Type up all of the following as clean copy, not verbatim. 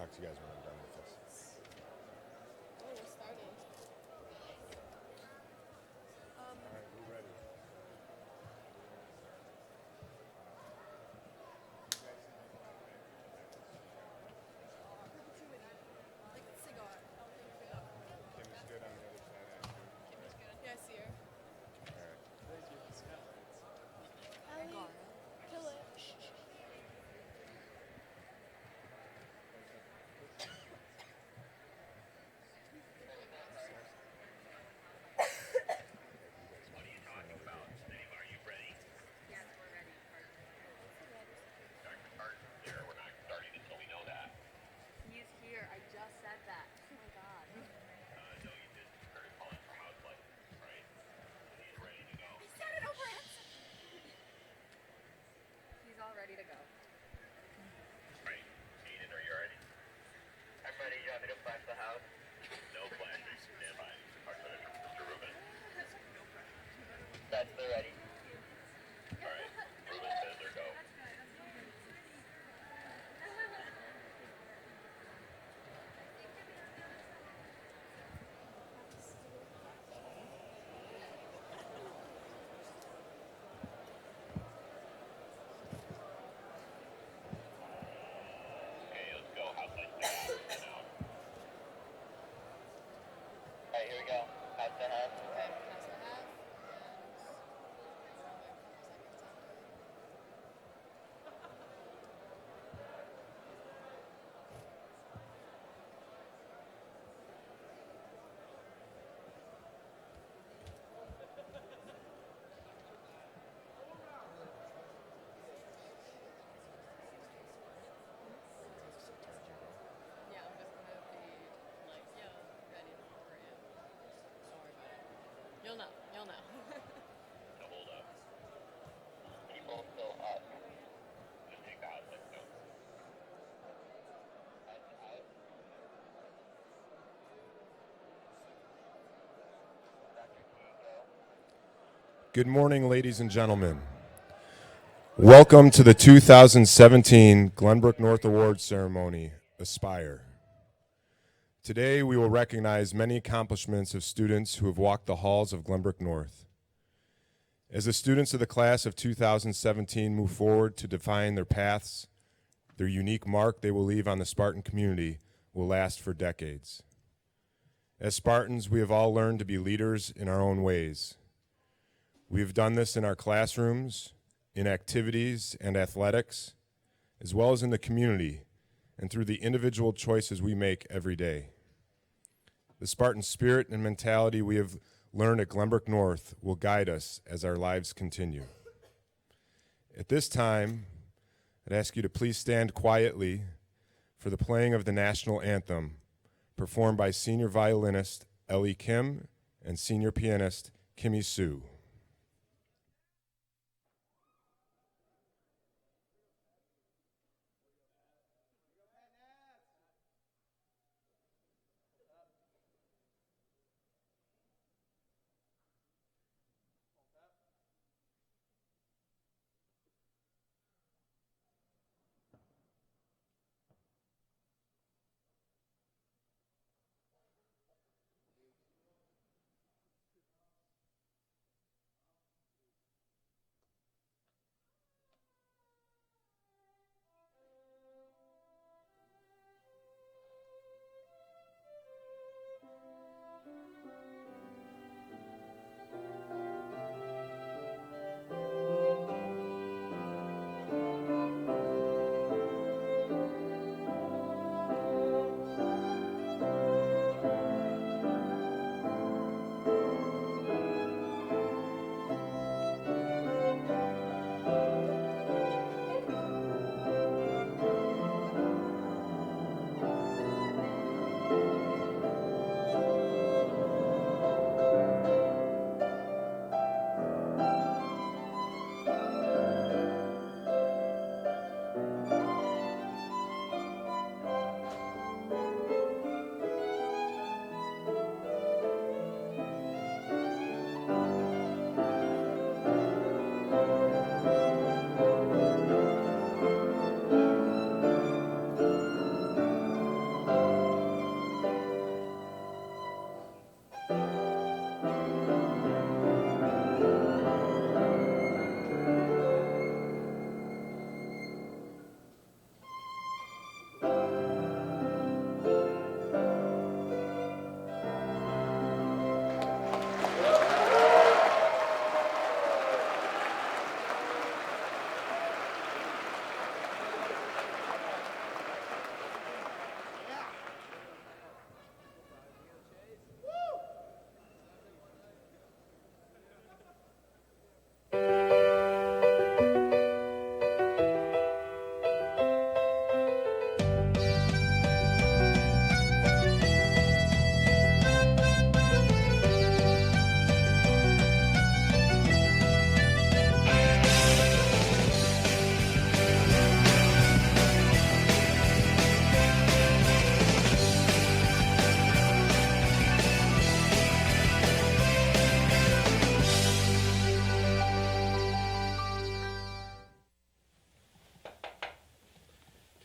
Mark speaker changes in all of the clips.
Speaker 1: talk to you guys when I'm done with this.
Speaker 2: Oh, we're starting.
Speaker 1: All right, we're ready.
Speaker 2: Like cigar. I'll take it up.
Speaker 1: Kim is good on the other side after.
Speaker 2: Kimmy's good. Yeah, I see her.
Speaker 1: All right.
Speaker 2: Ellie, kill it.
Speaker 3: He's here. I just said that. Oh my god.
Speaker 2: I said it over answer.
Speaker 3: He's all ready to go.
Speaker 4: Right. Aiden, are you ready? I'm ready. You want me to flash the house? No flashing. Stand by. Mr. Rubin. That's the ready. All right. Rubin says they're go. Okay, let's go. House lights down. And out. All right, here we go. House to house.
Speaker 2: Okay, that's what I have. And we're only a couple seconds after. Yeah, I'm just gonna be like, yo, ready for you. Don't worry about it. You'll know. You'll know.
Speaker 4: Now hold up. People still up. Just take the house. Let's go. House to house. Dr. T, go.
Speaker 1: Good morning, ladies and gentlemen. Welcome to the 2017 Glenbrook North Awards ceremony, Aspire. Today, we will recognize many accomplishments of students who have walked the halls of Glenbrook North. As the students of the class of 2017 move forward to define their paths, their unique mark they will leave on the Spartan community will last for decades. As Spartans, we have all learned to be leaders in our own ways. We have done this in our classrooms, in activities and athletics, as well as in the community and through the individual choices we make every day. The Spartan spirit and mentality we have learned at Glenbrook North will guide us as our lives continue. At this time, I'd ask you to please stand quietly for the playing of the national anthem, performed by senior violinist Ellie Kim and senior pianist Kimmy Sue.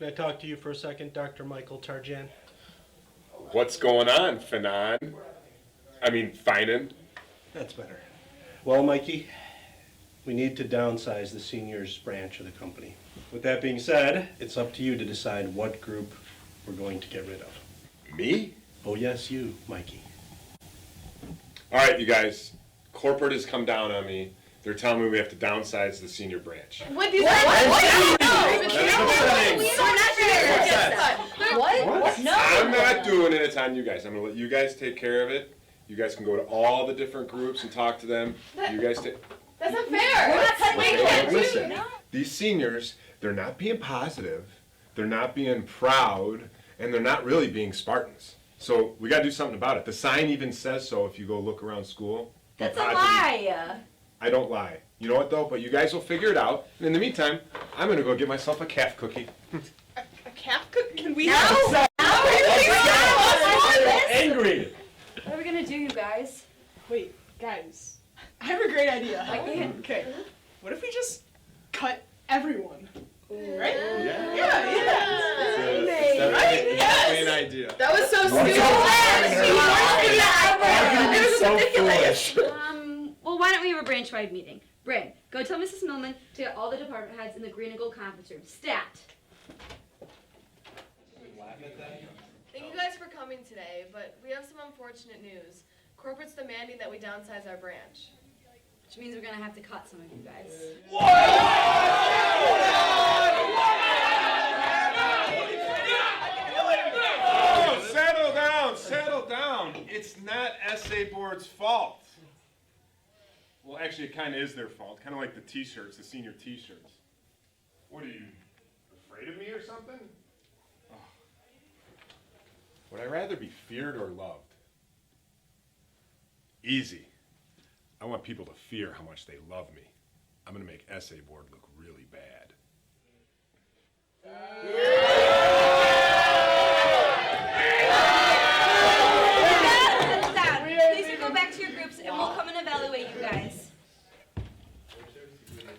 Speaker 5: Can I talk to you for a second, Dr. Michael Tarjan?
Speaker 1: What's going on, Finan? Finan.
Speaker 5: That's better. Well, Mikey, we need to downsize the seniors branch of the company. With that being said, it's up to you to decide what group we're going to get rid of.
Speaker 1: Me?
Speaker 5: Oh, yes, you, Mikey.
Speaker 1: All right, you guys. Corporate has come down on me. They're telling me we have to downsize the senior branch.
Speaker 2: What? These
Speaker 3: What? No.
Speaker 1: I'm not doing it. It's on you guys. I'm gonna let you guys take care of it. You guys can go to all the different groups and talk to them. You guys take.
Speaker 2: That's not fair.
Speaker 1: Listen, these seniors, they're not being positive, they're not being proud, and they're not really being Spartans. So we gotta do something about it. The sign even says so if you go look around school. Be
Speaker 3: That's a
Speaker 1: positive.
Speaker 3: lie.
Speaker 1: I don't lie. You know what though? But you guys will figure it out. And in the meantime, I'm gonna go get myself a calf cookie.
Speaker 2: A calf cook? Can we
Speaker 3: No.
Speaker 2: have
Speaker 5: Angry!
Speaker 3: What are we gonna do, you guys?
Speaker 2: Wait, guys. I have a great idea.
Speaker 3: I can't.
Speaker 2: Okay. What if we just cut everyone? Right?
Speaker 1: Yeah.
Speaker 2: Yeah.
Speaker 1: Right?
Speaker 2: Yes.
Speaker 1: idea.
Speaker 2: That was so stupid.
Speaker 3: It was
Speaker 1: So
Speaker 3: ridiculous.
Speaker 1: foolish.
Speaker 6: Well, why don't we have a branch-wide meeting? Bryn, go tell Mrs. Millman to get all the department heads in the green and gold conference room. Stat.
Speaker 7: Thank you guys for coming today, but we have some unfortunate news. Corporate's demanding that we downsize our branch.
Speaker 6: Which means we're gonna have to cut some of you guys.
Speaker 1: Oh, settle down. It's not SA Board's fault. Well, actually, it kind of is their fault. Kind of like the t-shirts, the senior t-shirts. What are you, afraid of me or something? Oh. Would I rather be feared or loved? Easy. I want people to fear how much they love me. I'm going to make SA Board look really bad.
Speaker 6: Please you go back to your groups and we'll come and evaluate you guys.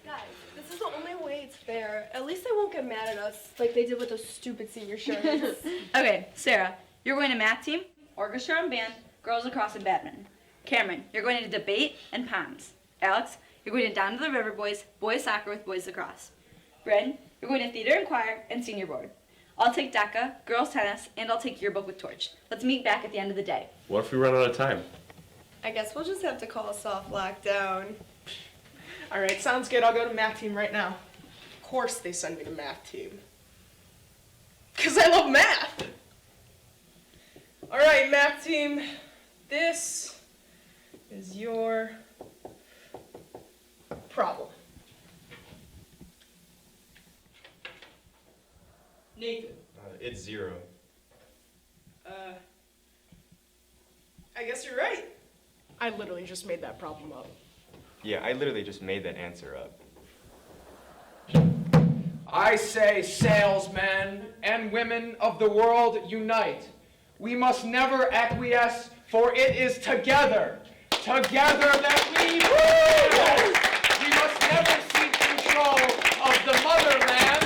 Speaker 7: Guys, this is the only way it's fair. At least they won't get mad at us like they did with those stupid senior shirts.
Speaker 6: Okay, Sarah, you're going to math team, orchestra and band, girls lacrosse and badminton. Cameron, you're going to debate and ponds. Alex, you're going to Down to the River Boys, boys soccer with boys lacrosse. Bryn, you're going to theater and choir and senior board. I'll take DECA, girls tennis, and I'll take yearbook with Torch. Let's meet back at the end of the day.
Speaker 8: What if we run out of time?
Speaker 7: I guess we'll just have to call a soft lockdown.
Speaker 2: All right, sounds good. I'll go to math team right now. Of course they send me to math team. Because I love math. All right, math team. This is your problem. Nathan.
Speaker 8: It's 0.
Speaker 2: I guess you're right. I literally just made that problem up.
Speaker 8: Yeah, I literally just made that answer up.
Speaker 9: I say, salesmen and women of the world, unite. We must never acquiesce, for it is together that we rule. We must never seek control of the motherland.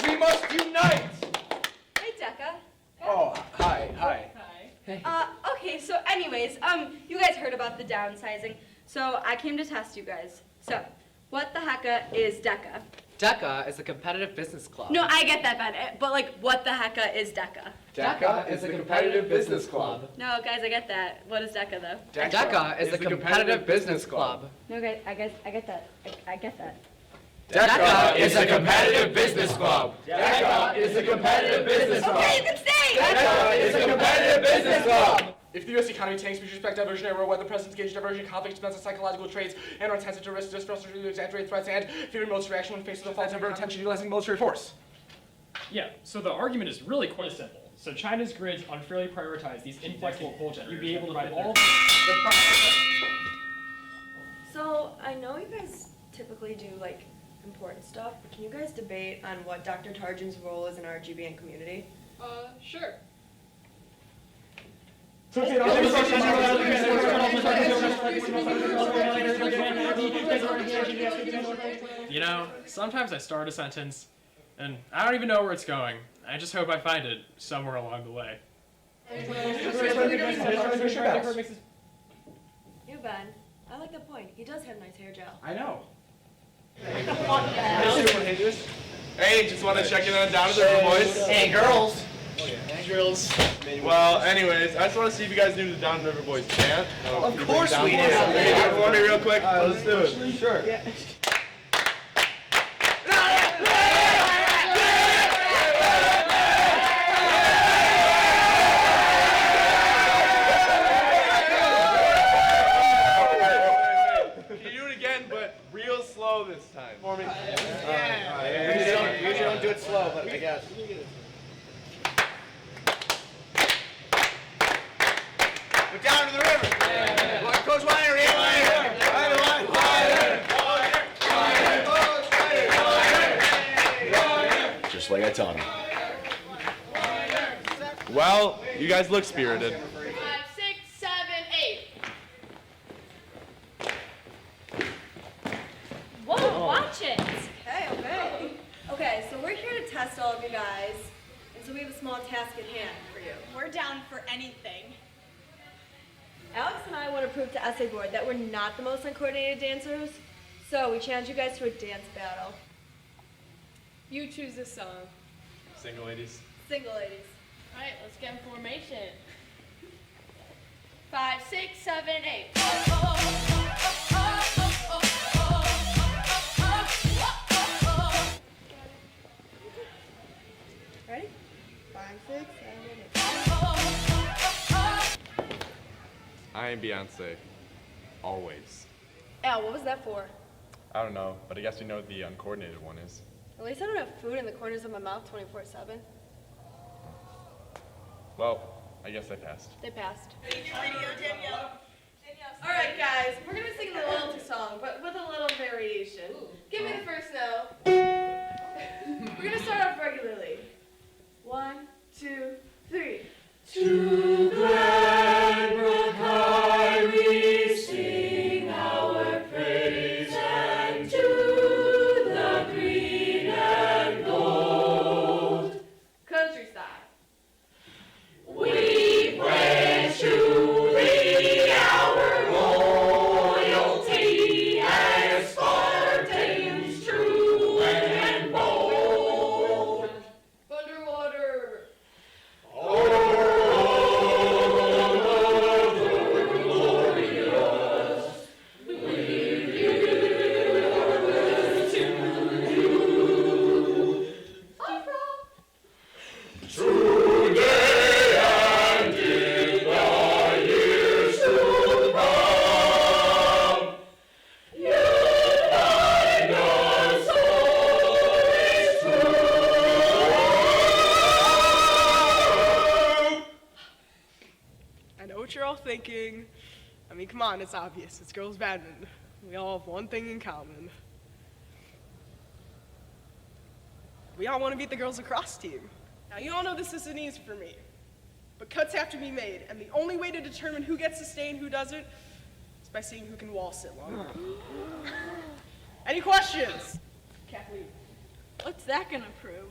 Speaker 9: We must unite.
Speaker 6: Hey, DECA.
Speaker 9: Oh, hi.
Speaker 6: Okay, so anyways, you guys heard about the downsizing, so I came to test you guys. So, what the hecka is DECA?
Speaker 10: DECA is a competitive business club.
Speaker 6: No, I get that, Ben, but like, what the hecka is DECA?
Speaker 10: DECA is a competitive business club.
Speaker 6: No, guys, I get that. What is DECA, though?
Speaker 10: DECA is a competitive business club.
Speaker 6: No, guys, I get that. I get that.
Speaker 10: DECA is a competitive business club.
Speaker 9: DECA is a competitive business club.
Speaker 6: Okay, you can stay!
Speaker 9: DECA is a competitive business club.
Speaker 2: If the U.S. economy tanks, we should expect diversionary war, whether presidents engage in diversion, conflict, expensive psychological traits, and are intensive to risk, distrust, or exaggerate threats, and fear military action when faced with a false temper intention utilizing military force.
Speaker 11: Yeah, so the argument is really quite simple. So China's grids unfairly prioritize these inflexible coal generators. You'd be able to provide all the
Speaker 7: So, I know you guys typically do, like, important stuff, but can you guys debate on what Dr. Tarjan's role is in our GBN community?
Speaker 2: Sure.
Speaker 11: You know, sometimes I start a sentence, and I don't even know where it's going. I just hope I find it somewhere along the way.
Speaker 7: You, Ben. I like that point. He does have nice hair gel.
Speaker 9: I know.
Speaker 10: Hey, just want to check in on Down to the River Boys.
Speaker 9: Hey, girls.
Speaker 10: Well, anyways, I just want to see if you guys knew the Down to the River Boys chant.
Speaker 9: Of course we do.
Speaker 10: Everyone real quick. Let's do it.
Speaker 9: Sure.
Speaker 10: Can you do it again, but real slow this time? For me.
Speaker 9: We usually don't do it slow, but I guess. We're down to the river. Coach Weiner,
Speaker 10: Just like I taught him. Well, you guys look spirited.
Speaker 3: 5, 6, 7, 8. Whoa, watch it.
Speaker 7: Hey, okay. Okay, so we're here to test all of you guys, and so we have a small task at hand for you.
Speaker 3: We're down for anything.
Speaker 7: Alex and I want to prove to Essay Board that we're not the most uncoordinated dancers, so we challenge you guys to a dance battle.
Speaker 3: You choose a song.
Speaker 10: Single ladies.
Speaker 7: Single ladies.
Speaker 3: All right, let's get in formation. 5, 6, 7, 8.
Speaker 7: Ready? 5, 6, 7, 8.
Speaker 8: I am Beyonce. Always.
Speaker 7: Al, what was that for?
Speaker 8: I don't know, but I guess you know what the uncoordinated one is.
Speaker 7: At least I don't have food in the corners of my mouth 24/7.
Speaker 8: Well, I guess I passed.
Speaker 7: They passed. All right, guys, we're gonna sing the loyalty song, but with a little variation. Give me the first note. We're gonna start off regularly. 1, 2, 3. To Glenbrook High we sing our praise, and to the green and gold. Countryside. We pledge to thee our loyalty as Spartans true and bold. Underwater.
Speaker 2: I know what you're all thinking. I mean, come on, it's obvious. It's girls badminton. We all have one thing in common. We all want to beat the girls lacrosse team. Now, you all know this isn't easy for me, but cuts have to be made, and the only way to determine who gets to stay and who doesn't is by seeing who can wall sit longer. Any questions? Kathleen.
Speaker 3: What's that gonna prove?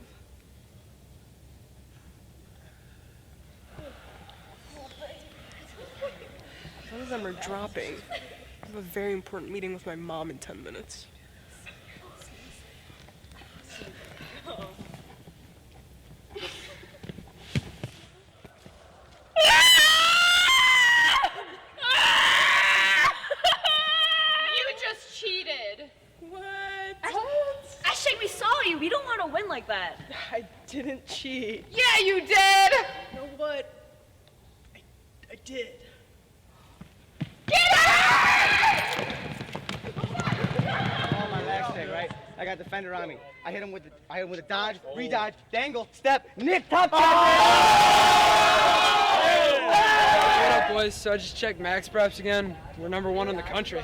Speaker 2: Some of them are dropping. I have a very important meeting with my mom in 10 minutes.
Speaker 3: You just cheated.
Speaker 2: What?
Speaker 6: Ashley, we saw you. We don't want to win like that.
Speaker 2: I didn't cheat.
Speaker 3: Yeah, you did.
Speaker 2: You know what? I did.
Speaker 9: On my last day, right? I got the fender on me. I hit him with a dodge, re-dodge, dangle, step, nick, top shot.
Speaker 12: What up, boys? So I just checked Max Preps again. We're #1 in the country.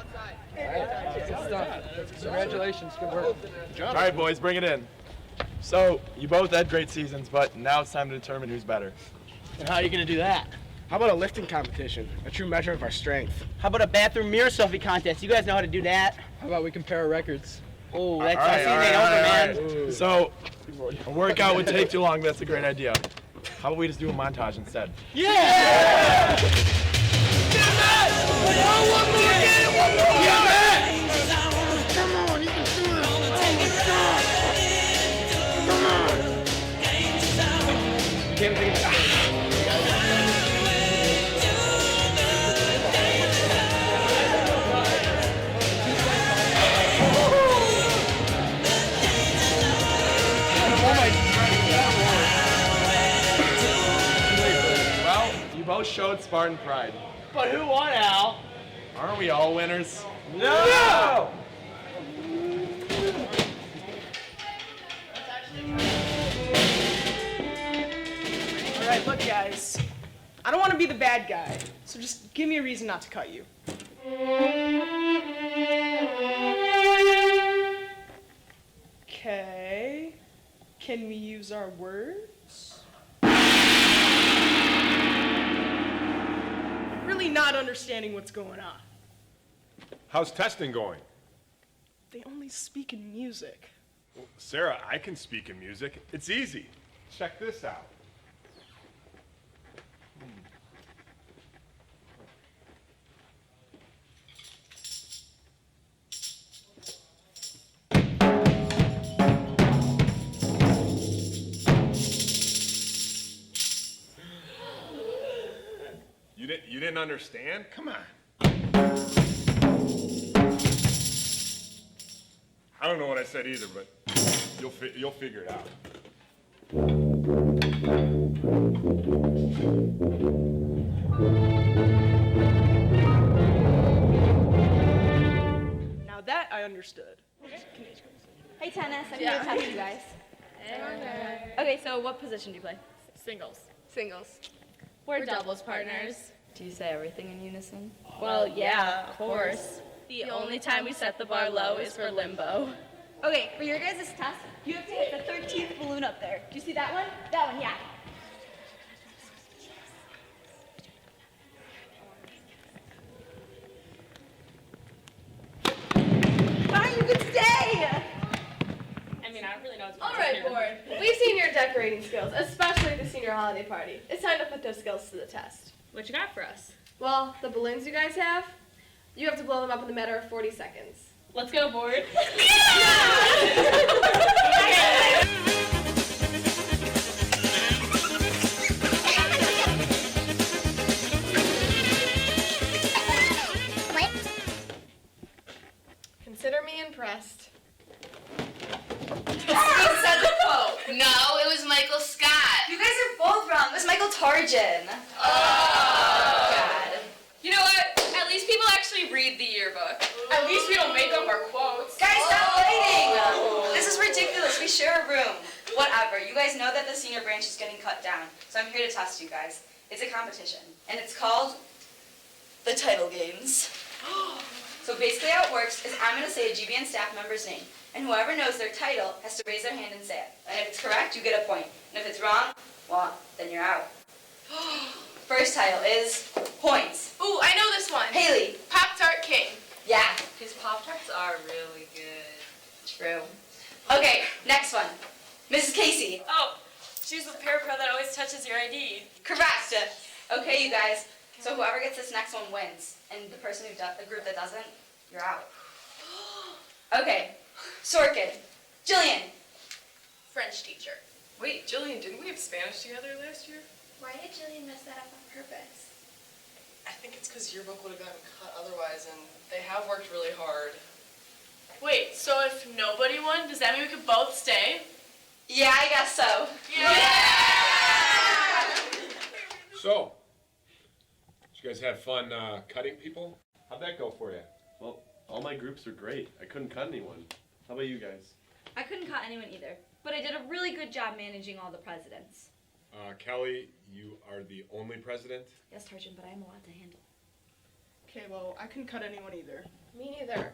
Speaker 12: Good stuff. Congratulations. Good work.
Speaker 10: All right, boys, bring it in. So, you both had great seasons, but now it's time to determine who's better.
Speaker 9: And how are you going to do that? How about a lifting competition? A true measure of our strength. How about a bathroom mirror selfie contest? You guys know how to do that.
Speaker 12: How about we compare our records?
Speaker 9: Oh, that's
Speaker 10: All right,
Speaker 9: over, man.
Speaker 10: So, A workout would take too long. That's a great idea. How about we just do a montage instead? Well, you both showed Spartan pride.
Speaker 9: But who won, Al?
Speaker 10: Aren't we all winners?
Speaker 9: No!
Speaker 2: Alright, look guys. I don't want to be the bad guy, so just give me a reason not to cut you. Okay. Can we use our words? I'm really not understanding what's going on.
Speaker 1: How's testing going?
Speaker 2: They only speak in music.
Speaker 1: Well, Sarah, I can speak in music. It's easy. Check this out. You didn't understand? Come on. I don't know what I said either, but you'll figure it out.
Speaker 2: Now that I understood.
Speaker 6: Hey, tennis. I'm here to test you guys. Okay, so what position do you play?
Speaker 7: Singles. Singles. We're doubles partners.
Speaker 6: Do you say everything in unison?
Speaker 7: Well, yeah, of course. The only time we set the bar low is for limbo.
Speaker 6: Okay, for your guys' test, you have to hit the 13th balloon up there. Do you see that one? That one, yeah. Fine, you can stay!
Speaker 7: I mean, I don't really know what's going on. All right, board. We've seen your decorating skills, especially the senior holiday party. It's time to put those skills to the test.
Speaker 3: What you got for us?
Speaker 7: Well, the balloons you guys have, you have to blow them up in a matter of 40 seconds.
Speaker 3: Let's go, board.
Speaker 7: Consider me impressed.
Speaker 6: said the quote.
Speaker 3: No, it was Michael Scott.
Speaker 6: You guys are both wrong. It was Michael Tarjan.
Speaker 3: Oh.
Speaker 6: God.
Speaker 3: You know what? At least people actually read the yearbook.
Speaker 9: At least we don't make up our quotes.
Speaker 6: Guys, stop fighting! This is ridiculous. We share a room. Whatever. You guys know that the senior branch is getting cut down, so I'm here to test you guys. It's a competition, and it's called the Title Games. So basically how it works is I'm going to say a GBN staff member's name, and whoever knows their title has to raise their hand and say it. And if it's correct, you get a point. And if it's wrong, well, then you're out. First title is points.
Speaker 7: Ooh, I know this one.
Speaker 6: Haley.
Speaker 7: Pop-Tart King.
Speaker 6: Yeah.
Speaker 3: His Pop-Tarts are really good.
Speaker 6: True. Okay, next one. Mrs. Casey.
Speaker 3: Oh, she's the parapro that always touches your ID.
Speaker 6: Correct. Okay, you guys. So whoever gets this next one wins, and the person the group that doesn't, you're out. Okay, Sorkin. Jillian.
Speaker 7: French teacher.
Speaker 9: Wait, Jillian, didn't we have Spanish together last year?
Speaker 7: Why did Jillian mess that up on purpose?
Speaker 9: I think it's because yearbook would have gotten cut otherwise, and they have worked really hard.
Speaker 7: Wait, so if nobody won, does that mean we could both stay?
Speaker 6: Yeah, I guess so.
Speaker 1: So, did you guys have fun cutting people? How'd that go for you?
Speaker 5: Well, all my groups are great. I couldn't cut anyone. How about you guys?
Speaker 6: I couldn't cut anyone either, but I did a really good job managing all the presidents.
Speaker 1: Kelly, you are the only president?
Speaker 6: Yes, Tarjan, but I am allowed to handle.
Speaker 2: Okay, well, I couldn't cut anyone either.
Speaker 7: Me neither.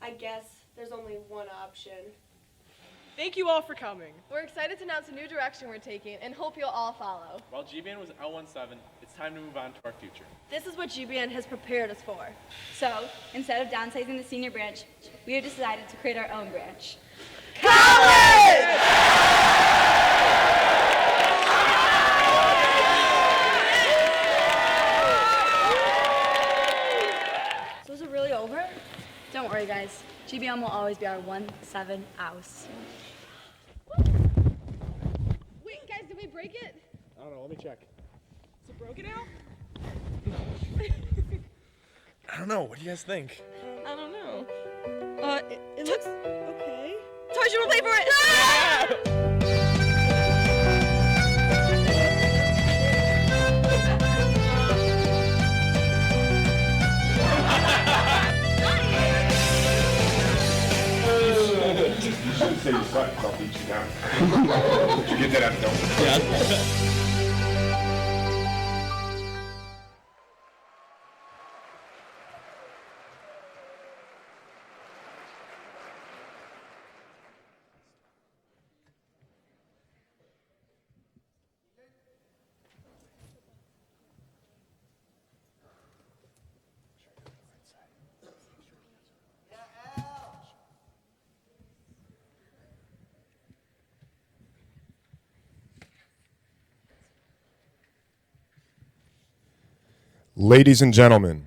Speaker 7: I guess there's only one option.
Speaker 2: Thank you all for coming.
Speaker 7: We're excited to announce a new direction we're taking and hope you'll all follow.
Speaker 10: While GBN was L17, it's time to move on to our future.
Speaker 7: This is what GBN has prepared us for.
Speaker 6: So, instead of downsizing the senior branch, we have decided to create our own branch.
Speaker 2: College!
Speaker 6: So is it really over? Don't worry, guys. GBM will always be our 1-7 house.
Speaker 7: Wait, guys, did we break it?
Speaker 10: I don't know, let me check.
Speaker 2: Is it broken out?
Speaker 10: I don't know, what do you guys think?
Speaker 2: I don't know. It looks okay.
Speaker 6: Toys, you wanna play for it?
Speaker 1: You should say you suck, 'cause I'll beat you down. Did you get that out of Yeah. Ladies and gentlemen,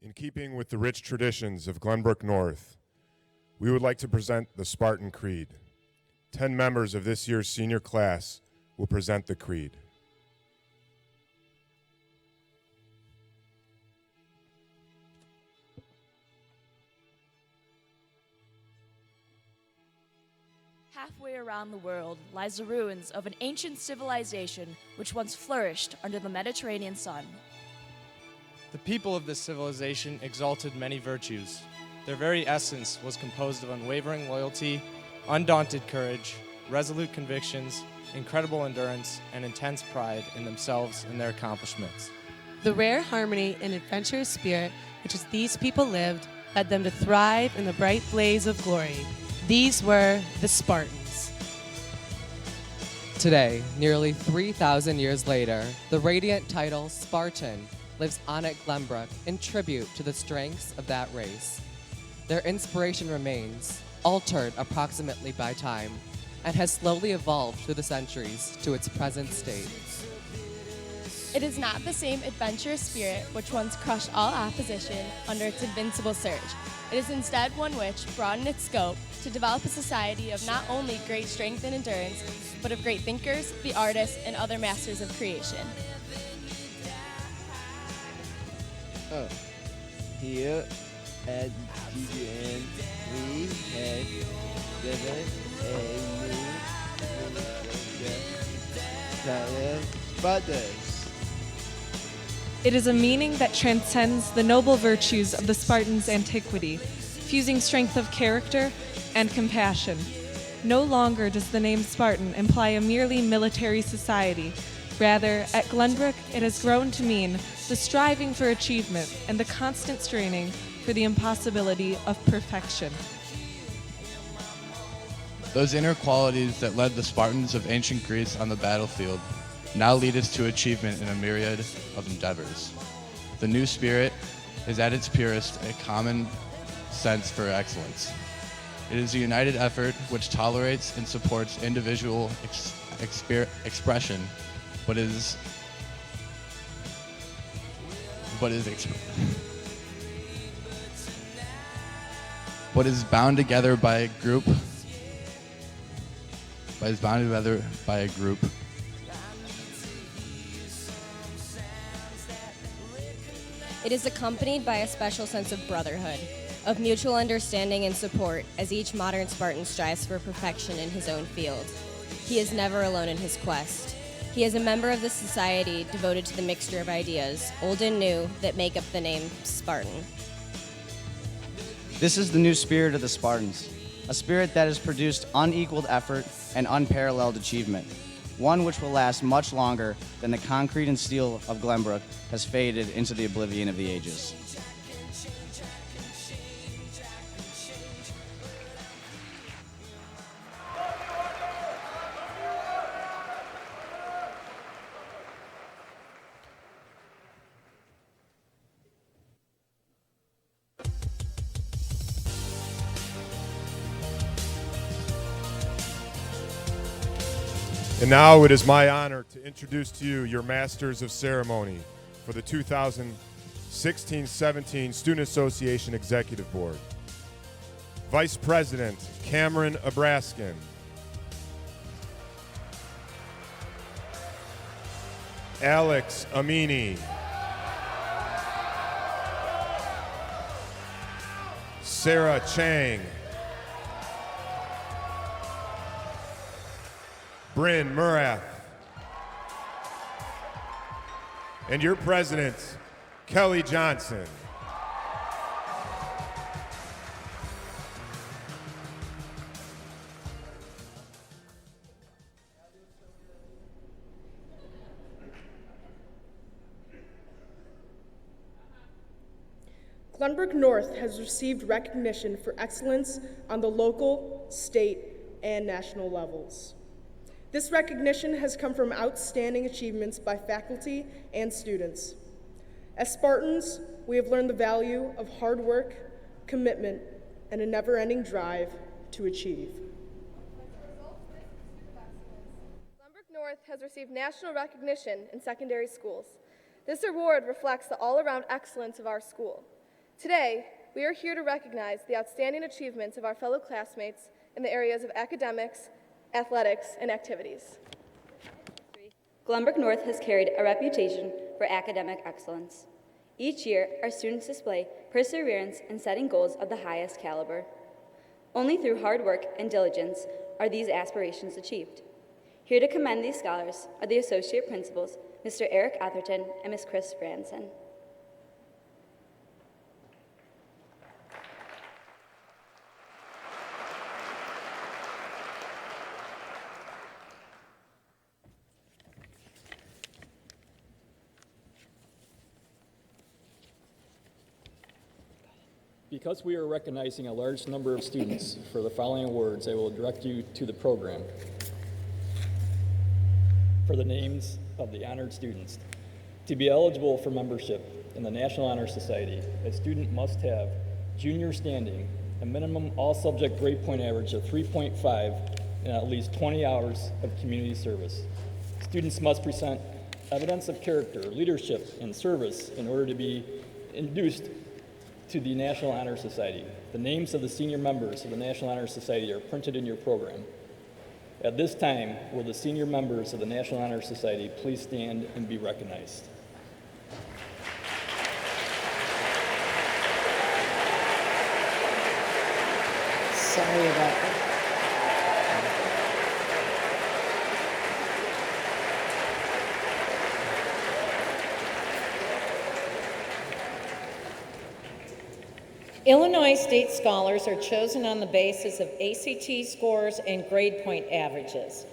Speaker 1: in keeping with the rich traditions of Glenbrook North, we would like to present the Spartan Creed. 10 members of this year's senior class will present the creed.
Speaker 13: Halfway around the world lies the ruins of an ancient civilization which once flourished under the Mediterranean sun.
Speaker 14: The people of this civilization exalted many virtues. Their very essence was composed of unwavering loyalty, undaunted courage, resolute convictions, incredible endurance, and intense pride in themselves and their accomplishments.
Speaker 15: The rare harmony and adventurous spirit which these people lived led them to thrive in the bright blaze of glory. These were the Spartans.
Speaker 16: Today, nearly 3,000 years later, the radiant title Spartan lives on at Glenbrook in tribute to the strengths of that race. Their inspiration remains, altered approximately by time, and has slowly evolved through the centuries to its present state.
Speaker 17: It is not the same adventurous spirit which once crushed all opposition under its invincible surge. It is instead one which broadened its scope to develop a society of not only great strength and endurance, but of great thinkers, the artists, and other masters of creation.
Speaker 18: Here at GBN, we have given a new Spartans.
Speaker 19: It is a meaning that transcends the noble virtues of the Spartans' antiquity, fusing strength of character and compassion. No longer does the name Spartan imply a merely military society. Rather, at Glenbrook, it has grown to mean the striving for achievement and the constant straining for the impossibility of perfection.
Speaker 20: Those inner qualities that led the Spartans of ancient Greece on the battlefield now lead us to achievement in a myriad of endeavors. The new spirit is at its purest a common sense for excellence. It is a united effort which tolerates and supports individual expression, but is bound together by a group.
Speaker 21: It is accompanied by a special sense of brotherhood, of mutual understanding and support as each modern Spartan strives for perfection in his own field. He is never alone in his quest. He is a member of the society devoted to the mixture of ideas, old and new, that make up the name Spartan.
Speaker 22: This is the new spirit of the Spartans, a spirit that has produced unequaled effort and unparalleled achievement, one which will last much longer than the concrete and steel of Glenbrook has faded into the oblivion of the ages.
Speaker 1: And now it is my honor to introduce to you your Masters of Ceremony for the 2016-17 Student Association Executive Board. Vice President Cameron Abraskin. Alex Amini. Sarah Chang. Bryn Murath. And your president, Kelly Johnson.
Speaker 2: Glenbrook North has received recognition for excellence on the local, state, and national levels. This recognition has come from outstanding achievements by faculty and students. As Spartans, we have learned the value of hard work, commitment, and a never-ending drive to achieve.
Speaker 7: Glenbrook North has received national recognition in secondary schools. This award reflects the all-around excellence of our school. Today, we are here to recognize the outstanding achievements of our fellow classmates in the areas of academics, athletics, and activities.
Speaker 6: Glenbrook North has carried a reputation for academic excellence. Each year, our students display perseverance in setting goals of the highest caliber. Only through hard work and diligence are these aspirations achieved. Here to commend these scholars are the Associate Principals, Mr. Eric Atherton and Ms. Chris Franson.
Speaker 4: Because we are recognizing a large number of students for the following awards, I will direct you to the program. For the names of the honored students. To be eligible for membership in the National Honor Society, a student must have junior standing, a minimum all-subject grade point average of 3.5, and at least 20 hours of community service. Students must present evidence of character, leadership, and service in order to be induced to the National Honor Society. The names of the senior members of the National Honor Society are printed in your program. At this time, will the senior members of the National Honor Society please stand and be recognized?
Speaker 11: Sorry about that.
Speaker 23: Illinois State Scholars are chosen on the basis of ACT scores and grade point averages.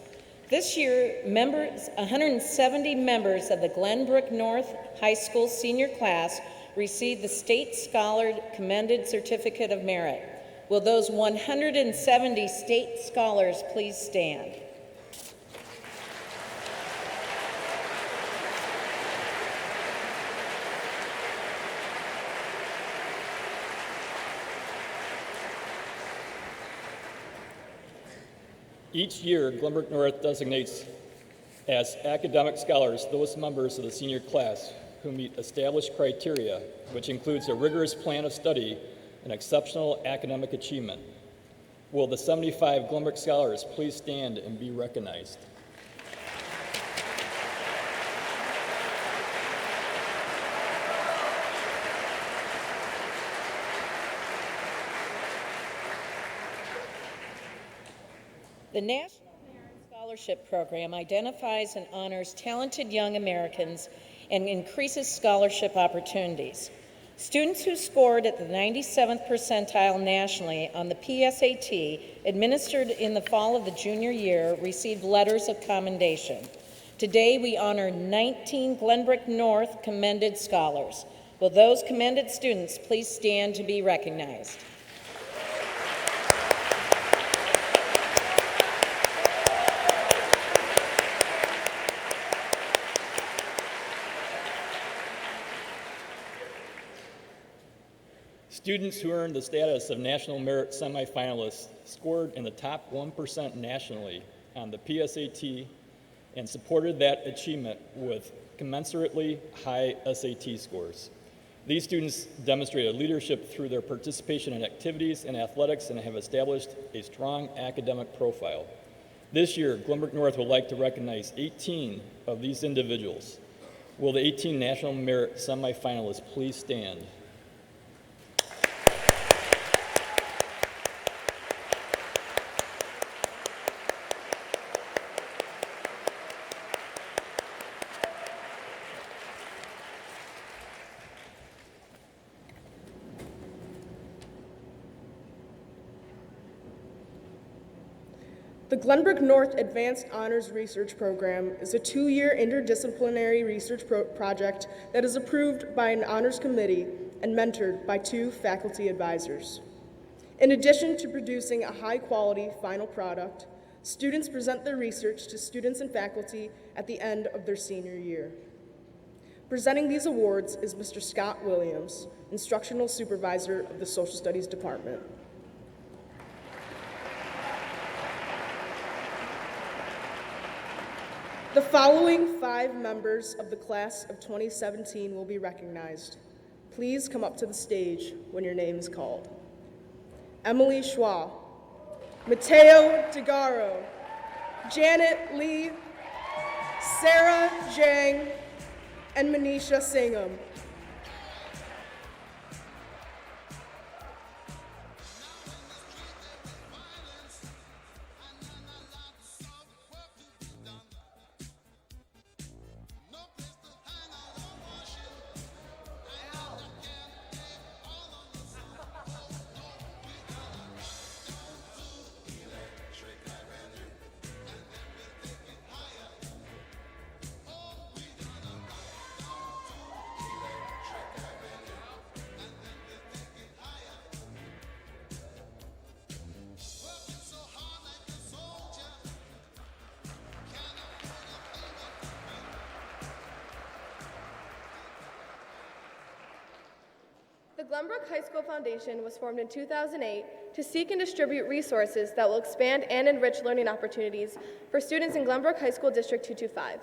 Speaker 23: This year, 170 members of the Glenbrook North High School senior class received the State Scholar Commended Certificate of Merit. Will those 170 state scholars please stand?
Speaker 4: Each year, Glenbrook North designates as academic scholars those members of the senior class who meet established criteria, which includes a rigorous plan of study and exceptional academic achievement. Will the 75 Glenbrook scholars please stand and be recognized?
Speaker 23: The National Parent Scholarship Program identifies and honors talented young Americans and increases scholarship opportunities. Students who scored at the 97th percentile nationally on the PSAT administered in the fall of the junior year received letters of commendation. Today we honor 19 Glenbrook North commended scholars. Will those commended students please stand to be recognized?
Speaker 4: Students who earned the status of National Merit semifinalists scored in the top 1% nationally on the PSAT and supported that achievement with commensurately high SAT scores. These students demonstrated leadership through their participation in activities and athletics and have established a strong academic profile. This year, Glenbrook North would like to recognize 18 of these individuals. Will the 18 National Merit semifinalists please stand?
Speaker 2: The Glenbrook North Advanced Honors Research Program is a 2-year interdisciplinary research project that is approved by an honors committee and mentored by 2 faculty advisors. In addition to producing a high-quality final product, students present their research to students and faculty at the end of their senior year. Presenting these awards is Mr. Scott Williams, Instructional Supervisor of the Social Studies Department. The following 5 members of the class of 2017 will be recognized. Please come up to the stage when your name is called. Emily Schwa, Mateo DeGaro, Janet Lee, Sarah Zhang, and Manisha Singham.
Speaker 7: The Glenbrook High School Foundation was formed in 2008 to seek and distribute resources that will expand and enrich learning opportunities for students in Glenbrook High School District 225.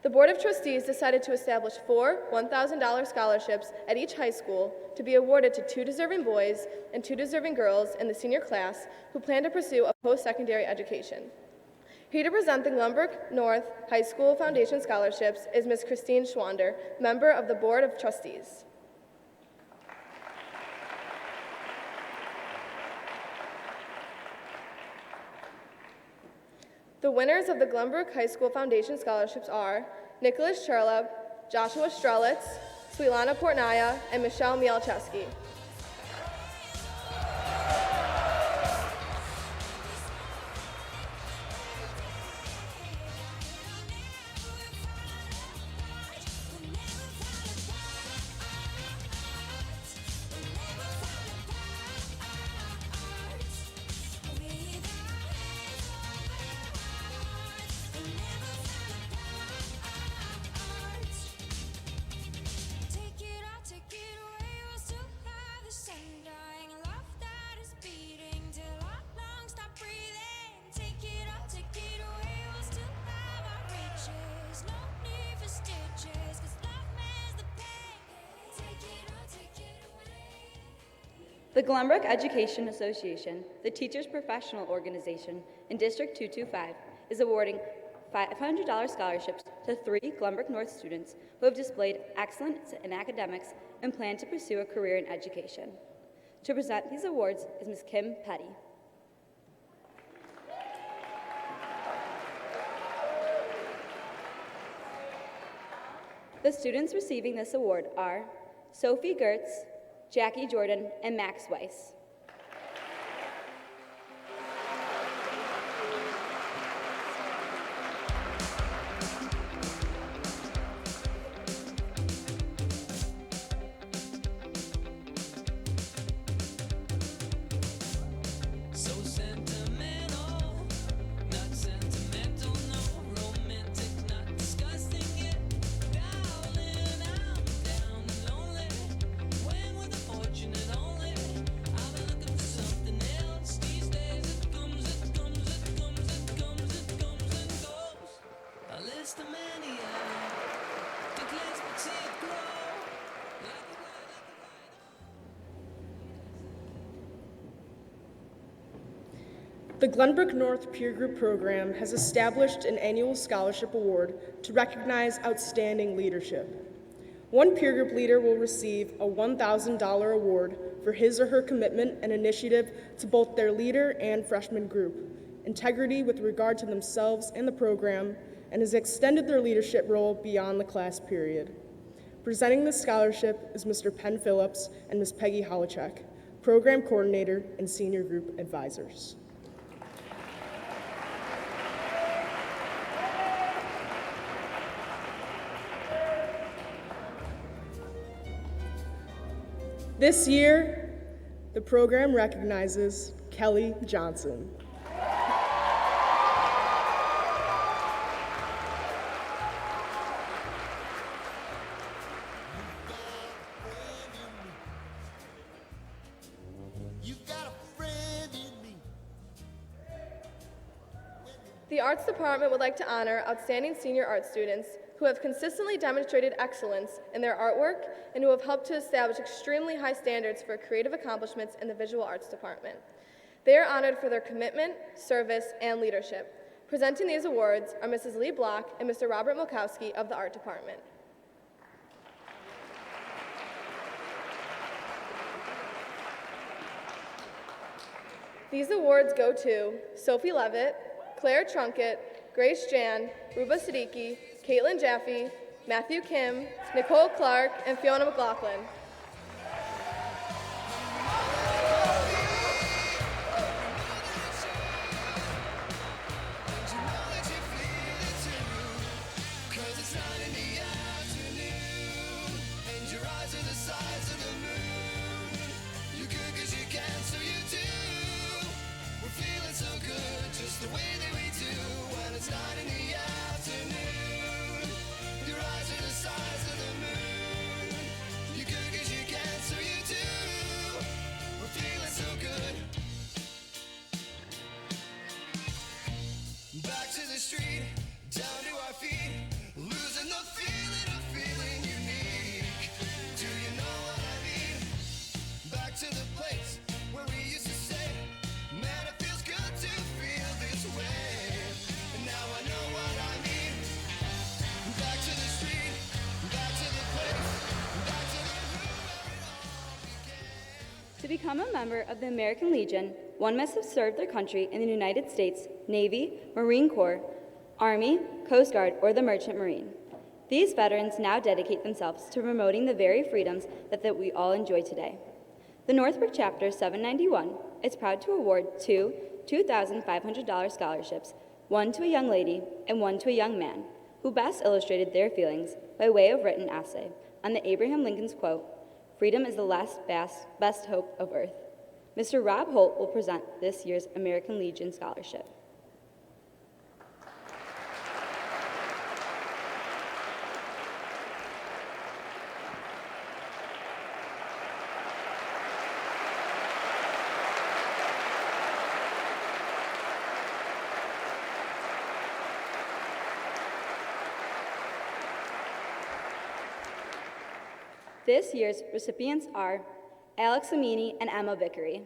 Speaker 7: The Board of Trustees decided to establish 4 $1,000 scholarships at each high school to be awarded to 2 deserving boys and 2 deserving girls in the senior class who plan to pursue a post-secondary education. Here to present the Glenbrook North High School Foundation scholarships is Ms. Christine Schwander, member of the Board of Trustees. The winners of the Glenbrook High School Foundation scholarships are Nicholas Cherleb, Joshua Strelitz, Sweetlana Portnaya, and Michelle Mielczewski.
Speaker 6: The Glenbrook Education Association, the teachers' professional organization in District 225, is awarding $500 scholarships to 3 Glenbrook North students who have displayed excellence in academics and plan to pursue a career in education. To present these awards is Ms. Kim Petty. The students receiving this award are Sophie Gertz, Jackie Jordan, and Max Weiss.
Speaker 2: The Glenbrook North Peer Group Program has established an annual scholarship award to recognize outstanding leadership. One peer group leader will receive a $1,000 award for his or her commitment and initiative to both their leader and freshman group, integrity with regard to themselves and the program, and has extended their leadership role beyond the class period. Presenting this scholarship is Mr. Penn Phillips and Ms. Peggy Holichek, Program Coordinator and Senior Group Advisors. This year, the program recognizes Kelly Johnson.
Speaker 7: The Arts Department would like to honor outstanding senior art students who have consistently demonstrated excellence in their artwork and who have helped to establish extremely high standards for creative accomplishments in the Visual Arts Department. They are honored for their commitment, service, and leadership. Presenting these awards are Mrs. Lee Block and Mr. Robert Milkowski of the Art Department. These awards go to Sophie Levitt, Claire Trunkett, Grace Jan, Ruba Siddiqui, Caitlin Jaffe, Matthew Kim, Nicole Clark, and Fiona McLaughlin.
Speaker 6: To become a member of the American Legion, one must have served their country in the United States Navy, Marine Corps, Army, Coast Guard, or the Merchant Marine. These veterans now dedicate themselves to promoting the very freedoms that we all enjoy today. The Northbrook Chapter 791 is proud to award two $2,500 scholarships, one to a young lady and one to a young man, who best illustrated their feelings by way of written essay on the Abraham Lincoln's quote, "Freedom is the last best hope of earth." Mr. Rob Holt will present this year's American Legion Scholarship. This year's recipients are Alex Amini and Emma Vickery.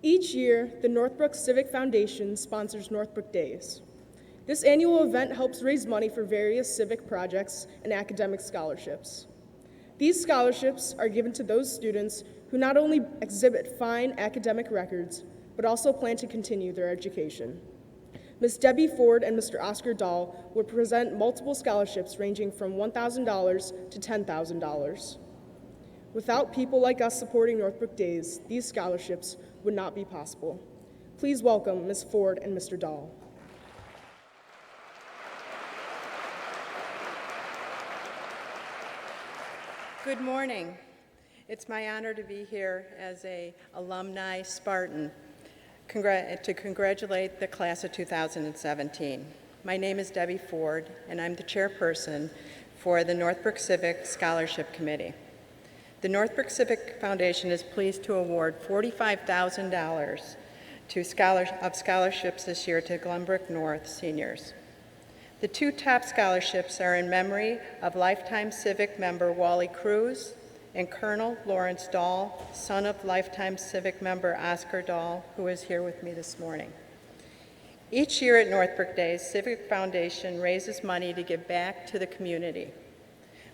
Speaker 2: Each year, the Northbrook Civic Foundation sponsors Northbrook Days. This annual event helps raise money for various civic projects and academic scholarships. These scholarships are given to those students who not only exhibit fine academic records, but also plan to continue their education. Ms. Debbie Ford and Mr. Oscar Dahl will present multiple scholarships ranging from $1,000 to $10,000. Without people like us supporting Northbrook Days, these scholarships would not be possible. Please welcome Ms. Ford and Mr. Dahl.
Speaker 3: Good morning. It's my honor to be here as an alumni Spartan to congratulate the class of 2017. My name is Debbie Ford, and I'm the chairperson for the Northbrook Civic Scholarship Committee. The Northbrook Civic Foundation is pleased to award $45,000 of scholarships this year to Glenbrook North seniors. The two top scholarships are in memory of lifetime Civic member Wally Cruz and Colonel Lawrence Dahl, son of lifetime Civic member Oscar Dahl, who is here with me this morning. Each year at Northbrook Days, Civic Foundation raises money to give back to the community.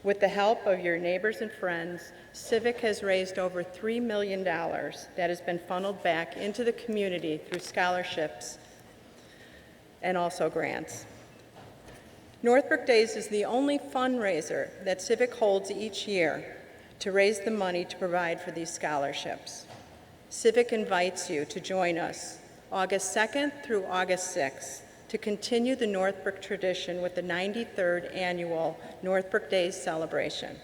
Speaker 3: With the help of your neighbors and friends, Civic has raised over $3 million that has been funneled back into the community through scholarships and also grants. Northbrook Days is the only fundraiser that Civic holds each year to raise the money to provide for these scholarships. Civic invites you to join us August 2nd through August 6th to continue the Northbrook tradition with the 93rd annual Northbrook Days celebration.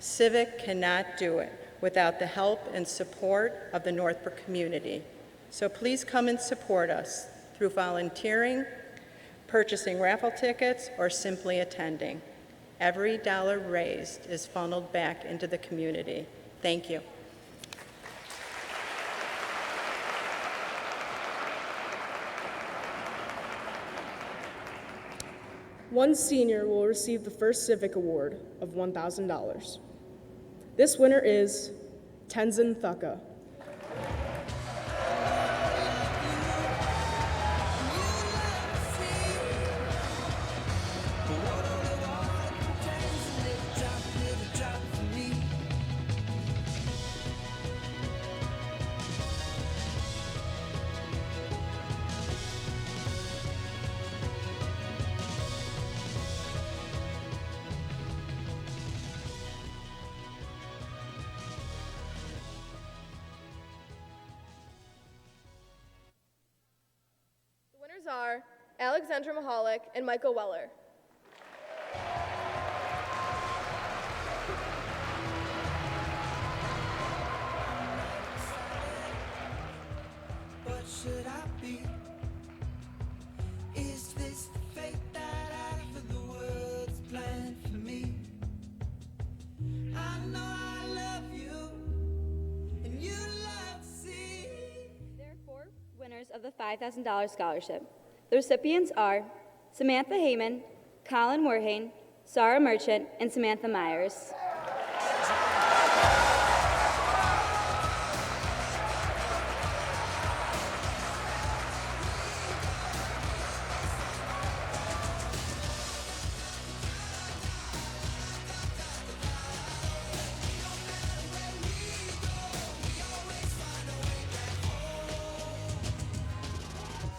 Speaker 3: Civic cannot do it without the help and support of the Northbrook community. So please come and support us through volunteering, purchasing raffle tickets, or simply attending. Every dollar raised is funneled back into the community. Thank you.
Speaker 2: One senior will receive the first Civic Award of $1,000. This winner is Tenzin Thukka.
Speaker 7: Are Alexandra Mahalik and Michael Weller.
Speaker 8: What should I be? Is this the fate that I for the world's planned for me? I know I love you, and you love to see.
Speaker 6: There are 4 winners of the $5,000 scholarship. The recipients are Samantha Heyman, Colin Werhane, Sarah Merchant, and Samantha Myers.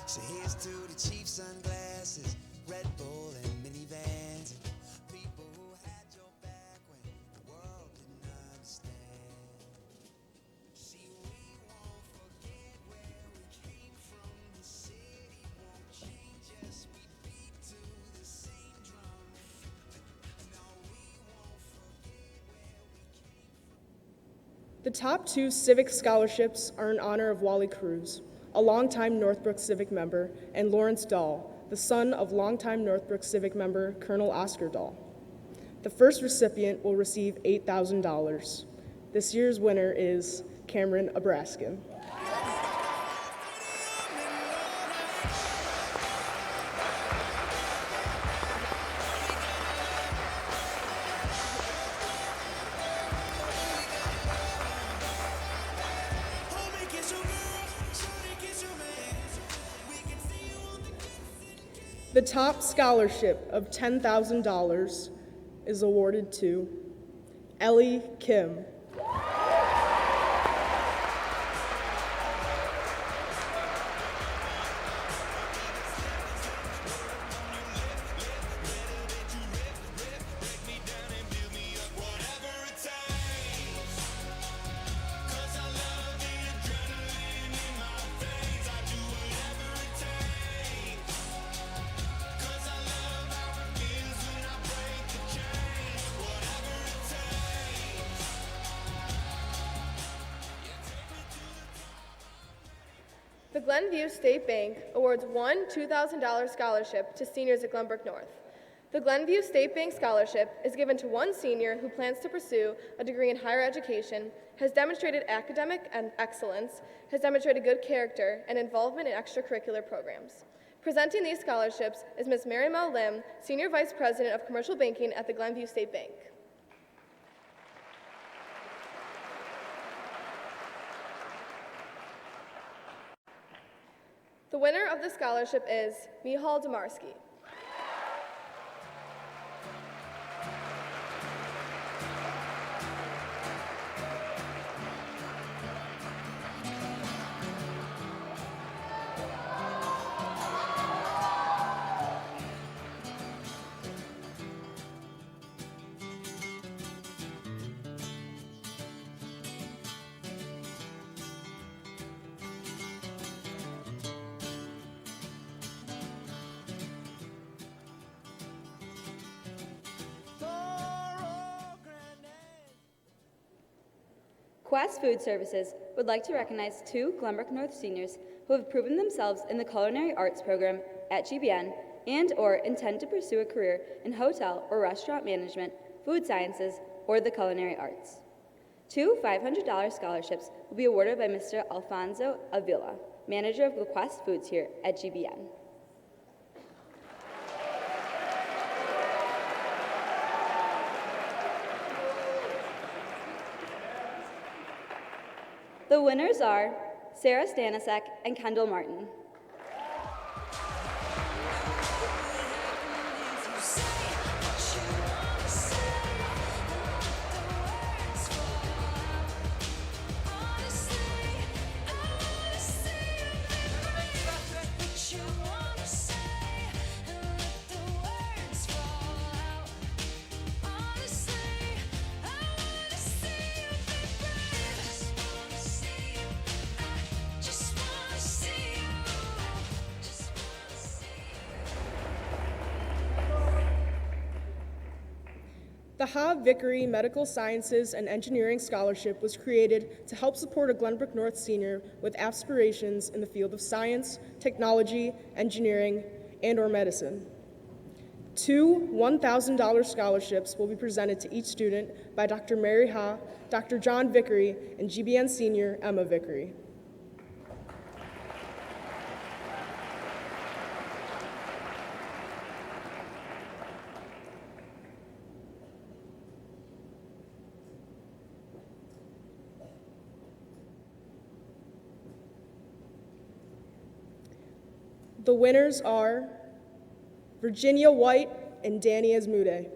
Speaker 8: So here's to the cheap sunglasses, Red Bull and minivans, and people who had your back when the world didn't understand. See, we won't forget where we came from. The city won't change us. We beat to the same drum. No, we won't forget where we came from.
Speaker 2: The top 2 Civic scholarships are in honor of Wally Cruz, a longtime Northbrook Civic member, and Lawrence Dahl, the son of longtime Northbrook Civic member Colonel Oscar Dahl. The first recipient will receive $8,000. This year's winner is Cameron Abraskin. The top scholarship of $10,000 is awarded to Ellie Kim.
Speaker 7: Glenview State Bank awards one $2,000 scholarship to seniors at Glenbrook North. The Glenview State Bank Scholarship is given to one senior who plans to pursue a degree in higher education, has demonstrated academic and excellence, has demonstrated good character, and involvement in extracurricular programs. Presenting these scholarships is Ms. Mary Mel Lim, Senior Vice President of Commercial Banking at the Glenview State Bank. The winner of the scholarship is Mihal Damarsky.
Speaker 6: Quest Food Services would like to recognize two Glenbrook North seniors who have proven themselves in the culinary arts program at GBN and/or intend to pursue a career in hotel or restaurant management, food sciences, or the culinary arts. Two $500 scholarships will be awarded by Mr. Alfonso Avila, manager of Quest Foods here at GBN. The winners are Sarah Stanisek and Kendall Martin.
Speaker 2: The Ha Vickery Medical Sciences and Engineering Scholarship was created to help support a Glenbrook North senior with aspirations in the field of science, technology, engineering, and/or medicine. Two $1,000 scholarships will be presented to each student by Dr. Mary Ha, Dr. John Vickery, and GBN senior Emma Vickery. The winners are Virginia White and Danny Asmude.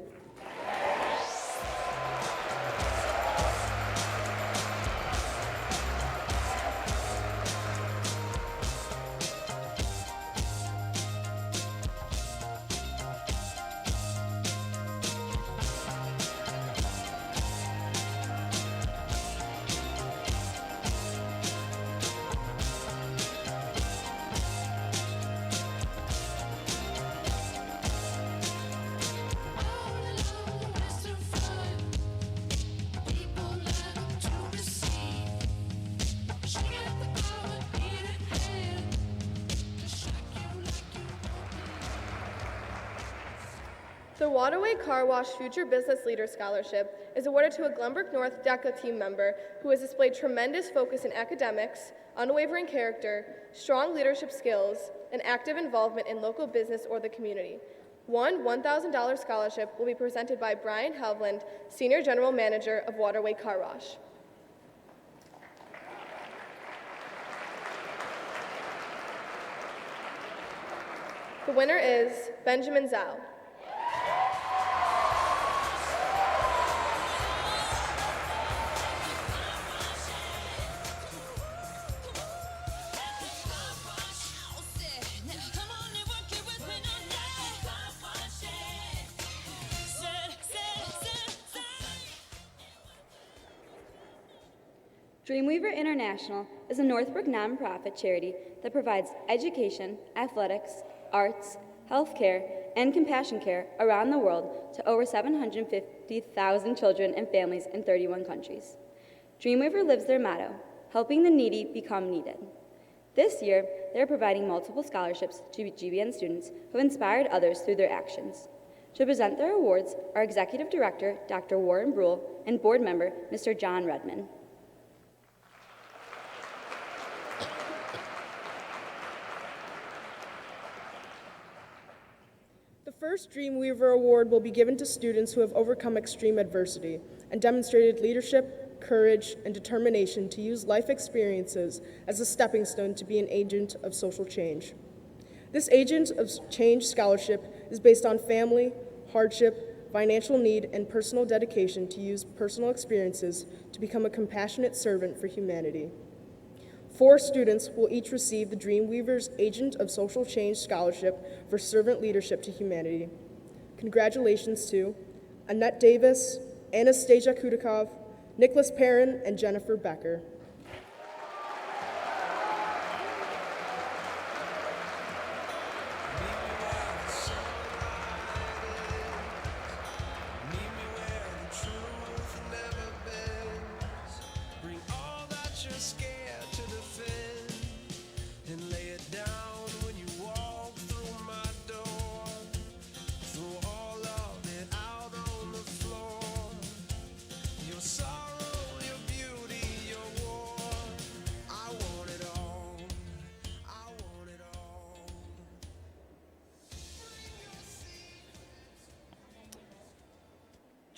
Speaker 2: The Waterway Car Wash Future Business Leader Scholarship is awarded to a Glenbrook North DECA team member who has displayed tremendous focus in academics, unwavering character, strong leadership skills, and active involvement in local business or the community. One $1,000 scholarship will be presented by Brian Helvland, Senior General Manager of Waterway Car Wash. The winner is Benjamin Zhao.
Speaker 6: Dreamweaver International is a Northbrook nonprofit charity that provides education, athletics, arts, healthcare, and compassion care around the world to over 750,000 children and families in 31 countries. Dreamweaver lives their motto, helping the needy become needed. This year, they are providing multiple scholarships to GBN students who have inspired others through their actions. To present their awards are Executive Director Dr. Warren Brule and Board Member Mr. John Redman.
Speaker 2: The first Dreamweaver Award will be given to students who have overcome extreme adversity and demonstrated leadership, courage, and determination to use life experiences as a stepping stone to be an agent of social change. This Agent of Change scholarship is based on family, hardship, financial need, and personal dedication to use personal experiences to become a compassionate servant for humanity. 4 students will each receive the Dreamweavers Agent of Social Change Scholarship for servant leadership to humanity. Congratulations to Annette Davis, Anastasia Kudakov, Nicholas Perrin, and Jennifer Becker.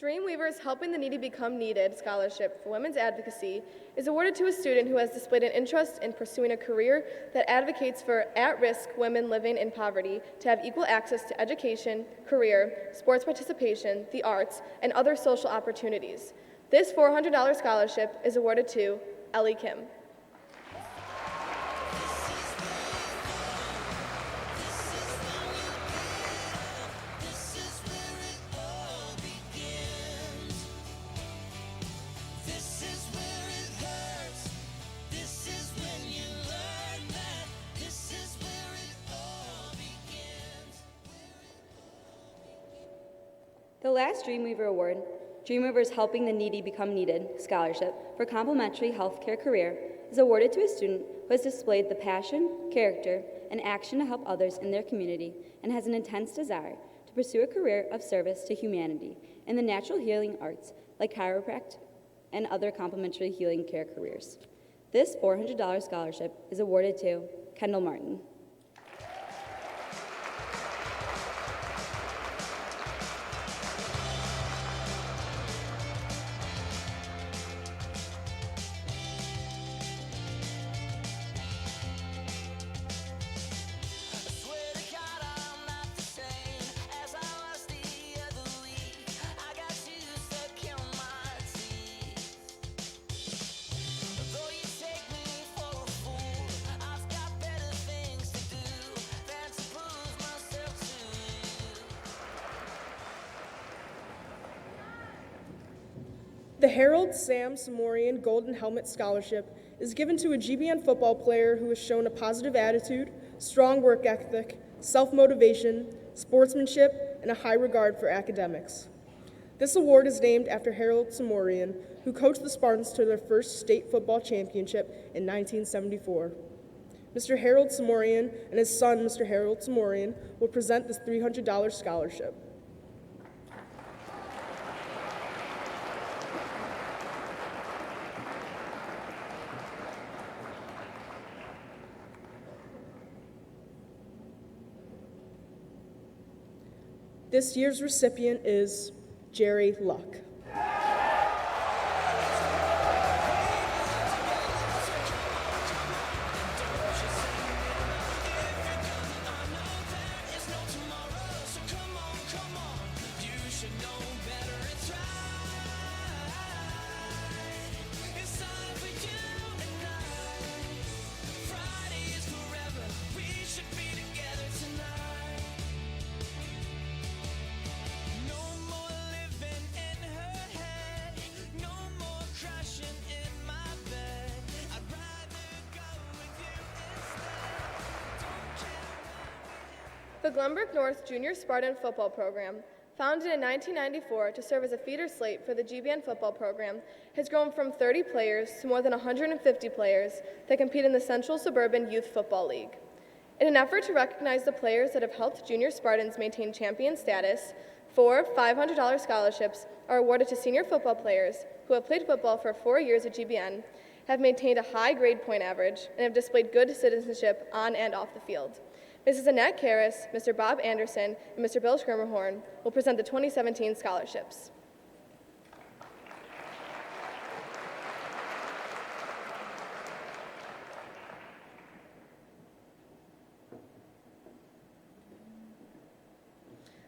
Speaker 7: Dreamweavers Helping the Needy Become Needed Scholarship for Women's Advocacy is awarded to a student who has displayed an interest in pursuing a career that advocates for at-risk women living in poverty to have equal access to education, career, sports participation, the arts, and other social opportunities. This $400 scholarship is awarded to Ellie Kim.
Speaker 6: The last Dreamweaver Award, Dreamweavers Helping the Needy Become Needed Scholarship for Complementary Healthcare Career, is awarded to a student who has displayed the passion, character, and action to help others in their community and has an intense desire to pursue a career of service to humanity in the natural healing arts like chiropractic and other complementary healing care careers. This $400 scholarship is awarded to Kendall Martin.
Speaker 2: The Harold Sam Samorian Golden Helmet Scholarship is given to a GBN football player who has shown a positive attitude, strong work ethic, self-motivation, sportsmanship, and a high regard for academics. This award is named after Harold Samorian, who coached the Spartans to their first state football championship in 1974. Mr. Harold Samorian and his son, Mr. Harold Samorian, will present this $300 scholarship. This year's recipient is Jerry Luck.
Speaker 7: The Glenbrook North Junior Spartan Football Program Founded in 1994 to serve as a feeder slate for the GBN football program, has grown from 30 players to more than 150 players that compete in the Central Suburban Youth Football League. In an effort to recognize the players that have helped junior Spartans maintain champion status, 4 $500 scholarships are awarded to senior football players who have played football for 4 years at GBN, have maintained a high grade point average, and have displayed good citizenship on and off the field. Mrs. Annette Karras, Mr. Bob Anderson, and Mr. Bill Schermerhorn will present the 2017 scholarships.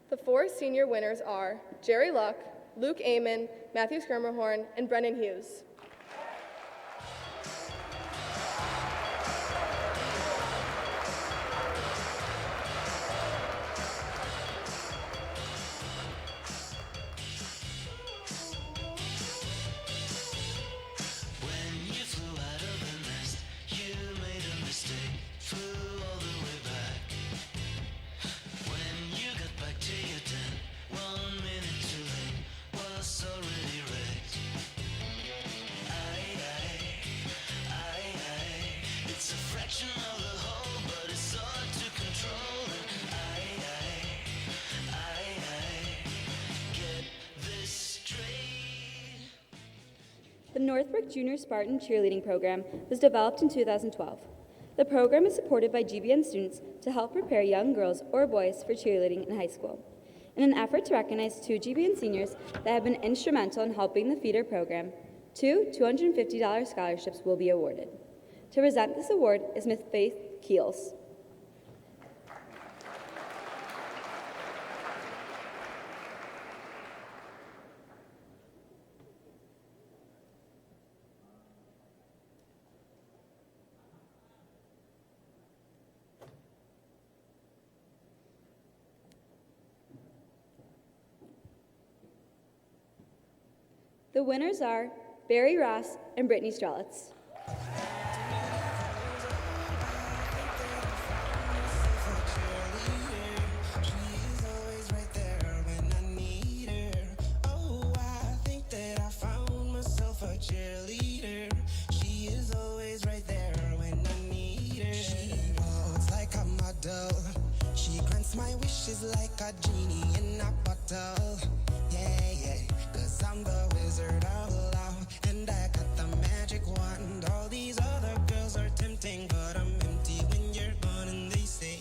Speaker 7: The 4 senior winners are Jerry Luck, Luke Amon, Matthew Schermerhorn, and Brennan Hughes.
Speaker 6: The Northbrook Junior Spartan Cheerleading Program was developed in 2012. The program is supported by GBN students to help prepare young girls or boys for cheerleading in high school. In an effort to recognize 2 GBN seniors that have been instrumental in helping the feeder program, 2 $250 scholarships will be awarded. To present this award is Ms. Faith Keels. The winners are Barry Ross and Brittany Strelitz.
Speaker 8: She grants my wishes like a genie in a bottle. Yeah, yeah, 'cause I'm the wizard of love, and I got the magic wand. All these other girls are tempting, but I'm empty when you're gone. And they say,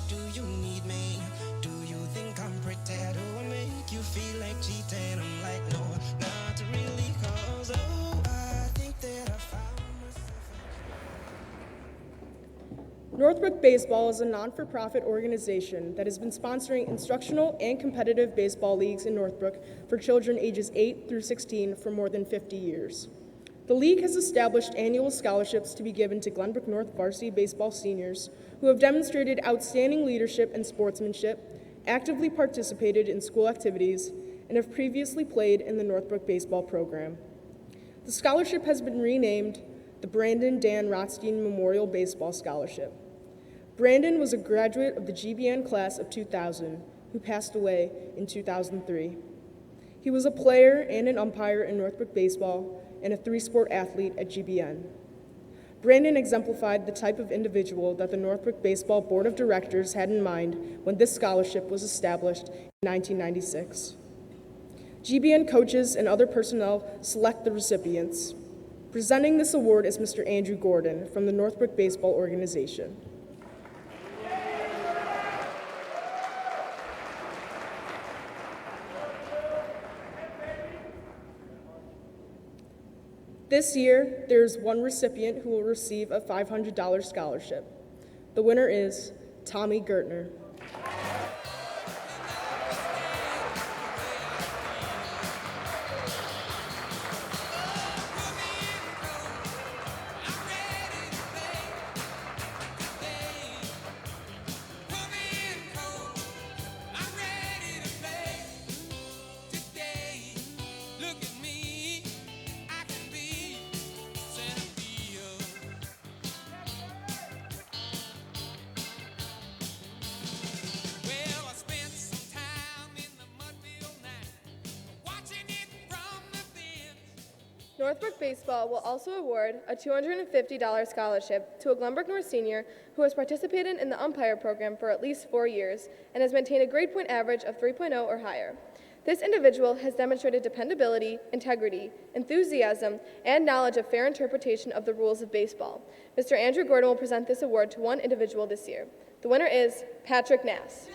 Speaker 8: do you need me? Do you think I'm pretty? Do I make you feel like cheating? I'm like, no, not really, 'cause oh, I think that I found
Speaker 2: Northbrook Baseball is a non-for-profit organization that has been sponsoring instructional and competitive baseball leagues in Northbrook for children ages 8 through 16 for more than 50 years. The league has established annual scholarships to be given to Glenbrook North varsity baseball seniors who have demonstrated outstanding leadership and sportsmanship, actively participated in school activities, and have previously played in the Northbrook baseball program. The scholarship has been renamed the Brandon Dan Rothstein Memorial Baseball Scholarship. Brandon was a graduate of the GBN class of 2000, who passed away in 2003. He was a player and an umpire in Northbrook baseball and a 3-sport athlete at GBN. Brandon exemplified the type of individual that the Northbrook Baseball Board of Directors had in mind when this scholarship was established in 1996. GBN coaches and other personnel select the recipients. Presenting this award is Mr. Andrew Gordon from the Northbrook Baseball Organization. This year, there is one recipient who will receive a $500 scholarship. The winner is Tommy Gertner.
Speaker 7: Northbrook Baseball will also award a $250 scholarship to a Glenbrook North senior who has participated in the umpire program for at least 4 years and has maintained a grade point average of 3.0 or higher. This individual has demonstrated dependability, integrity, enthusiasm, and knowledge of fair interpretation of the rules of baseball. Mr. Andrew Gordon will present this award to one individual this year. The winner is Patrick Nass.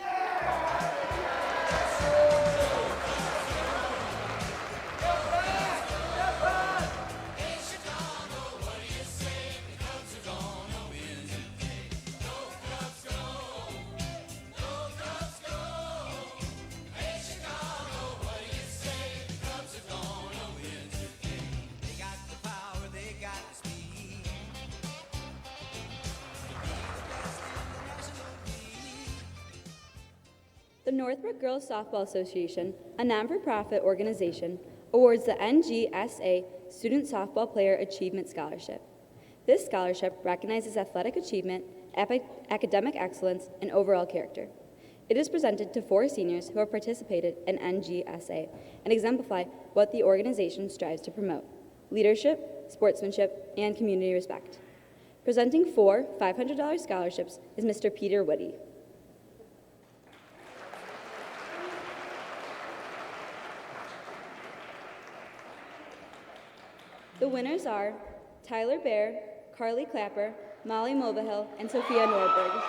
Speaker 6: The Northbrook Girls Softball Association, a non-for-profit organization, awards the NGSA Student Softball Player Achievement Scholarship. This scholarship recognizes athletic achievement, academic excellence, and overall character. It is presented to 4 seniors who have participated in NGSA and exemplify what the organization strives to promote: leadership, sportsmanship, and community respect. Presenting 4 $500 scholarships is Mr. Peter Woody. The winners are Tyler Bear, Carly Clapper, Molly Mulvihill, and Sophia Nordberg.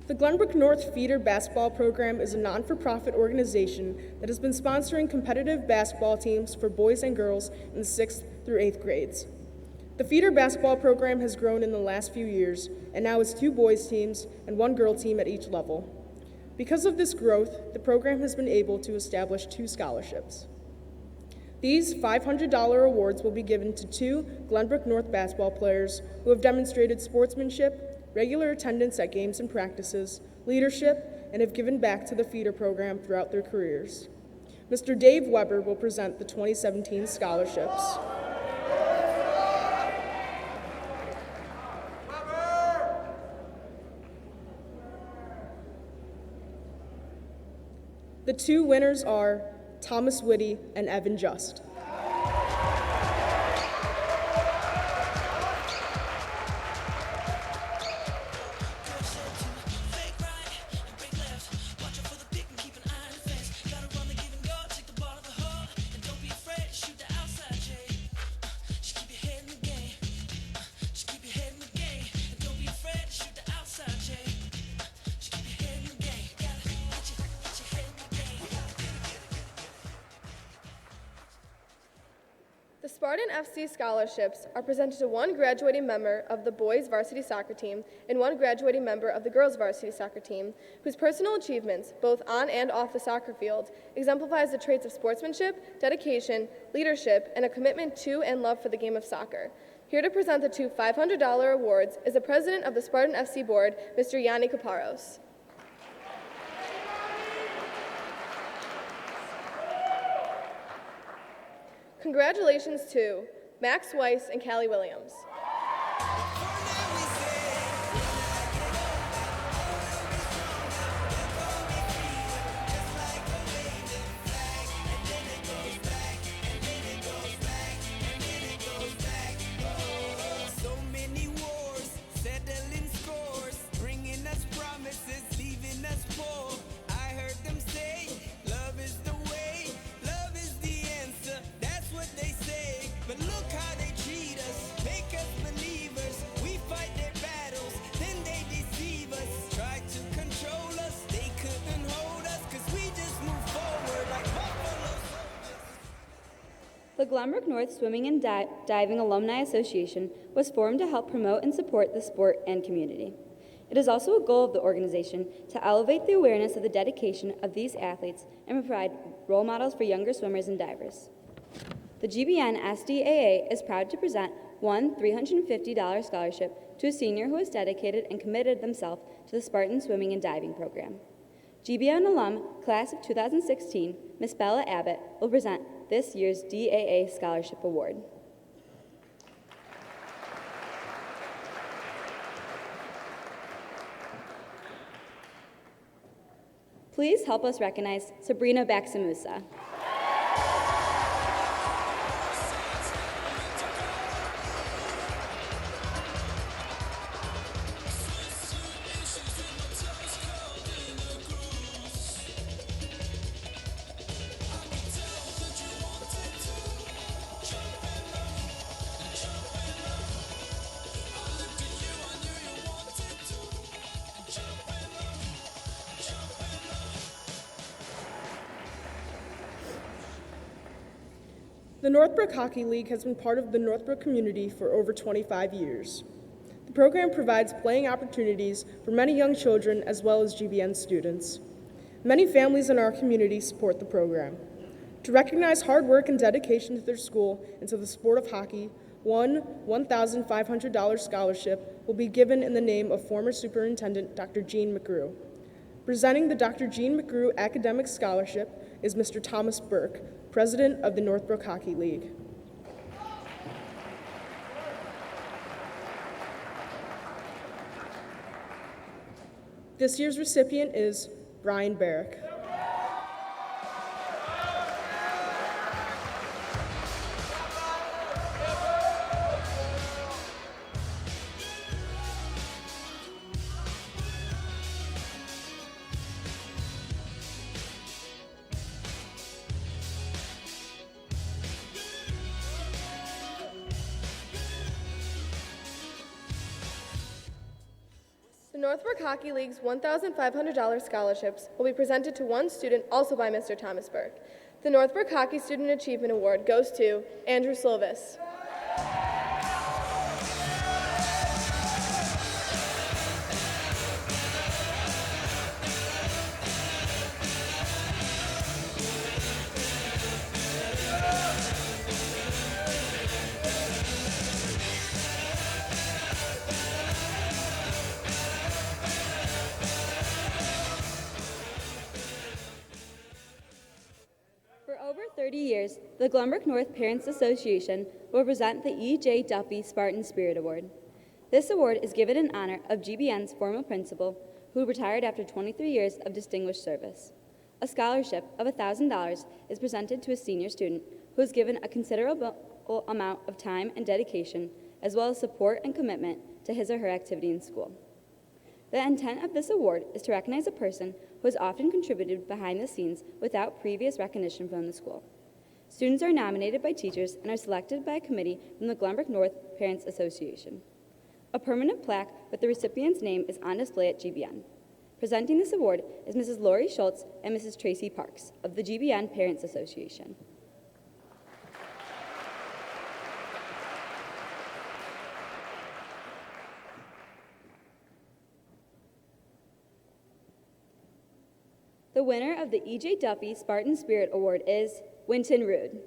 Speaker 2: The Glenbrook North Feeder Basketball Program is a non-for-profit organization that has been sponsoring competitive basketball teams for boys and girls in the 6th through 8th grades. The Feeder Basketball Program has grown in the last few years and now has 2 boys teams and 1 girl team at each level. Because of this growth, the program has been able to establish 2 scholarships. These $500 awards will be given to 2 Glenbrook North basketball players who have demonstrated sportsmanship, regular attendance at games and practices, leadership, and have given back to the feeder program throughout their careers. Mr. Dave Weber will present the 2017 scholarships. The 2 winners are Thomas Whitty and Evan Just.
Speaker 7: The Spartan FC scholarships are presented to 1 graduating member of the boys varsity soccer team and 1 graduating member of the girls varsity soccer team, whose personal achievements, both on and off the soccer field, exemplifies the traits of sportsmanship, dedication, leadership, and a commitment to and love for the game of soccer. Here to present the 2 $500 awards is the president of the Spartan FC board, Mr. Yanni Kaparos. Congratulations to Max Weiss and Callie Williams.
Speaker 8: So many wars, settling scores, bringing us promises, leaving us poor. I heard them say, love is the way, love is the answer. That's what they say, but look how they treat us, make us believers. We fight their battles, then they deceive
Speaker 5: Glenbrook North Swimming and Diving Alumni Association was formed to help promote and support the sport and community. It is also a goal of the organization to elevate the awareness of the dedication of these athletes and provide role models for younger swimmers and divers. The GBN SDAA is proud to present one $350 scholarship to a senior who has dedicated and committed themselves to the Spartan Swimming and Diving program. GBN alum, class of 2016, Miss Bella Abbott, will present this year's DAA Scholarship Award. Please help us recognize Sabrina Baxamusa.
Speaker 2: The Northbrook Hockey League has been part of the Northbrook community for over 25 years. The program provides playing opportunities for many young children as well as GBN students. Many families in our community support the program. To recognize hard work and dedication to their school and to the sport of hockey, one $1,500 scholarship will be given in the name of former Superintendent Dr. Gene McGrew. Presenting the Dr. Gene McGrew Academic Scholarship is Mr. Thomas Burke, President of the Northbrook Hockey League. This year's recipient is Brian Barrick.
Speaker 7: The Northbrook Hockey League's $1,500 scholarships will be presented to one student, also by Mr. Thomas Burke. The Northbrook Hockey Student Achievement Award goes to Andrew Slovis.
Speaker 5: For over 30 years, the Glenbrook North Parents Association will present the E.J. Duffy Spartan Spirit Award. This award is given in honor of GBN's former principal, who retired after 23 years of distinguished service. A scholarship of $1,000 is presented to a senior student who has given a considerable amount of time and dedication, as well as support and commitment to his or her activity in school. The intent of this award is to recognize a person who has often contributed behind the scenes without previous recognition from the school. Students are nominated by teachers and are selected by a committee from the Glenbrook North Parents Association. A permanent plaque with the recipient's name is on display at GBN. Presenting this award is Mrs. Lori Schultz and Mrs. Tracy Parks of the GBN Parents Association. The winner of the E.J. Duffy Spartan Spirit Award is Winton Rood.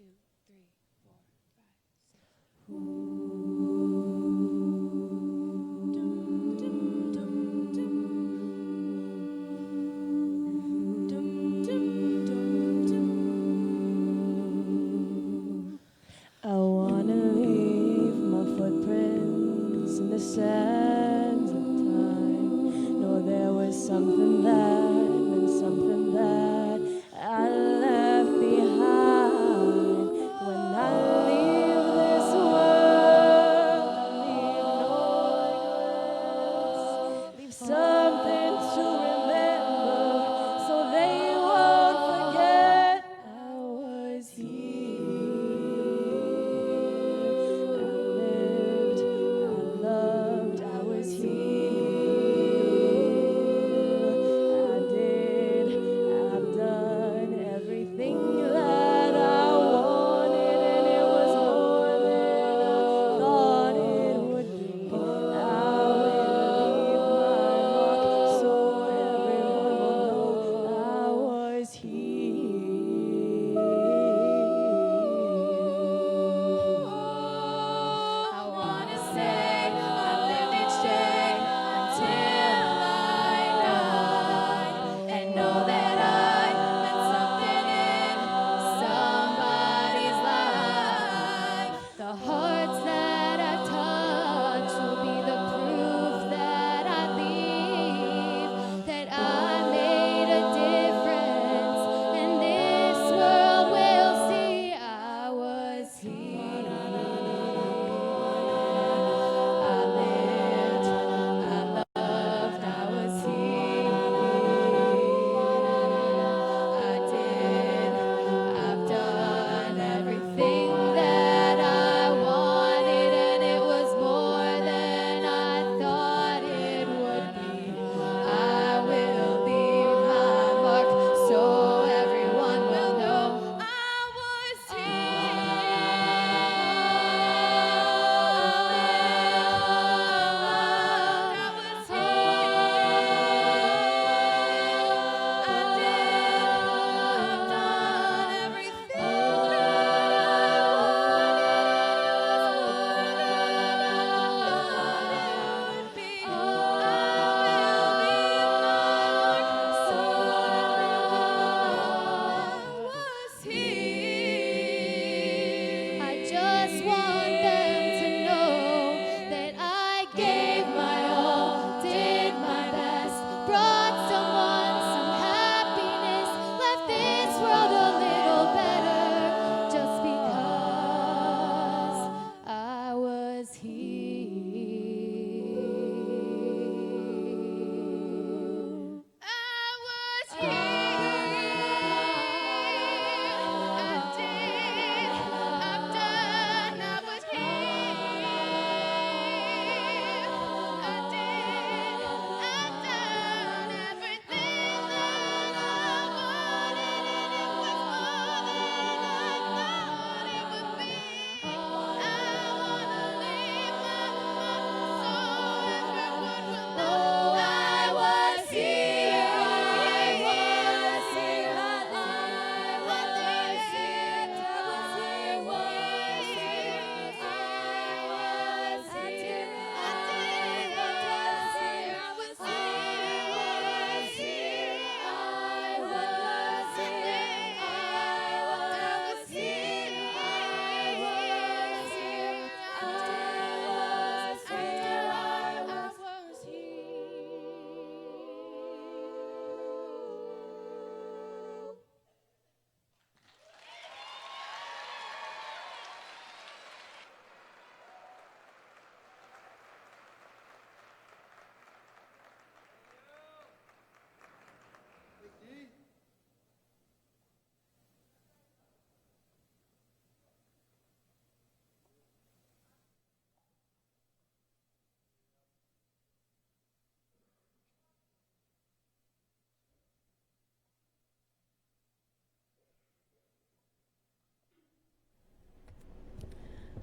Speaker 19: 2, 3, 4, 5, 6.
Speaker 9: I wanna leave my footprints in the sands of time. No, there was something that meant something that I left behind. When I leave this world, I leave no regrets. Leave something to remember so they won't forget I was here.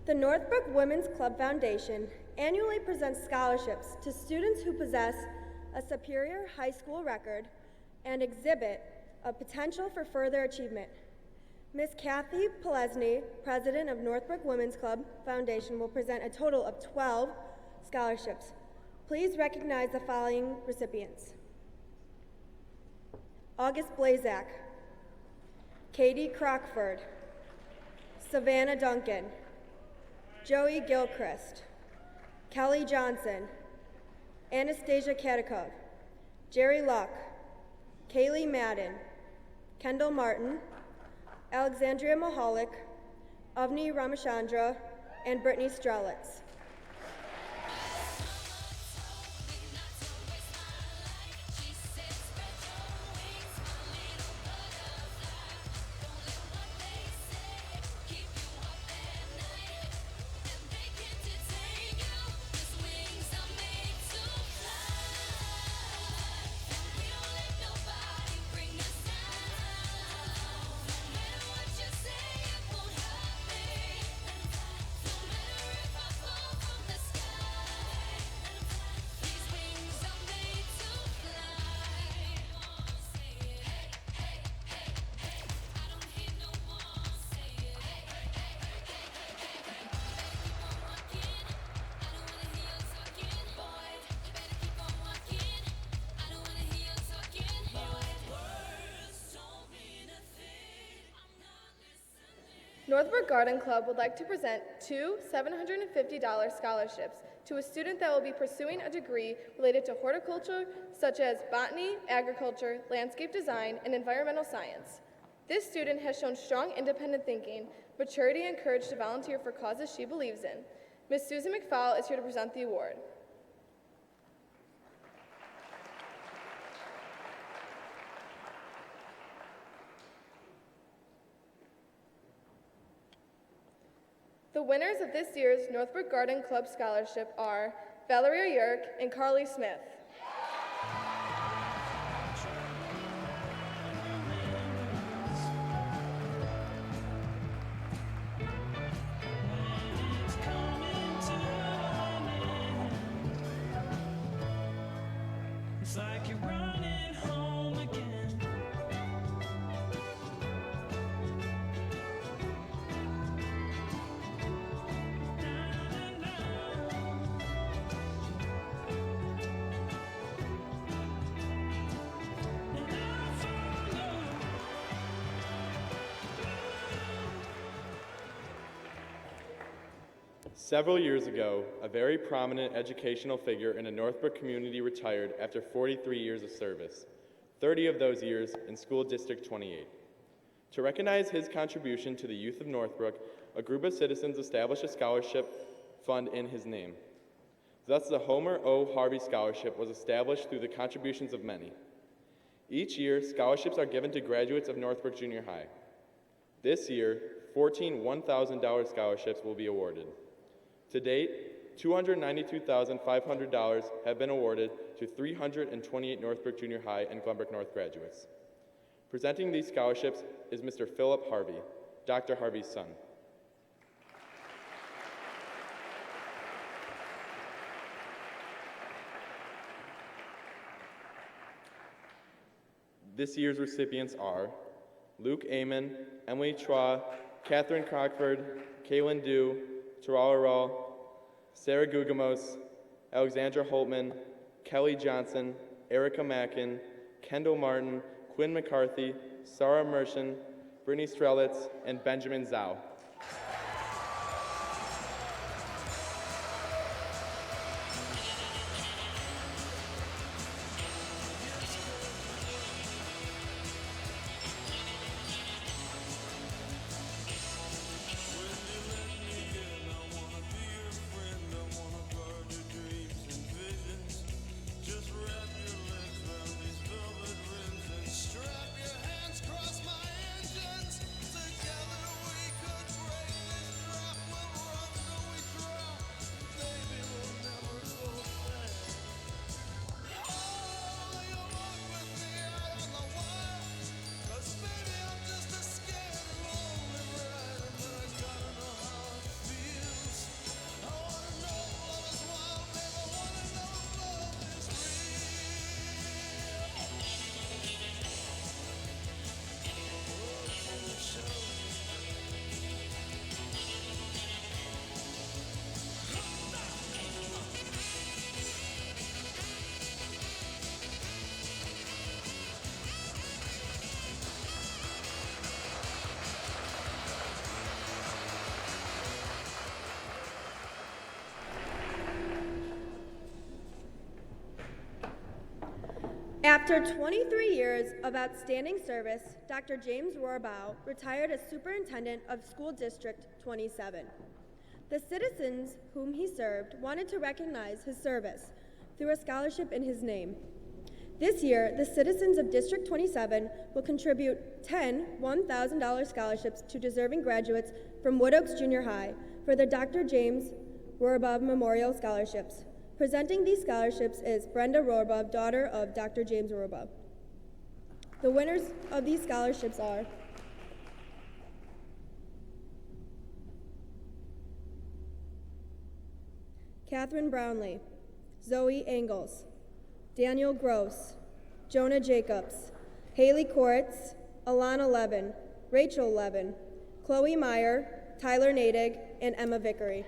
Speaker 10: The Northbrook Women's Club Foundation annually presents scholarships to students who possess a superior high school record and exhibit a potential for further achievement. Miss Kathy Polesny, president of Northbrook Women's Club Foundation, will present a total of 12 scholarships. Please recognize the following recipients: August Blazak, Katie Crockford, Savannah Duncan, Joey Gilchrist, Kelly Johnson, Anastasia Katikov, Jerry Luck, Kaylee Madden, Kendall Martin, Alexandria Mahalik, Avni Ramachandra, and Brittany Strelitz.
Speaker 7: Northbrook Garden Club would like to present two $750 scholarships to a student that will be pursuing a degree related to horticulture, such as botany, agriculture, landscape design, and environmental science. This student has shown strong independent thinking, maturity, and courage to volunteer for causes she believes in. Ms. Susan McFowle is here to present the award. The winners of this year's Northbrook Garden Club Scholarship are Valeria Yerk and Carly Smith.
Speaker 12: It's like you're running home again.
Speaker 13: Several years ago, a very prominent educational figure in a Northbrook community retired after 43 years of service, 30 of those years in School District 28. To recognize his contribution to the youth of Northbrook, a group of citizens established a scholarship fund in his name. Thus, the Homer O. Harvey Scholarship was established through the contributions of many. Each year, scholarships are given to graduates of Northbrook Junior High. This year, 14 $1,000 scholarships will be awarded. To date, $292,500 have been awarded to 328 Northbrook Junior High and Glenbrook North graduates. Presenting these scholarships is Mr. Philip Harvey, Dr. Harvey's son. This year's recipients are Luke Amon, Emily Chua, Catherine Crockford, Kaylin Dew, Tarala Raw, Sarah Gugamos, Alexandra Holtman, Kelly Johnson, Erica Mackin, Kendall Martin, Quinn McCarthy, Sarah Mershon, Brittany Strelitz, and Benjamin Zhao.
Speaker 10: After 23 years of outstanding service, Dr. James Rohrbaugh retired as Superintendent of School District 27. The citizens whom he served wanted to recognize his service through a scholarship in his name. This year, the citizens of District 27 will contribute 10 $1,000 scholarships to deserving graduates from Wood Oaks Junior High for the Dr. James Rohrbaugh Memorial Scholarships. Presenting these scholarships is Brenda Rohrbaugh, daughter of Dr. James Rohrbaugh. The winners of these scholarships are Catherine Brownlee, Zoe Engels, Daniel Gross, Jonah Jacobs, Haley Koritz, Alana Levin, Rachel Levin, Chloe Meyer, Tyler Nadig, and Emma Vickery.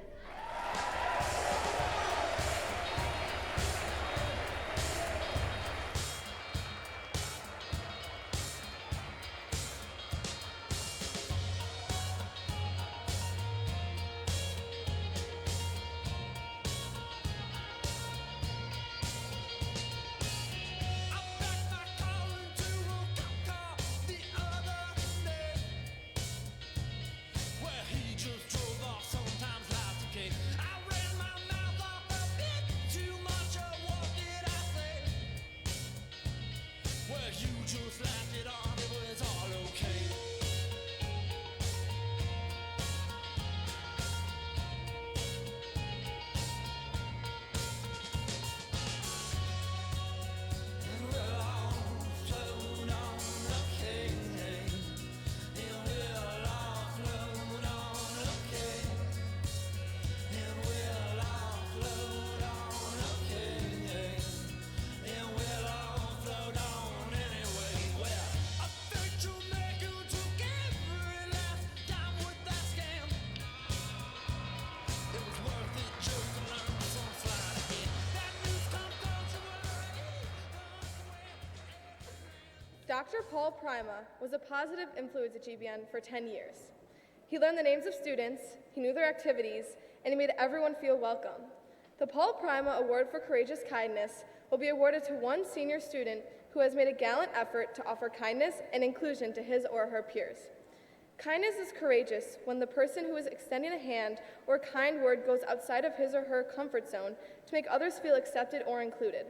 Speaker 7: Dr. Paul Prima was a positive influence at GBN for 10 years. He learned the names of students, he knew their activities, and he made everyone feel welcome. The Paul Prima Award for Courageous Kindness will be awarded to one senior student who has made a gallant effort to offer kindness and inclusion to his or her peers. Kindness is courageous when the person who is extending a hand or a kind word goes outside of his or her comfort zone to make others feel accepted or included.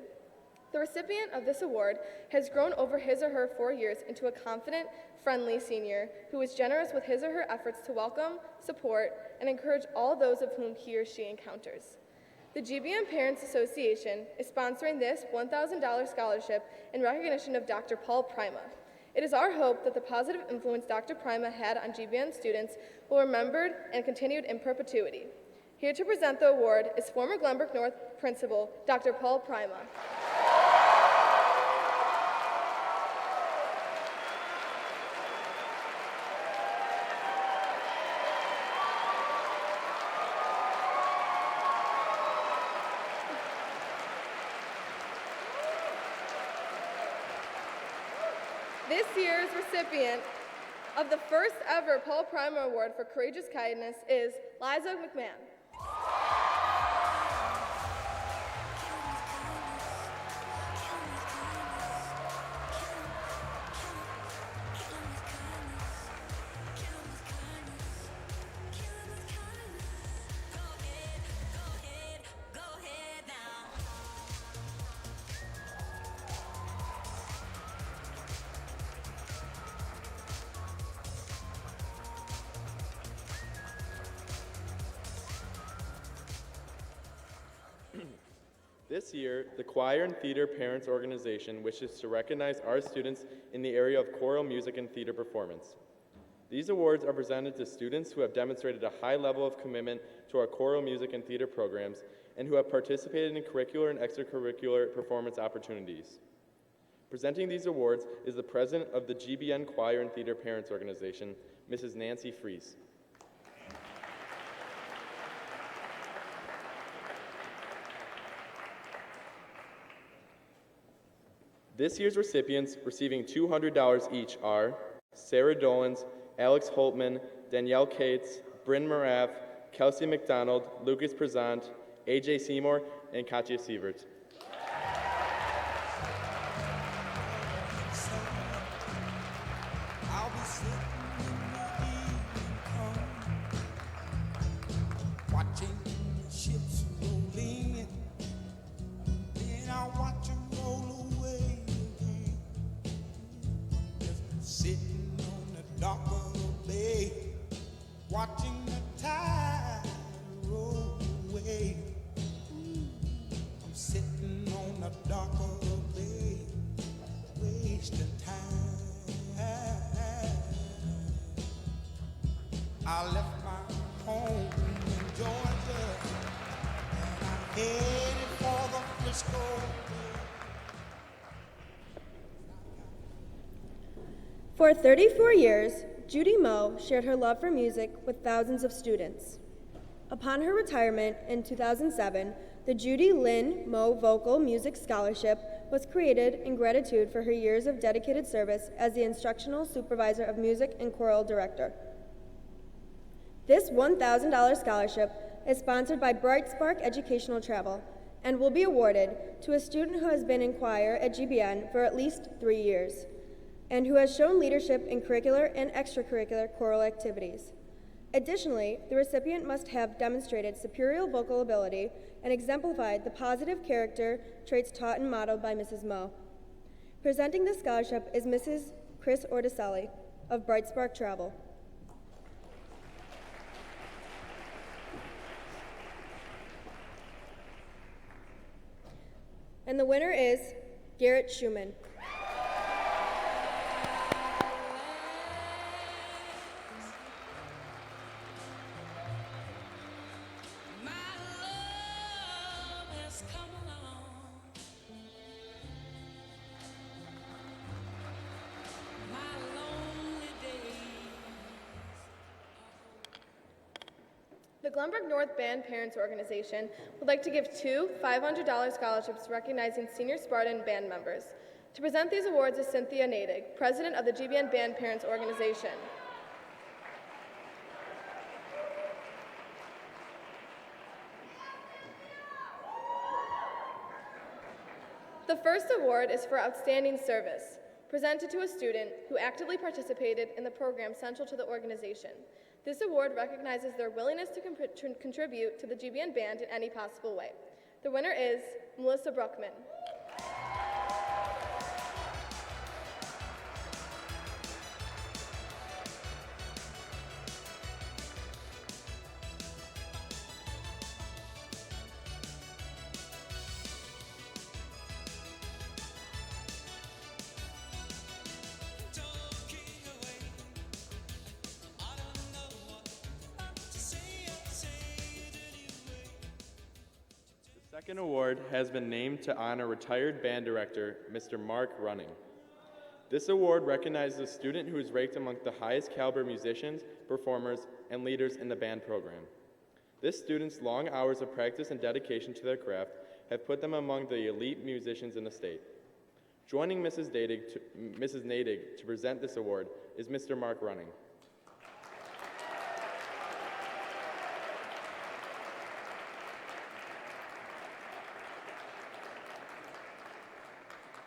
Speaker 7: The recipient of this award has grown over his or her 4 years into a confident, friendly senior who is generous with his or her efforts to welcome, support, and encourage all those of whom he or she encounters. The GBN Parents Association is sponsoring this $1,000 scholarship in recognition of Dr. Paul Prima. It is our hope that the positive influence Dr. Prima had on GBN students will be remembered and continued in perpetuity. Here to present the award is former Glenbrook North Principal, Dr. Paul Prima. This year's recipient of the first ever Paul Prima Award for Courageous Kindness is Liza McMahon.
Speaker 13: This year, the Choir and Theater Parents Organization wishes to recognize our students in the area of choral music and theater performance. These awards are presented to students who have demonstrated a high level of commitment to our choral music and theater programs and who have participated in curricular and extracurricular performance opportunities. Presenting these awards is the president of the GBN Choir and Theater Parents Organization, Mrs. Nancy Fries. This year's recipients receiving $200 each are Sarah Dolans, Alex Holtman, Danielle Cates, Bryn Morav, Kelsey McDonald, Lucas Prezant, AJ Seymour, and Katya Sievert.
Speaker 8: watching the tide roll away. I'm sitting on a darker bay, wasting time. I left my home in Georgia, and I'm headed for the Frisco Bay.
Speaker 10: For 34 years, Judy Moe shared her love for music with thousands of students. Upon her retirement in 2007, the Judy Lynn Moe Vocal Music Scholarship was created in gratitude for her years of dedicated service as the Instructional Supervisor of Music and Choral Director. This $1,000 scholarship is sponsored by Bright Spark Educational Travel and will be awarded to a student who has been in choir at GBN for at least 3 years and who has shown leadership in curricular and extracurricular choral activities. Additionally, the recipient must have demonstrated superior vocal ability and exemplified the positive character traits taught and modeled by Mrs. Moe. Presenting this scholarship is Mrs. Chris Orticelli of Bright Spark Travel. And the winner is Garrett Schumann.
Speaker 7: The Glenbrook North Band Parents Organization would like to give 2 $500 scholarships recognizing senior Spartan band members. To present these awards is Cynthia Nadig, President of the GBN Band Parents Organization. The first award is for outstanding service, presented to a student who actively participated in the program central to the organization. This award recognizes their willingness to contribute to the GBN Band in any possible way. The winner is Melissa Bruckman.
Speaker 13: The second award has been named to honor retired band director, Mr. Mark Running. This award recognizes a student who is ranked among the highest caliber musicians, performers, and leaders in the band program. This student's long hours of practice and dedication to their craft have put them among the elite musicians in the state. Joining Mrs. Nadig to present this award is Mr. Mark Running.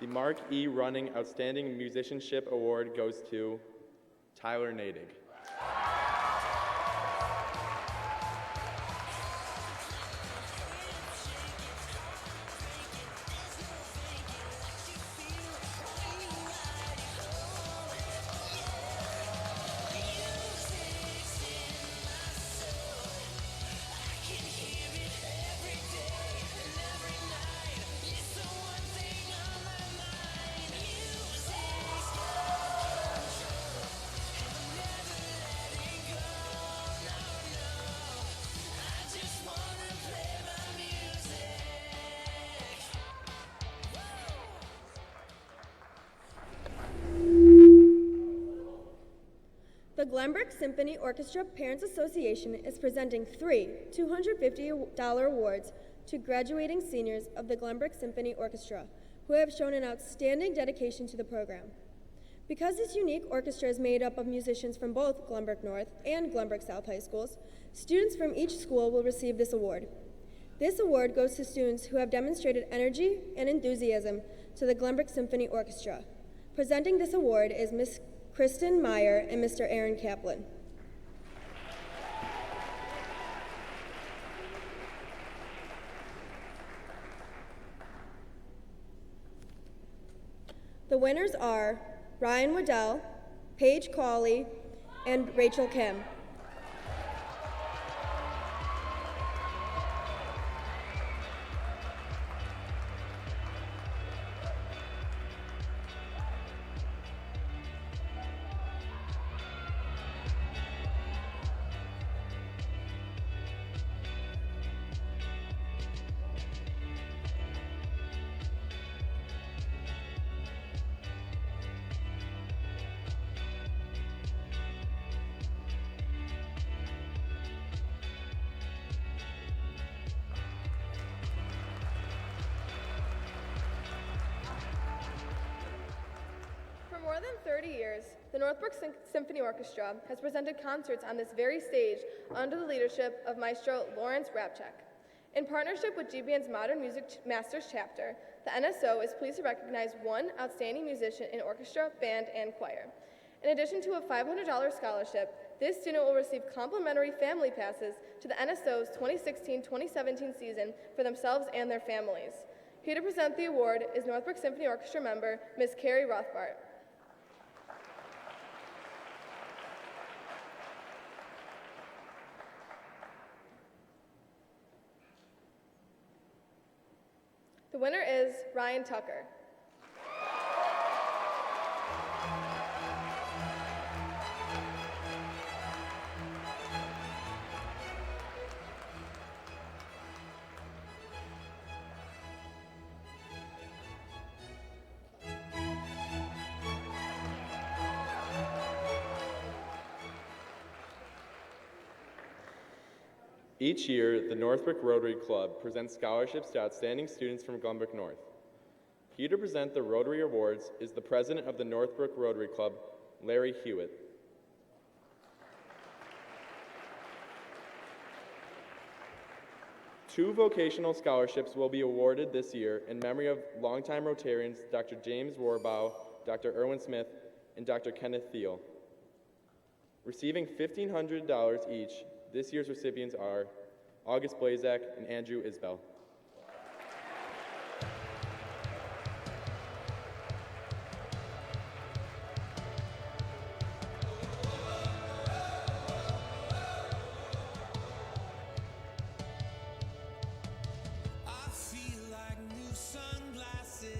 Speaker 13: The Mark E. Running Outstanding Musicianship Award goes to Tyler Nadig.
Speaker 10: The Glenbrook Symphony Orchestra Parents Association is presenting 3 $250 awards to graduating seniors of the Glenbrook Symphony Orchestra who have shown an outstanding dedication to the program. Because this unique orchestra is made up of musicians from both Glenbrook North and Glenbrook South High Schools, students from each school will receive this award. This award goes to students who have demonstrated energy and enthusiasm to the Glenbrook Symphony Orchestra. Presenting this award is Ms. Kristen Meyer and Mr. Aaron Kaplan. The winners are Ryan Waddell, Paige Cawley, and Rachel Kim.
Speaker 7: more than 30 years, the Northbrook Symphony Orchestra has presented concerts on this very stage under the leadership of Maestro Lawrence Rabchak. In partnership with GBN's Modern Music Masters chapter, the NSO is pleased to recognize one outstanding musician in orchestra, band, and choir. In addition to a $500 scholarship, this student will receive complimentary family passes to the NSO's 2016-2017 season for themselves and their families. Here to present the award is Northbrook Symphony Orchestra member, Ms. Carrie Rothbart. The winner is Ryan Tucker.
Speaker 13: Each year, the Northbrook Rotary Club presents scholarships to outstanding students from Glenbrook North. Here to present the Rotary Awards is the president of the Northbrook Rotary Club, Larry Hewitt. Two vocational scholarships will be awarded this year in memory of longtime Rotarians Dr. James Rohrbaugh, Dr. Erwin Smith, and Dr. Kenneth Thiel. Receiving $1,500 each, this year's recipients are August Blazak and Andrew Isbell.
Speaker 8: I feel like new sunglasses,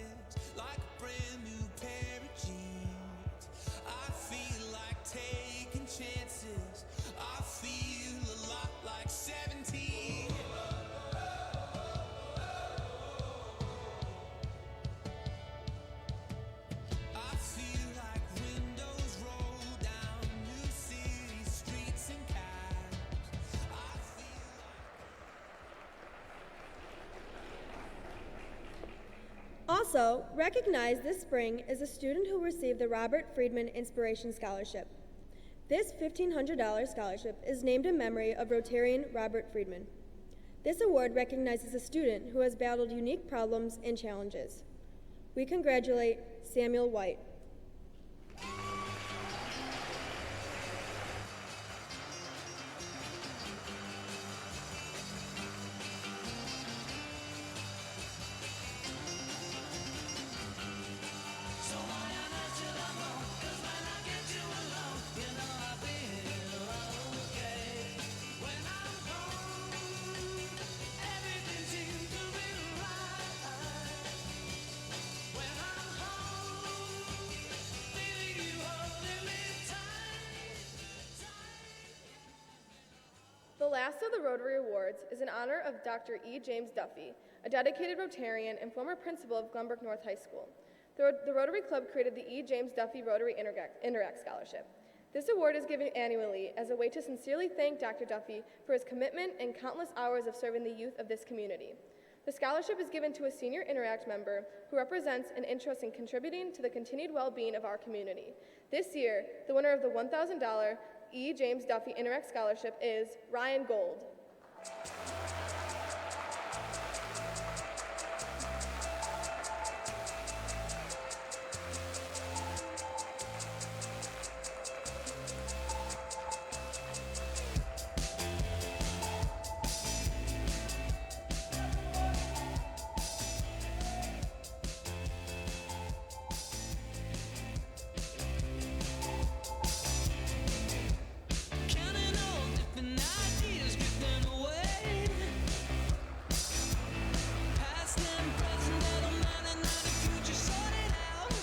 Speaker 8: like a brand new pair of jeans. I feel like taking chances. I feel a lot like 17. I feel like windows roll down new city streets and cabs. I feel
Speaker 10: Also, recognized this spring is a student who received the Robert Friedman Inspiration Scholarship. This $1,500 scholarship is named in memory of Rotarian Robert Friedman. This award recognizes a student who has battled unique problems and challenges. We congratulate Samuel White.
Speaker 7: The last of the Rotary Awards is in honor of Dr. E. James Duffy, a dedicated Rotarian and former principal of Glenbrook North High School. The Rotary Club created the E. James Duffy Rotary Interact Scholarship. This award is given annually as a way to sincerely thank Dr. Duffy for his commitment and countless hours of serving the youth of this community. The scholarship is given to a senior Interact member who represents an interest in contributing to the continued well-being of our community. This year, the winner of the $1,000 E. James Duffy Interact Scholarship is Ryan Gold.
Speaker 8: counting all different ideas drifting away. Past and present, that don't matter, now the future sorted out.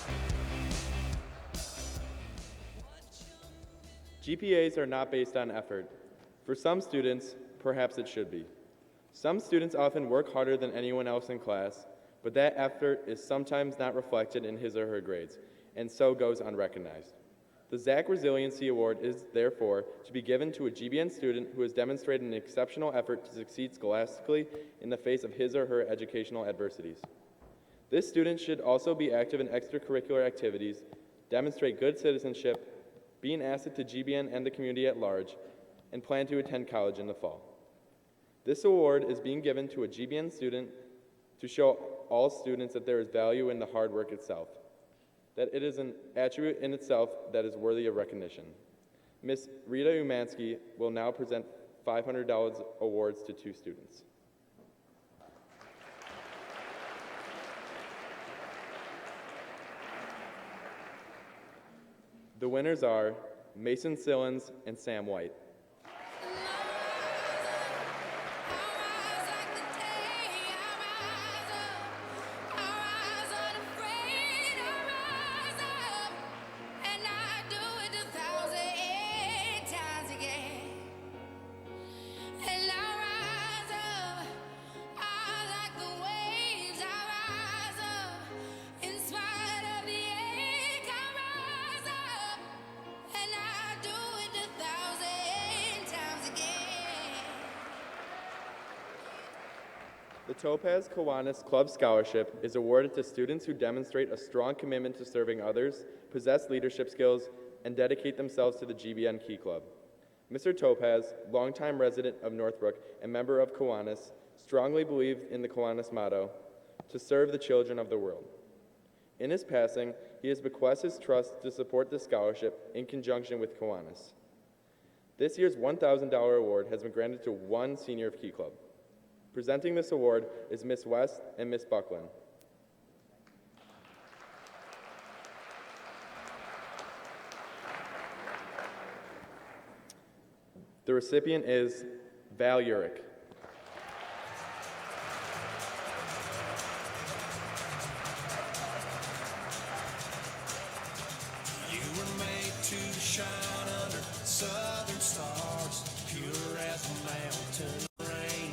Speaker 13: GPAs are not based on effort. For some students, perhaps it should be. Some students often work harder than anyone else in class, but that effort is sometimes not reflected in his or her grades, and so goes unrecognized. The Zach Resiliency Award is, therefore, to be given to a GBN student who has demonstrated an exceptional effort to succeed scholastically in the face of his or her educational adversities. This student should also be active in extracurricular activities, demonstrate good citizenship, be an asset to GBN and the community at large, and plan to attend college in the fall. This award is being given to a GBN student to show all students that there is value in the hard work itself, that it is an attribute in itself that is worthy of recognition. Ms. Rita Umansky will now present $500 awards to 2 students. The winners are Mason Sillins and Sam White. The Topaz Kiwanis Club Scholarship is awarded to students who demonstrate a strong commitment to serving others, possess leadership skills, and dedicate themselves to the GBN Key Club. Mr. Topaz, longtime resident of Northbrook and member of Kiwanis, strongly believed in the Kiwanis motto, to serve the children of the world. In his passing, he has bequeathed his trust to support this scholarship in conjunction with Kiwanis. This year's $1,000 award has been granted to 1 senior of Key Club. Presenting this award is Miss West and Miss Buckland. The recipient is Val Urick.
Speaker 12: You were made to shine under southern stars, pure as mountain rain.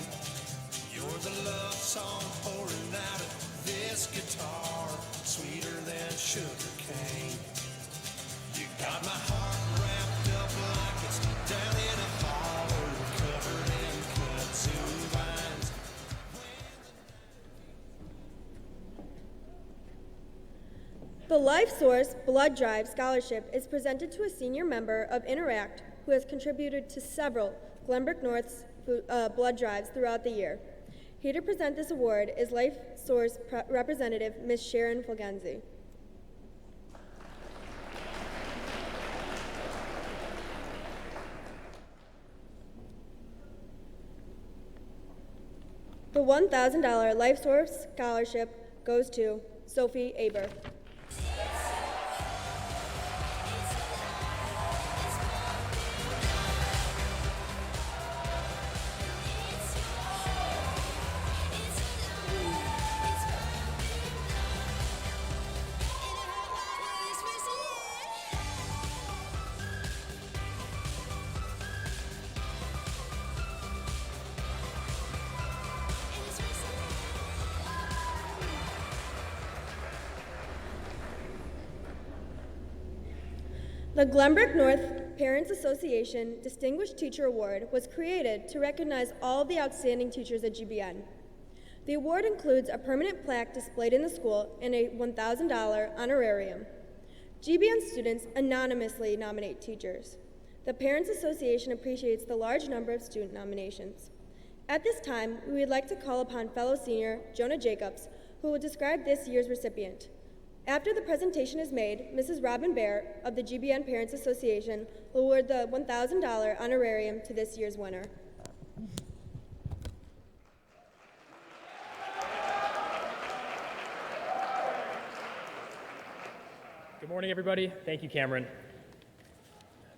Speaker 12: You're the love song pouring out of this guitar, sweeter than sugar cane. You got my heart wrapped up like it's down in a hollow, covered in kudzu vines.
Speaker 10: The Life Source Blood Drive Scholarship is presented to a senior member of Interact who has contributed to several Glenbrook North's blood drives throughout the year. Here to present this award is Life Source Representative Ms. Sharon Fulgenzi. The $1,000 Life Source Scholarship goes to Sophie Aber. The Glenbrook North Parents Association Distinguished Teacher Award was created to recognize all of the outstanding teachers at GBN. The award includes a permanent plaque displayed in the school and a $1,000 honorarium. GBN students anonymously nominate teachers. The Parents Association appreciates the large number of student nominations. At this time, we would like to call upon fellow senior Jonah Jacobs, who will describe this year's recipient. After the presentation is made, Mrs. Robin Bear of the GBN Parents Association will award the $1,000 honorarium to this year's winner.
Speaker 14: Good morning, everybody. Thank you, Cameron.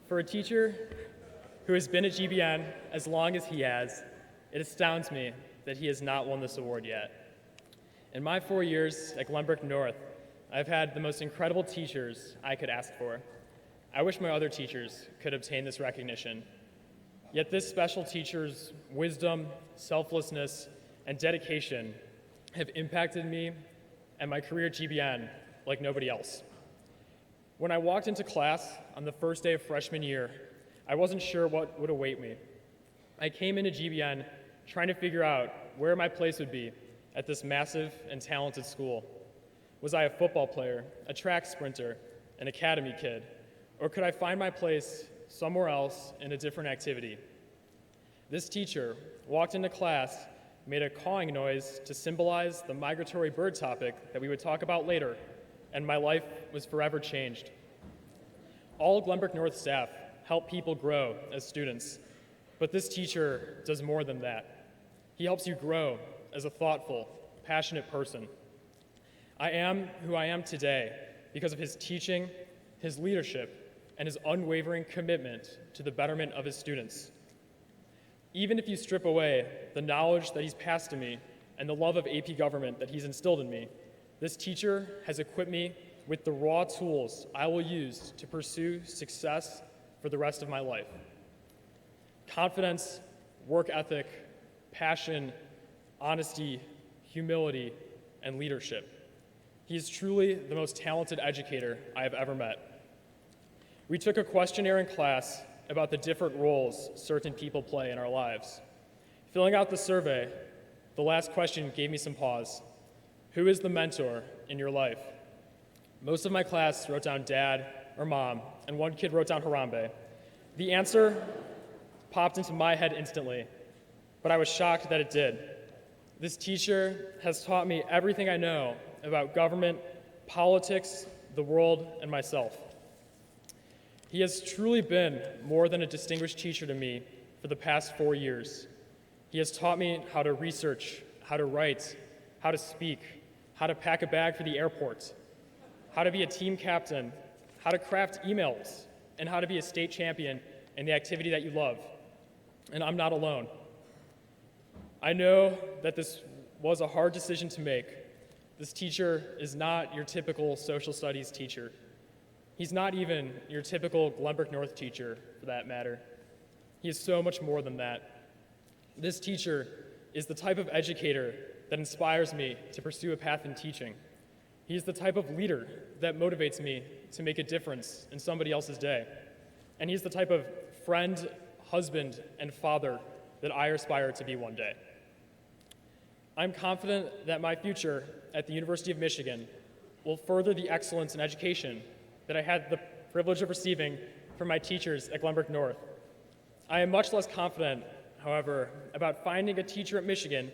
Speaker 14: For a teacher who has been at GBN as long as he has, it astounds me that he has not won this award yet. In my 4 years at Glenbrook North, I've had the most incredible teachers I could ask for. I wish my other teachers could obtain this recognition. Yet this special teacher's wisdom, selflessness, and dedication have impacted me and my career at GBN like nobody else. When I walked into class on the first day of freshman year, I wasn't sure what would await me. I came into GBN trying to figure out where my place would be at this massive and talented school. Was I a football player, a track sprinter, an academy kid, or could I find my place somewhere else in a different activity? This teacher walked into class, made a cawing noise to symbolize the migratory bird topic that we would talk about later, and my life was forever changed. All Glenbrook North staff help people grow as students, but this teacher does more than that. He helps you grow as a thoughtful, passionate person. I am who I am today because of his teaching, his leadership, and his unwavering commitment to the betterment of his students. Even if you strip away the knowledge that he's passed to me and the love of AP government that he's instilled in me, this teacher has equipped me with the raw tools I will use to pursue success for the rest of my life. Confidence, work ethic, passion, honesty, humility, and leadership. He is truly the most talented educator I have ever met. We took a questionnaire in class about the different roles certain people play in our lives. Filling out the survey, the last question gave me some pause. Who is the mentor in your life? Most of my class wrote down dad or mom, and one kid wrote down Harambe. The answer popped into my head instantly, but I was shocked that it did. This teacher has taught me everything I know about government, politics, the world, and myself. He has truly been more than a distinguished teacher to me for the past 4 years. He has taught me how to research, how to write, how to speak, how to pack a bag for the airport, how to be a team captain, how to craft emails, and how to be a state champion in the activity that you love. And I'm not alone. I know that this was a hard decision to make. This teacher is not your typical social studies teacher. He's not even your typical Glenbrook North teacher, for that matter. He is so much more than that. This teacher is the type of educator that inspires me to pursue a path in teaching. He is the type of leader that motivates me to make a difference in somebody else's day. And he's the type of friend, husband, and father that I aspire to be one day. I'm confident that my future at the University of Michigan will further the excellence in education that I had the privilege of receiving from my teachers at Glenbrook North. I am much less confident, however, about finding a teacher at Michigan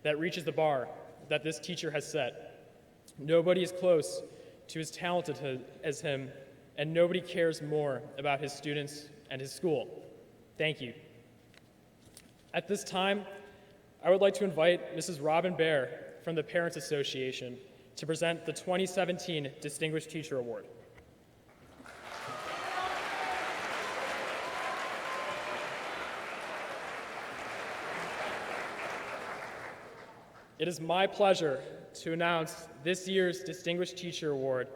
Speaker 14: that reaches the bar that this teacher has set. Nobody is close to as talented as him, and nobody cares more about his students and his school. Thank you. At this time, I would like to invite Mrs. Robin Baer from the Parents Association to present the 2017 Distinguished Teacher Award. It is my pleasure to announce this year's Distinguished Teacher Award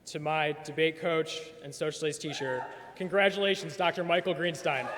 Speaker 14: to my debate coach and social studies teacher. Congratulations, Dr. Michael Greenstein.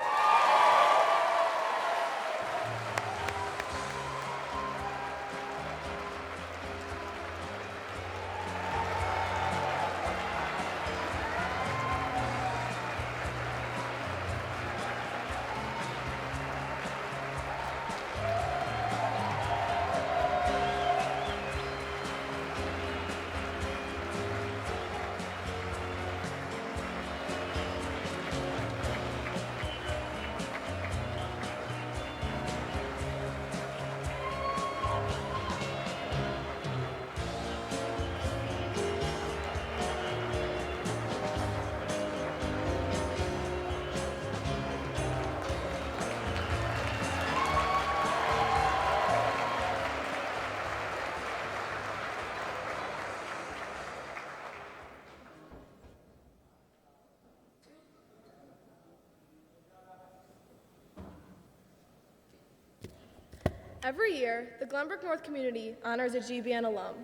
Speaker 7: Every year, the Glenbrook North community honors a GBN alum.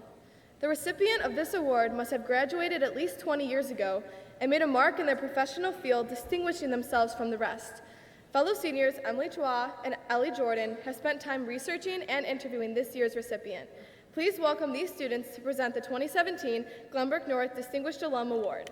Speaker 7: The recipient of this award must have graduated at least 20 years ago and made a mark in their professional field, distinguishing themselves from the rest. Fellow seniors Emily Chua and Ellie Jordan have spent time researching and interviewing this year's recipient. Please welcome these students to present the 2017 Glenbrook North Distinguished Alum Award.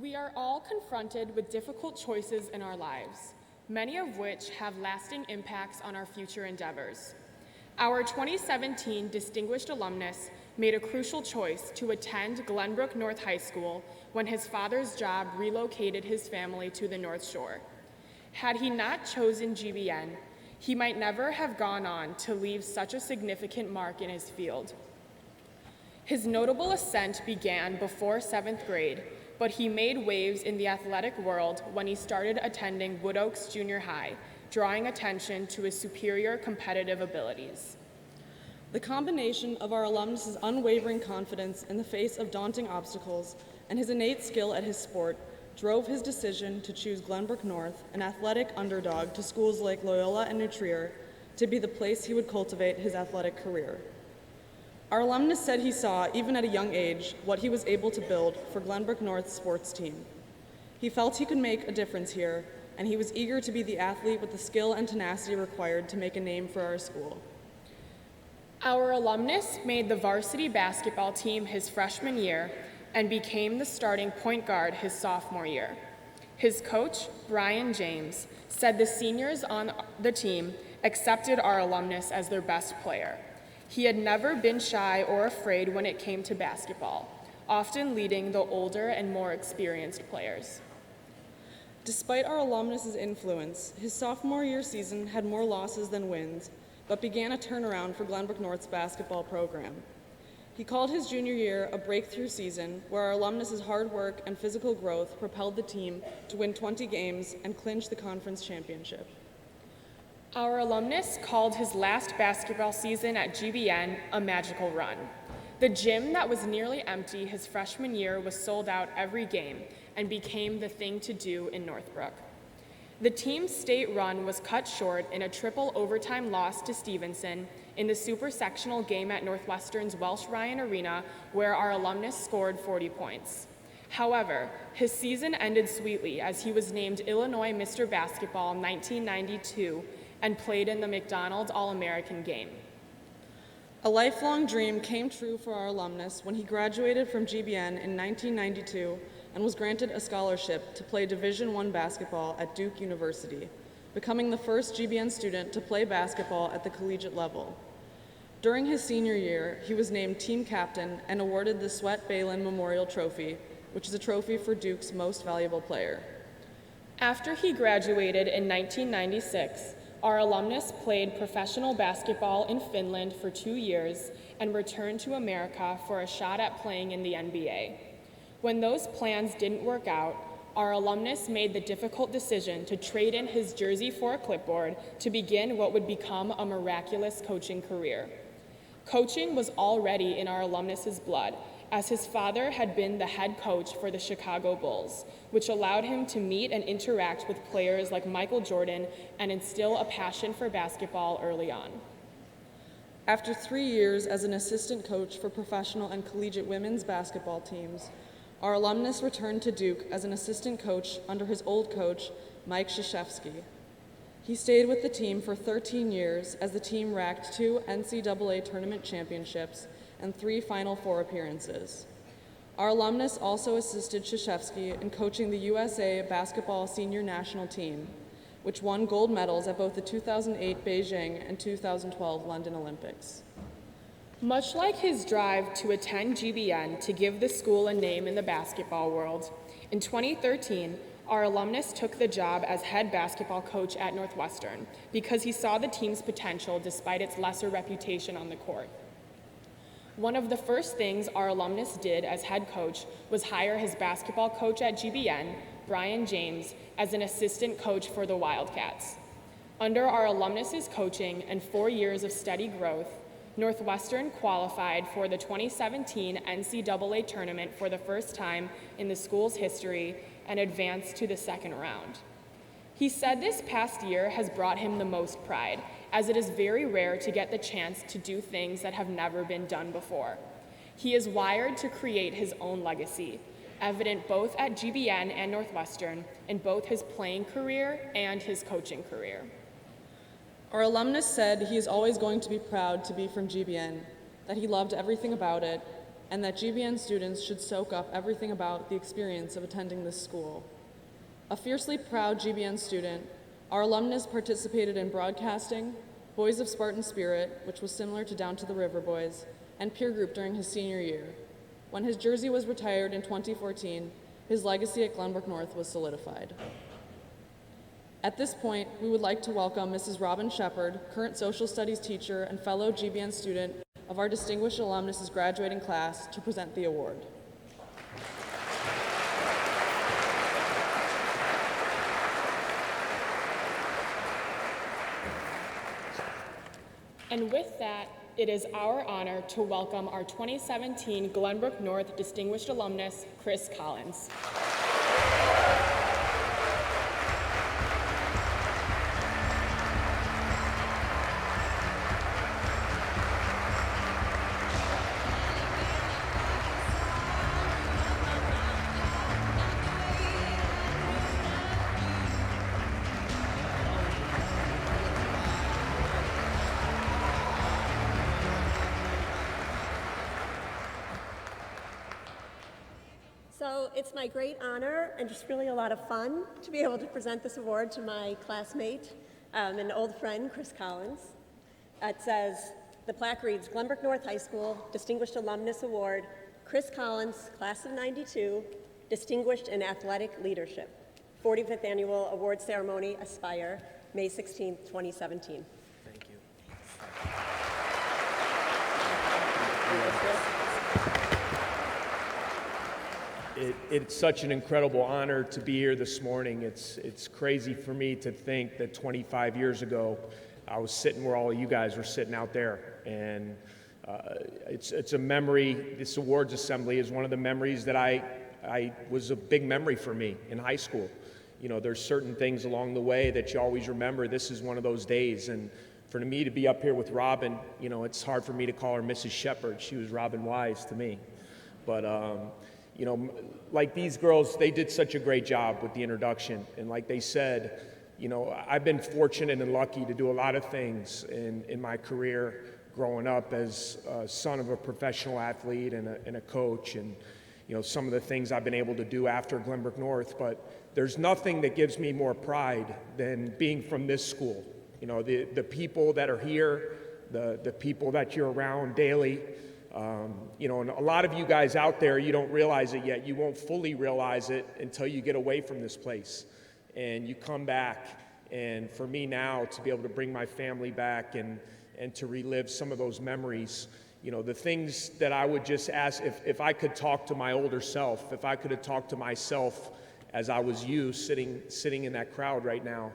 Speaker 15: We are all confronted with difficult choices in our lives, many of which have lasting impacts on our future endeavors. Our 2017 Distinguished Alumnus made a crucial choice to attend Glenbrook North High School when his father's job relocated his family to the North Shore. Had he not chosen GBN, he might never have gone on to leave such a significant mark in his field. His notable ascent began before 7th grade, but he made waves in the athletic world when he started attending Wood Oaks Junior High, drawing attention to his superior competitive abilities.
Speaker 16: The combination of our alumnus' unwavering confidence in the face of daunting obstacles and his innate skill at his sport drove his decision to choose Glenbrook North, an athletic underdog to schools like Loyola and New Trier, to be the place he would cultivate his athletic career. Our alumnus said he saw, even at a young age, what he was able to build for Glenbrook North's sports team. He felt he could make a difference here, and he was eager to be the athlete with the skill and tenacity required to make a name for our school.
Speaker 15: Our alumnus made the varsity basketball team his freshman year and became the starting point guard his sophomore year. His coach, Brian James, said the seniors on the team accepted our alumnus as their best player. He had never been shy or afraid when it came to basketball, often leading the older and more experienced players.
Speaker 16: Despite our alumnus' influence, his sophomore year season had more losses than wins, but began a turnaround for Glenbrook North's basketball program. He called his junior year a breakthrough season where our alumnus' hard work and physical growth propelled the team to win 20 games and clinch the conference championship.
Speaker 15: Our alumnus called his last basketball season at GBN a magical run. The gym that was nearly empty his freshman year was sold out every game and became the thing to do in Northbrook. The team's state run was cut short in a triple overtime loss to Stevenson in the super sectional game at Northwestern's Welsh Ryan Arena, where our alumnus scored 40 points. However, his season ended sweetly as he was named Illinois Mr. Basketball in 1992 and played in the McDonald's All-American game.
Speaker 16: A lifelong dream came true for our alumnus when he graduated from GBN in 1992 and was granted a scholarship to play Division I basketball at Duke University, becoming the first GBN student to play basketball at the collegiate level. During his senior year, he was named team captain and awarded the Sweat Balin Memorial Trophy, which is a trophy for Duke's most valuable player.
Speaker 15: After he graduated in 1996, our alumnus played professional basketball in Finland for 2 years and returned to America for a shot at playing in the NBA. When those plans didn't work out, our alumnus made the difficult decision to trade in his jersey for a clipboard to begin what would become a miraculous coaching career. Coaching was already in our alumnus's blood, as his father had been the head coach for the Chicago Bulls, which allowed him to meet and interact with players like Michael Jordan and instill a passion for basketball early on.
Speaker 16: After 3 years as an assistant coach for professional and collegiate women's basketball teams, our alumnus returned to Duke as an assistant coach under his old coach, Mike Krzyzewski. He stayed with the team for 13 years as the team racked 2 NCAA tournament championships and 3 Final Four appearances. Our alumnus also assisted Krzyzewski in coaching the USA basketball senior national team, which won gold medals at both the 2008 Beijing and 2012 London Olympics.
Speaker 15: Much like his drive to attend GBN to give the school a name in the basketball world, in 2013, our alumnus took the job as head basketball coach at Northwestern because he saw the team's potential despite its lesser reputation on the court. One of the first things our alumnus did as head coach was hire his basketball coach at GBN, Brian James, as an assistant coach for the Wildcats. Under our alumnus's coaching and 4 years of steady growth, Northwestern qualified for the 2017 NCAA tournament for the first time in the school's history and advanced to the second round. He said this past year has brought him the most pride, as it is very rare to get the chance to do things that have never been done before. He is wired to create his own legacy, evident both at GBN and Northwestern in both his playing career and his coaching career.
Speaker 16: Our alumnus said he is always going to be proud to be from GBN, that he loved everything about it, and that GBN students should soak up everything about the experience of attending this school. A fiercely proud GBN student, our alumnus participated in broadcasting, Boys of Spartan Spirit, which was similar to Down to the River Boys, and peer group during his senior year. When his jersey was retired in 2014, his legacy at Glenbrook North was solidified. At this point, we would like to welcome Mrs. Robin Shepard, current social studies teacher and fellow GBN student of our distinguished alumnus' graduating class, to present the award.
Speaker 15: And with that, it is our honor to welcome our 2017 Glenbrook North Distinguished Alumnus, Chris Collins.
Speaker 17: So it's my great honor and just really a lot of fun to be able to present this award to my classmate and old friend, Chris Collins. It says, the plaque reads, Glenbrook North High School Distinguished Alumnus Award, Chris Collins, Class of '92, Distinguished in Athletic Leadership. 45th Annual Award Ceremony, Aspire, May 16, 2017.
Speaker 18: Thank you. It's such an incredible honor to be here this morning. It's crazy for me to think that 25 years ago, I was sitting where all of you guys were sitting out there. And it's a memory. This awards assembly is one of the memories that I was a big memory for me in high school. You know, there's certain things along the way that you always remember. This is one of those days. And for me to be up here with Robin, you know, it's hard for me to call her Mrs. Shepard. She was Robin Wise to me. But, you know, like these girls, they did such a great job with the introduction. And like they said, you know, I've been fortunate and lucky to do a lot of things in my career growing up as a son of a professional athlete and a coach, and, you know, some of the things I've been able to do after Glenbrook North. But there's nothing that gives me more pride than being from this school. You know, the people that are here, the people that you're around daily. You know, and a lot of you guys out there, you don't realize it yet. You won't fully realize it until you get away from this place and you come back. And for me now, to be able to bring my family back and to relive some of those memories, you know, the things that I would just ask, if I could talk to my older self, if I could have talked to myself as I was you sitting in that crowd right now,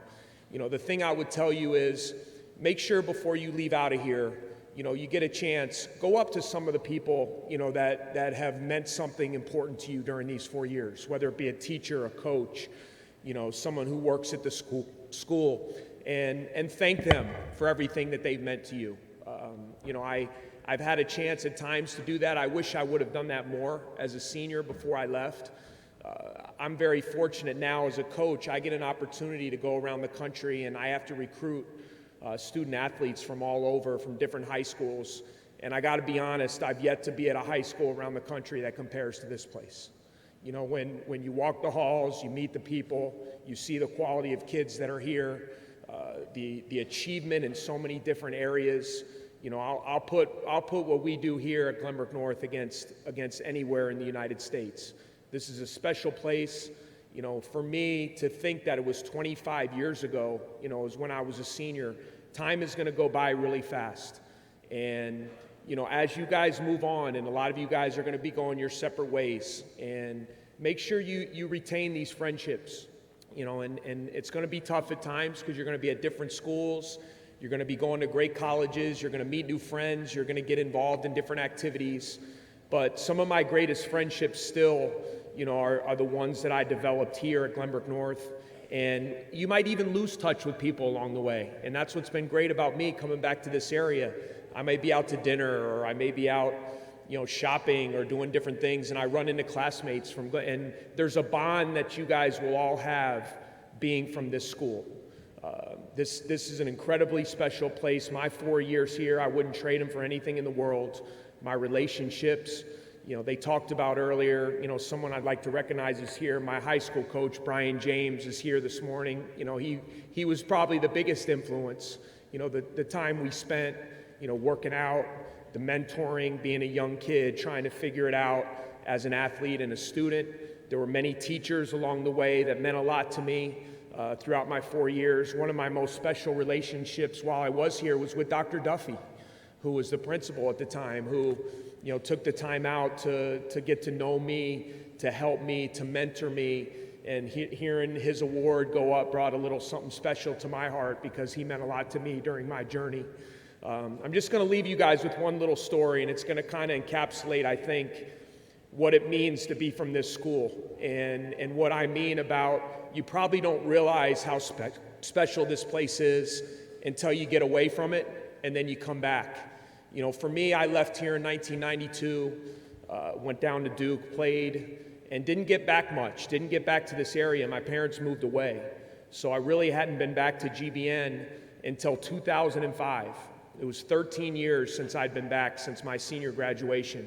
Speaker 18: you know, the thing I would tell you is make sure before you leave out of here, you know, you get a chance, go up to some of the people, you know, that have meant something important to you during these 4 years, whether it be a teacher, a coach, you know, someone who works at the school, and thank them for everything that they've meant to you. You know, I've had a chance at times to do that. I wish I would have done that more as a senior before I left. I'm very fortunate now as a coach. I get an opportunity to go around the country, and I have to recruit student athletes from all over, from different high schools. And I got to be honest, I've yet to be at a high school around the country that compares to this place. You know, when you walk the halls, you meet the people, you see the quality of kids that are here, the achievement in so many different areas. You know, I'll put what we do here at Glenbrook North against anywhere in the United States. This is a special place. You know, for me to think that it was 25 years ago, you know, is when I was a senior. Time is going to go by really fast. And, you know, as you guys move on, and a lot of you guys are going to be going your separate ways, and make sure you retain these friendships, you know, and it's going to be tough at times because you're going to be at different schools. You're going to be going to great colleges. You're going to meet new friends. You're going to get involved in different activities. But some of my greatest friendships still, you know, are the ones that I developed here at Glenbrook North. And you might even lose touch with people along the way. And that's what's been great about me coming back to this area. I may be out to dinner, or I may be out, you know, shopping or doing different things, and I run into classmates and there's a bond that you guys will all have being from this school. This is an incredibly special place. My 4 years here, I wouldn't trade them for anything in the world. My relationships, They talked about earlier, someone I'd like to recognize is here. My high school coach, Brian James, is here this morning. He was probably the biggest influence. The time we spent, working out, the mentoring, being a young kid, trying to figure it out as an athlete and a student. There were many teachers along the way that meant a lot to me throughout my 4 years. One of my most special relationships while I was here was with Dr. Duffy, who was the principal at the time, who took the time out to get to know me, to help me, to mentor me. And hearing his award go up brought a little something special to my heart because he meant a lot to me during my journey. I'm just going to leave you guys with one little story, and it's going to kind of encapsulate, I think, what it means to be from this school and what I mean about you probably don't realize how special this place is until you get away from it and then you come back. For me, I left here in 1992, went down to Duke, played, and didn't get back much, didn't get back to this area. My parents moved away. So I really hadn't been back to GBN until 2005. It was 13 years since I'd been back since my senior graduation.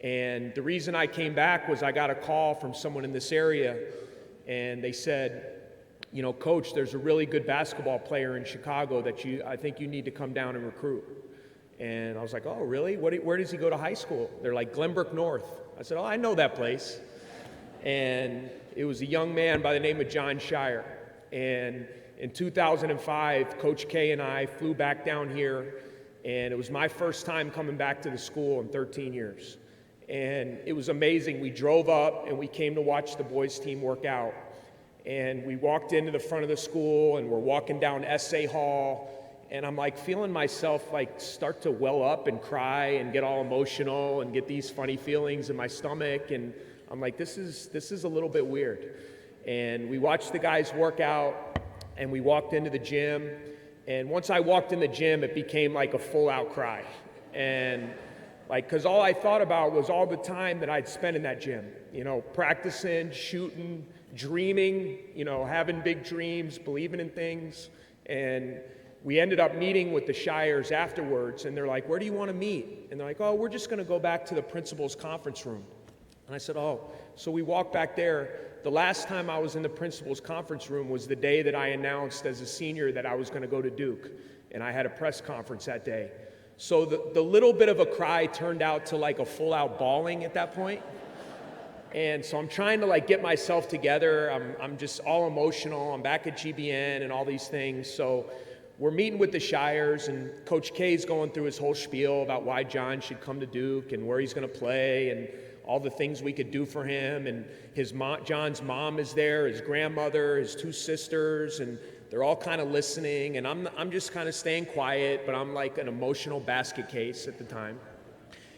Speaker 18: And the reason I came back was I got a call from someone in this area, and they said, Coach, there's a really good basketball player in Chicago that I think you need to come down and recruit. And I was like, oh, really? Where does he go to high school? They're like, Glenbrook North. I said, oh, I know that place. And it was a young man by the name of John Shire. And in 2005, Coach K and I flew back down here, and it was my first time coming back to the school in 13 years. And it was amazing. We drove up, and we came to watch the boys' team work out. And we walked into the front of the school, and we're walking down Essay Hall, and I'm like feeling myself like start to well up and cry and get all emotional and get these funny feelings in my stomach. And I'm like, this is a little bit weird. And we watched the guys work out, and we walked into the gym. And once I walked in the gym, it became like a full out cry. And because all I thought about was all the time that I'd spent in that gym, practicing, shooting, dreaming, having big dreams, believing in things. And we ended up meeting with the Shires afterwards, and they're like, where do you want to meet? And they're like, oh, we're just going to go back to the principal's conference room. And I said, oh. So we walked back there. The last time I was in the principal's conference room was the day that I announced as a senior that I was going to go to Duke, and I had a press conference that day. So the little bit of a cry turned out to like a full-out bawling at that point. And so I'm trying to get myself together. I'm just all emotional. I'm back at GBN and all these things. So we're meeting with the Shires, and Coach K's going through his whole spiel about why John should come to Duke and where he's going to play and all the things we could do for him. And John's mom is there, his grandmother, his two sisters, and they're all kind of listening. And I'm just kind of staying quiet, but I'm like an emotional basket case at the time.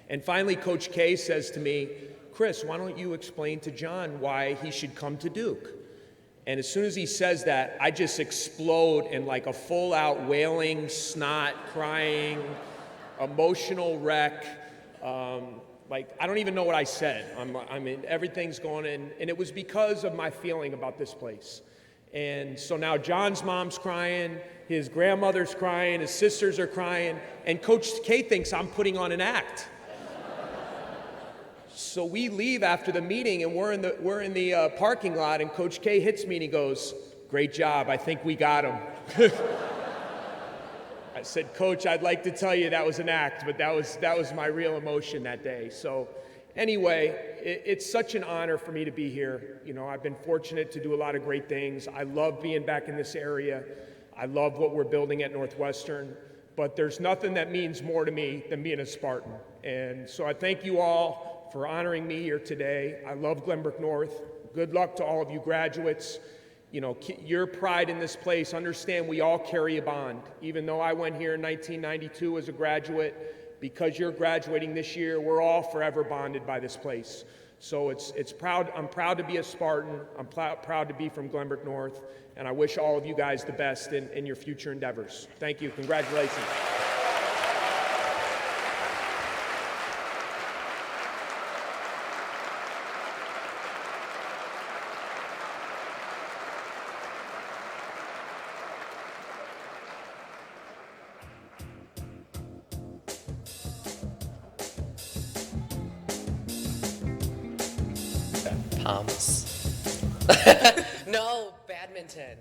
Speaker 18: And finally, Coach K says to me, Chris, why don't you explain to John why he should come to Duke? And as soon as he says that, I just explode in like a full-out wailing, snot, crying, emotional wreck. I don't even know what I said. I mean, everything's going in. And it was because of my feeling about this place. And so now John's mom's crying, his grandmother's crying, his sisters are crying, and Coach K thinks I'm putting on an act. So we leave after the meeting, and we're in the parking lot, and Coach K hits me and he goes, great job, I think we got him. I said, Coach, I'd like to tell you that was an act, but that was my real emotion that day. So anyway, it's such an honor for me to be here. I've been fortunate to do a lot of great things. I love being back in this area. I love what we're building at Northwestern, but there's nothing that means more to me than being a Spartan. And so I thank you all for honoring me here today. I love Glenbrook North. Good luck to all of you graduates. Your pride in this place, understand we all carry a bond. Even though I went here in 1992 as a graduate, because you're graduating this year, we're all forever bonded by this place. So it's proud. I'm proud to be a Spartan. I'm proud to be from Glenbrook North, and I wish all of you guys the best in your future endeavors. Thank you. Congratulations.
Speaker 20: Palms. No, badminton.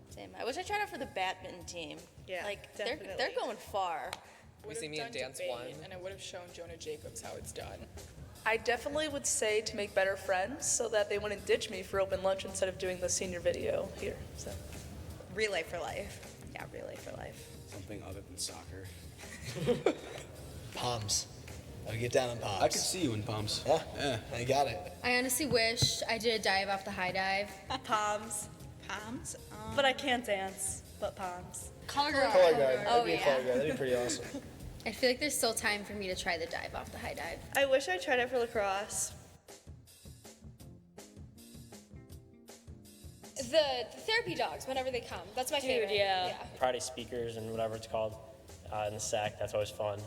Speaker 21: Same. I wish I tried out for the badminton team.
Speaker 22: Yeah,
Speaker 21: like
Speaker 22: definitely.
Speaker 21: they're going far.
Speaker 20: We see me and dance
Speaker 15: debate,
Speaker 20: one.
Speaker 15: and I would have shown Jonah Jacobs how it's done.
Speaker 24: I definitely would say to make better friends so that they wouldn't ditch me for open lunch instead of doing the senior video here. So.
Speaker 21: Relay for life. Yeah, relay for life.
Speaker 25: Something other than soccer. Palms. I'll get down on palms. I could see you in palms. Yeah, I got it.
Speaker 26: I honestly wish I did a dive off the high dive.
Speaker 21: Palms.
Speaker 6: Palms? But I can't dance, but palms.
Speaker 26: Color guard.
Speaker 25: Color guard.
Speaker 26: Oh,
Speaker 25: I'd be a
Speaker 26: yeah.
Speaker 25: color guard. That'd be pretty awesome.
Speaker 26: I feel like there's still time for me to try the dive off the high dive.
Speaker 6: I wish I tried it for lacrosse.
Speaker 27: The therapy dogs, whenever they come. That's my favorite.
Speaker 6: yeah.
Speaker 28: Friday speakers and whatever it's called in the SAC. That's always fun.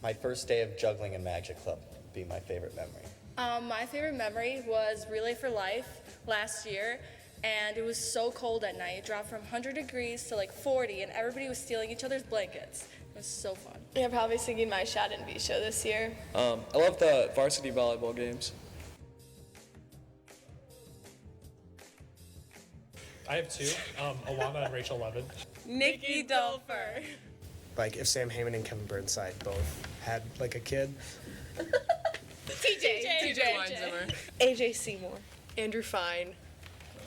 Speaker 29: My first day of juggling in Magic Club would be my favorite memory.
Speaker 27: My favorite memory was Relay for Life last year, and it was so cold at night. It dropped from 100 degrees to like 40, and everybody was stealing each other's blankets. It was so fun.
Speaker 7: Yeah, probably singing my Shad and Be show this year.
Speaker 30: I love the varsity volleyball games.
Speaker 14: I have two, Alana and Rachel Levin.
Speaker 27: Nikki Dolfer.
Speaker 25: Like if Sam Heyman and Kevin Burnside both had like a kid.
Speaker 27: TJ
Speaker 30: Weinzimmer.
Speaker 7: AJ Seymour. Andrew Fine.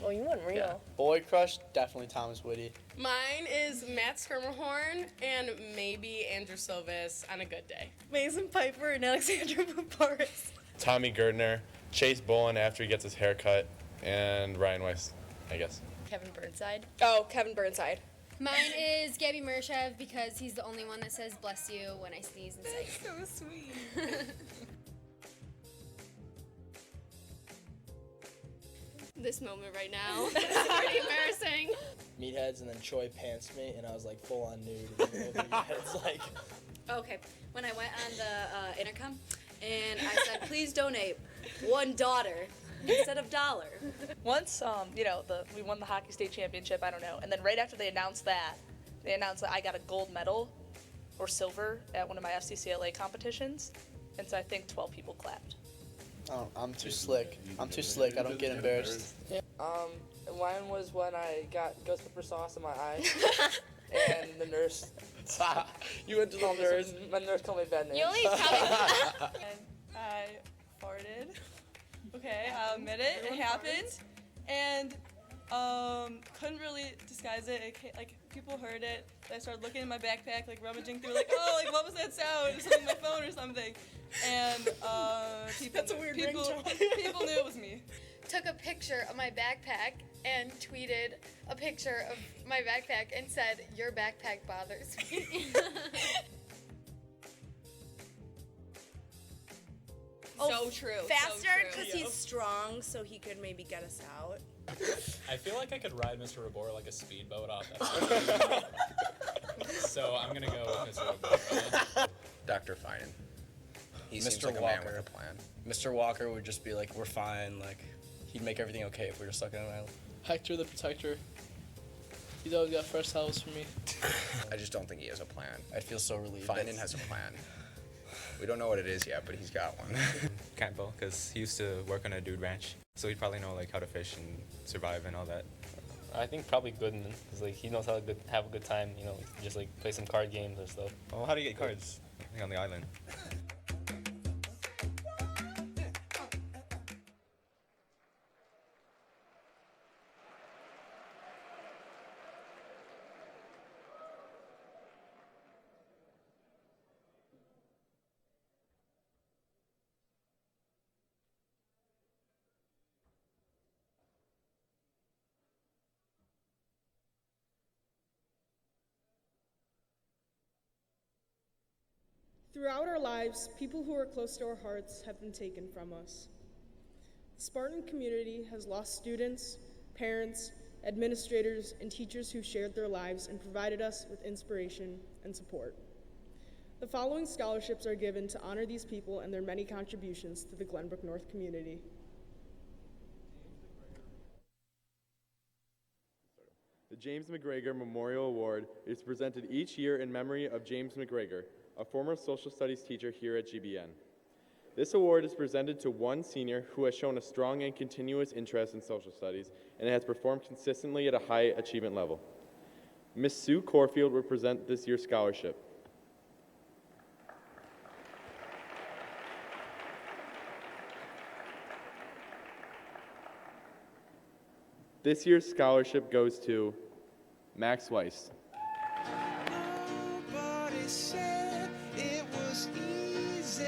Speaker 7: Oh, you went real.
Speaker 30: Boy crush, definitely Thomas Whitty.
Speaker 15: Mine is Matt Skirmerhorn and maybe Andrew Silvis on a good day.
Speaker 7: Mason Piper and Alexandra Paparis.
Speaker 13: Tommy Girdner, Chase Bolin after he gets his hair cut, and Ryan Weiss, I guess.
Speaker 27: Kevin Burnside.
Speaker 15: Oh, Kevin Burnside.
Speaker 26: Mine is Gabby Murshev because he's the only one that says bless you when I sneeze and say.
Speaker 7: So sweet.
Speaker 27: This moment right now. This is pretty embarrassing.
Speaker 30: Meatheads, and then Troy pantsed me, and I was like full on nude. It's like,
Speaker 21: Okay, when I went on the intercom and I said, please donate $1 instead of dollar.
Speaker 24: Once, we won the hockey state championship, I don't know, and then right after they announced that I got a gold medal or silver at one of my FCCLA competitions, and so I think 12 people clapped.
Speaker 30: oh, I'm too slick. I don't get embarrassed.
Speaker 31: Mine was when I got ghost pepper sauce in my eye, and the nurse.
Speaker 30: You went to the nurse.
Speaker 31: My nurse called me bad names.
Speaker 27: You only tell
Speaker 24: I farted. Okay, I'll admit it. It happened, and couldn't really disguise it. Like people heard it. I started looking in my backpack, like rummaging through, like, oh, like what was that sound? Something on my phone or something. And people knew it was me.
Speaker 26: Took a picture of my backpack and tweeted a picture of my backpack and said, "Your backpack bothers me."
Speaker 21: So true.
Speaker 6: Faster
Speaker 21: so
Speaker 6: because he's strong, so he could maybe get us out.
Speaker 32: I feel like I could ride Mr. Rabor like a speedboat off that. So I'm gonna go with Mr. Rabor.
Speaker 33: Dr. Finan. He seems
Speaker 30: Mr.
Speaker 33: like a man
Speaker 30: Walker.
Speaker 33: with a plan.
Speaker 30: Mr. Walker would just be like, we're fine. Like, he'd make everything okay if we were stuck on an island.
Speaker 31: Hector the Protector. He's always got fresh towels for me.
Speaker 33: I just don't think he has a plan.
Speaker 30: I'd feel so relieved.
Speaker 33: Finan has a plan. We don't know what it is yet, but he's got one.
Speaker 34: Campbell, because he used to work on a dude ranch, so he'd probably know like how to fish and survive and all that.
Speaker 28: I think probably Goodman, because like he knows how to have a good time. You know, just like play some card games or stuff.
Speaker 34: Well, how do you get cards? I think on the island.
Speaker 15: Throughout our lives, people who are close to our hearts have been taken from us. The Spartan community has lost students, parents, administrators, and teachers who shared their lives and provided us with inspiration and support. The following scholarships are given to honor these people and their many contributions to the Glenbrook North community.
Speaker 13: The James McGregor Memorial Award is presented each year in memory of James McGregor, a former social studies teacher here at GBN. This award is presented to one senior who has shown a strong and continuous interest in social studies and has performed consistently at a high achievement level. Ms. Sue Corfield will present this year's scholarship. This year's scholarship goes to Max Weiss.
Speaker 1: Nobody said it was easy.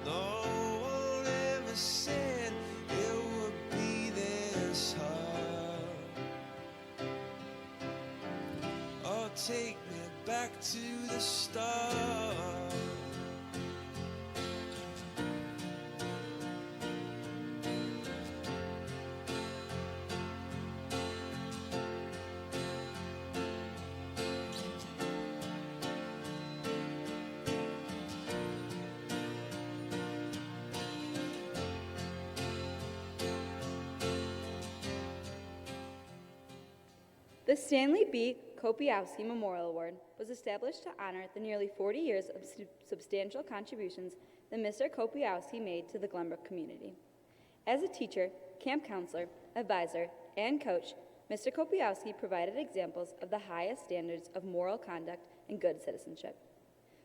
Speaker 1: No one ever said it would be this hard. Oh, take me back to the start.
Speaker 6: The Stanley B. Kopiowski Memorial Award was established to honor the nearly 40 years of substantial contributions that Mr. Kopiowski made to the Glenbrook community. As a teacher, camp counselor, advisor, and coach, Mr. Kopiowski provided examples of the highest standards of moral conduct and good citizenship.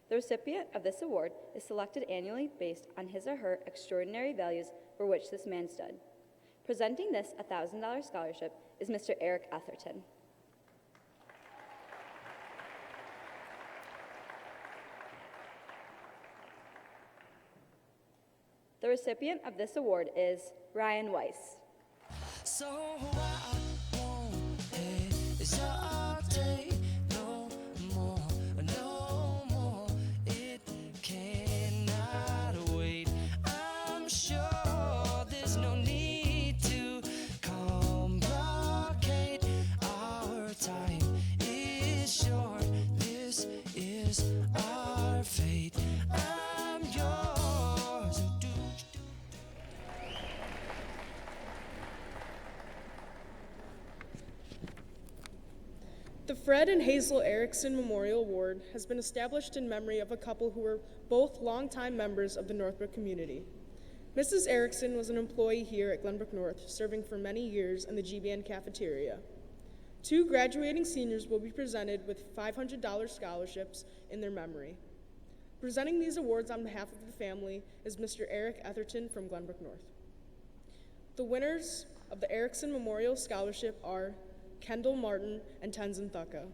Speaker 6: The recipient of this award is selected annually based on his or her extraordinary values for which this man stood. Presenting this $1,000 scholarship is Mr. Eric Etherton. The recipient of this award is Ryan Weiss.
Speaker 1: So I won't hesitate no more, no more. It cannot wait. I'm sure there's no need to complicate. Our time is short. This is our fate. I'm yours.
Speaker 15: The Fred and Hazel Erickson Memorial Award has been established in memory of a couple who were both longtime members of the Northbrook community. Mrs. Erickson was an employee here at Glenbrook North, serving for many years in the GBN cafeteria. Two graduating seniors will be presented with $500 scholarships in their memory. Presenting these awards on behalf of the family is Mr. Eric Etherton from Glenbrook North. The winners of the Erickson Memorial Scholarship are Kendall Martin and Tenzin Thukka.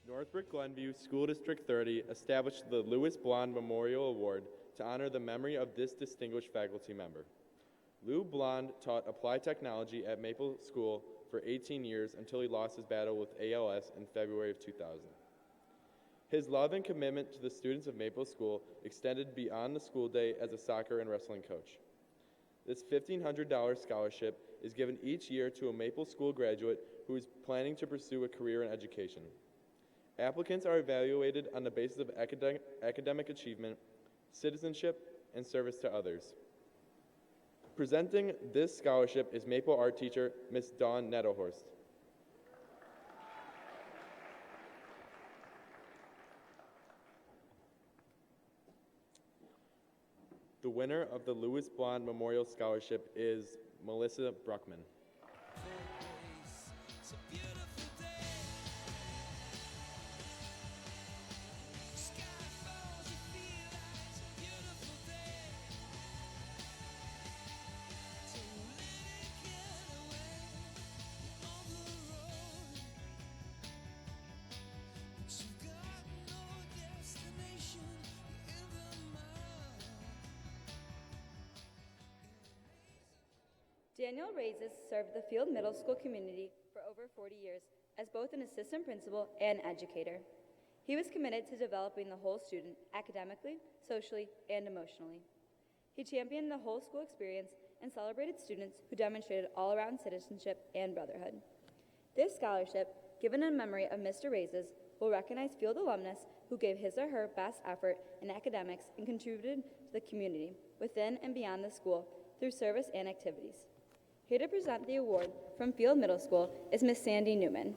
Speaker 13: Northbrook Glenview School District 30 established the Lewis Blond Memorial Award to honor the memory of this distinguished faculty member. Lou Blond taught applied technology at Maple School for 18 years until he lost his battle with ALS in February of 2000. His love and commitment to the students of Maple School extended beyond the school day as a soccer and wrestling coach. This $1,500 scholarship is given each year to a Maple School graduate who is planning to pursue a career in education. Applicants are evaluated on the basis of academic achievement, citizenship, and service to others. Presenting this scholarship is Maple art teacher, Miss Dawn Nettlehorst. The winner of the Lewis Blond Memorial Scholarship is Melissa Bruckman.
Speaker 6: Daniel Reyes served the Field Middle School community for over 40 years as both an assistant principal and educator. He was committed to developing the whole student academically, socially, and emotionally. He championed the whole school experience and celebrated students who demonstrated all-around citizenship and brotherhood. This scholarship, given in memory of Mr. Raises, will recognize field alumnus who gave his or her best effort in academics and contributed to the community within and beyond the school through service and activities. Here to present the award from Field Middle School is Miss Sandy Newman.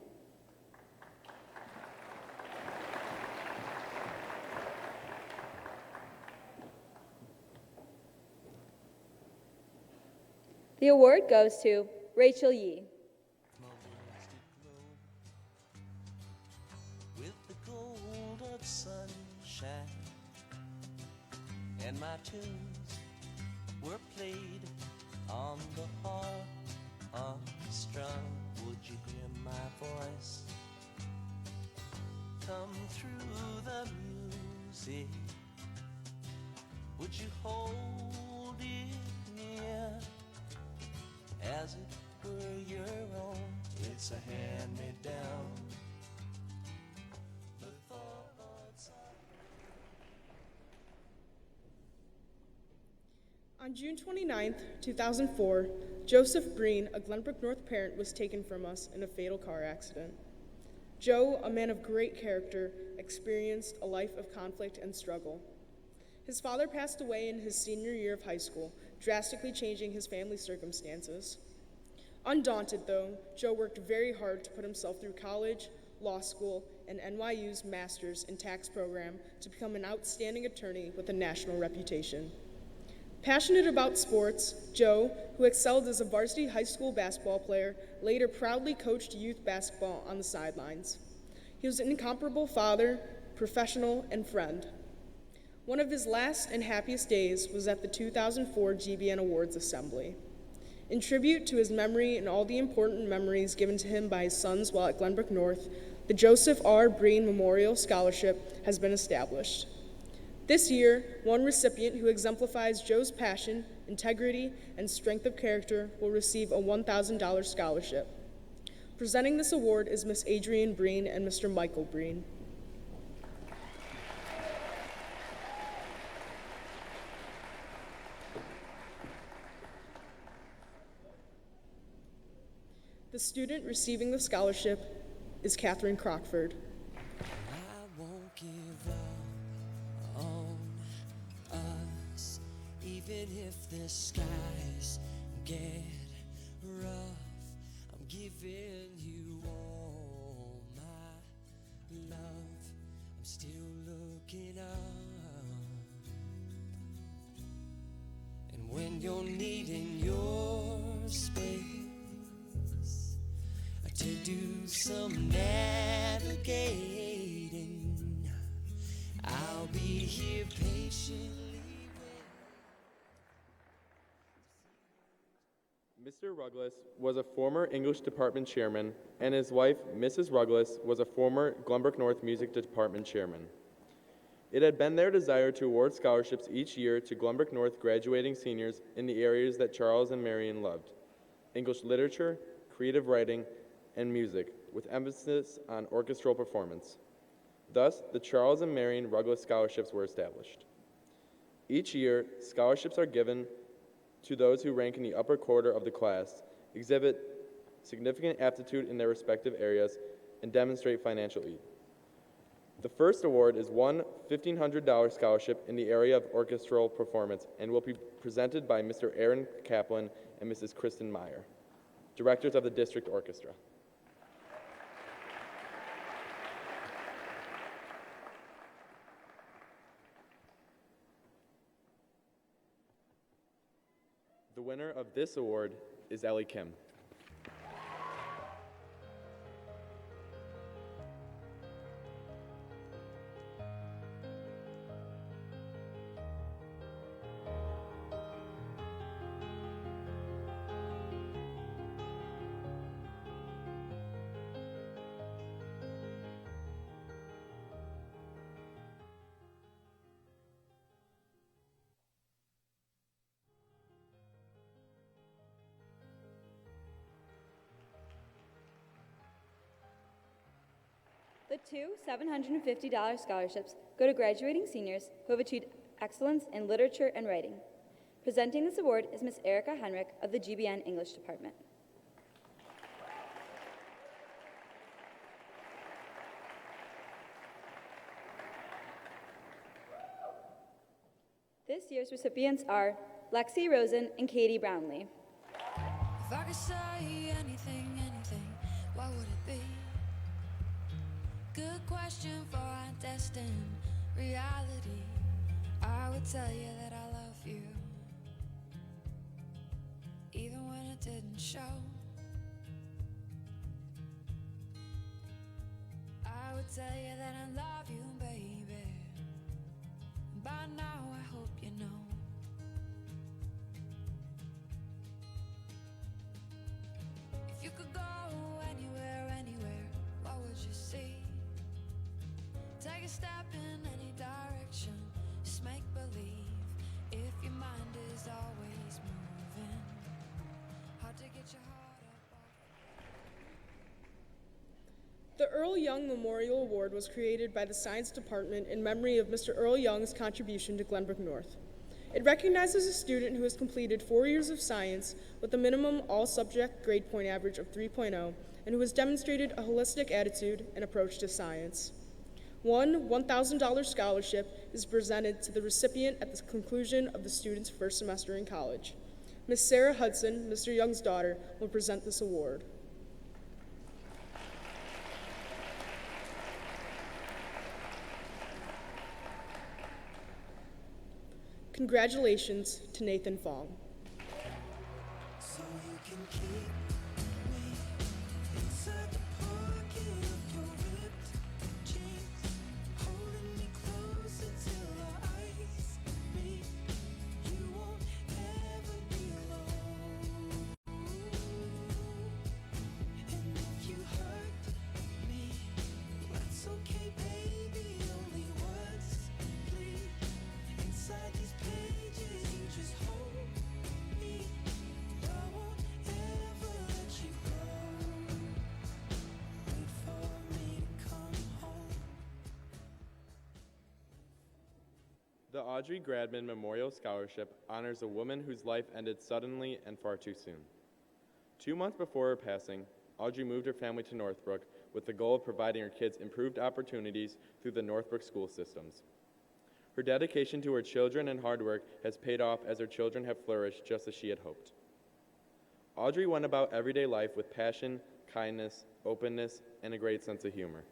Speaker 6: The award goes to Rachel Yee.
Speaker 1: With the gold of sunshine, and my tunes were played on the harp unstrung. Would you hear my voice come through the music? Would you hold it near as it were your own? It's a hand-me-down. The thoughts
Speaker 15: On June 29, 2004, Joseph Breen, a Glenbrook North parent, was taken from us in a fatal car accident. Joe, a man of great character, experienced a life of conflict and struggle. His father passed away in his senior year of high school, drastically changing his family's circumstances. Undaunted, though, Joe worked very hard to put himself through college, law school, and NYU's Master's in Tax program to become an outstanding attorney with a national reputation. Passionate about sports, Joe, who excelled as a varsity high school basketball player, later proudly coached youth basketball on the sidelines. He was an incomparable father, professional, and friend. One of his last and happiest days was at the 2004 GBN Awards Assembly. In tribute to his memory and all the important memories given to him by his sons while at Glenbrook North, the Joseph R. Breen Memorial Scholarship has been established. This year, one recipient who exemplifies Joe's passion, integrity, and strength of character will receive a $1,000 scholarship. Presenting this award is Miss Adrienne Breen and Mr. Michael Breen. The student receiving the scholarship is Catherine Crockford.
Speaker 1: I won't give up on us, even if the skies get rough. I'm giving you all my love. I'm still looking up, and when you're needing your space to do some navigating, I'll be here patiently
Speaker 13: waiting. Mr. Ruggless was a former English department chairman, and his wife, Mrs. Ruggless, was a former Glenbrook North Music Department chairman. It had been their desire to award scholarships each year to Glenbrook North graduating seniors in the areas that Charles and Marion loved: English literature, creative writing, and music, with emphasis on orchestral performance. Thus, the Charles and Marion Ruggless Scholarships were established. Each year, scholarships are given to those who rank in the upper quarter of the class, exhibit significant aptitude in their respective areas, and demonstrate financial aid. The first award is one $1,500 scholarship in the area of orchestral performance and will be presented by Mr. Aaron Kaplan and Mrs. Kristen Meyer, directors of the district orchestra. The winner of this award is Ellie Kim.
Speaker 6: The two $750 scholarships go to graduating seniors who have achieved excellence in literature and writing. Presenting this award is Miss Erica Henrik of the GBN English Department. This year's recipients are Lexi Rosen and Katie Brownlee.
Speaker 2: If I could say anything, what would it be? Good question for our destined reality. I would tell you that I love you, even when it didn't show. I would tell you that I love you, baby. By now I hope you know. If you could go anywhere, what would you see? Take a step in any direction, just make believe. If your mind is always moving, hard to get your heart up.
Speaker 15: The Earl Young Memorial Award was created by the Science Department in memory of Mr. Earl Young's contribution to Glenbrook North. It recognizes a student who has completed 4 years of science with a minimum all-subject grade point average of 3.0 and who has demonstrated a holistic attitude and approach to science. One $1,000 scholarship is presented to the recipient at the conclusion of the student's first semester in college. Miss Sarah Hudson, Mr. Young's daughter, will present this award. Congratulations to Nathan Fong.
Speaker 2: So you can keep me inside the pocket of your ripped jeans, holding me closer till our eyes meet. You won't ever be alone. And if you hurt me, that's okay, baby. Only words bleed inside these pages. You just hold me. I won't ever let you go. Wait for me to come home.
Speaker 13: The Audrey Gradman Memorial Scholarship honors a woman whose life ended suddenly and far too soon. 2 months before her passing, Audrey moved her family to Northbrook with the goal of providing her kids improved opportunities through the Northbrook school systems. Her dedication to her children and hard work has paid off as her children have flourished just as she had hoped. Audrey went about everyday life with passion, kindness, openness, and a great sense of humor.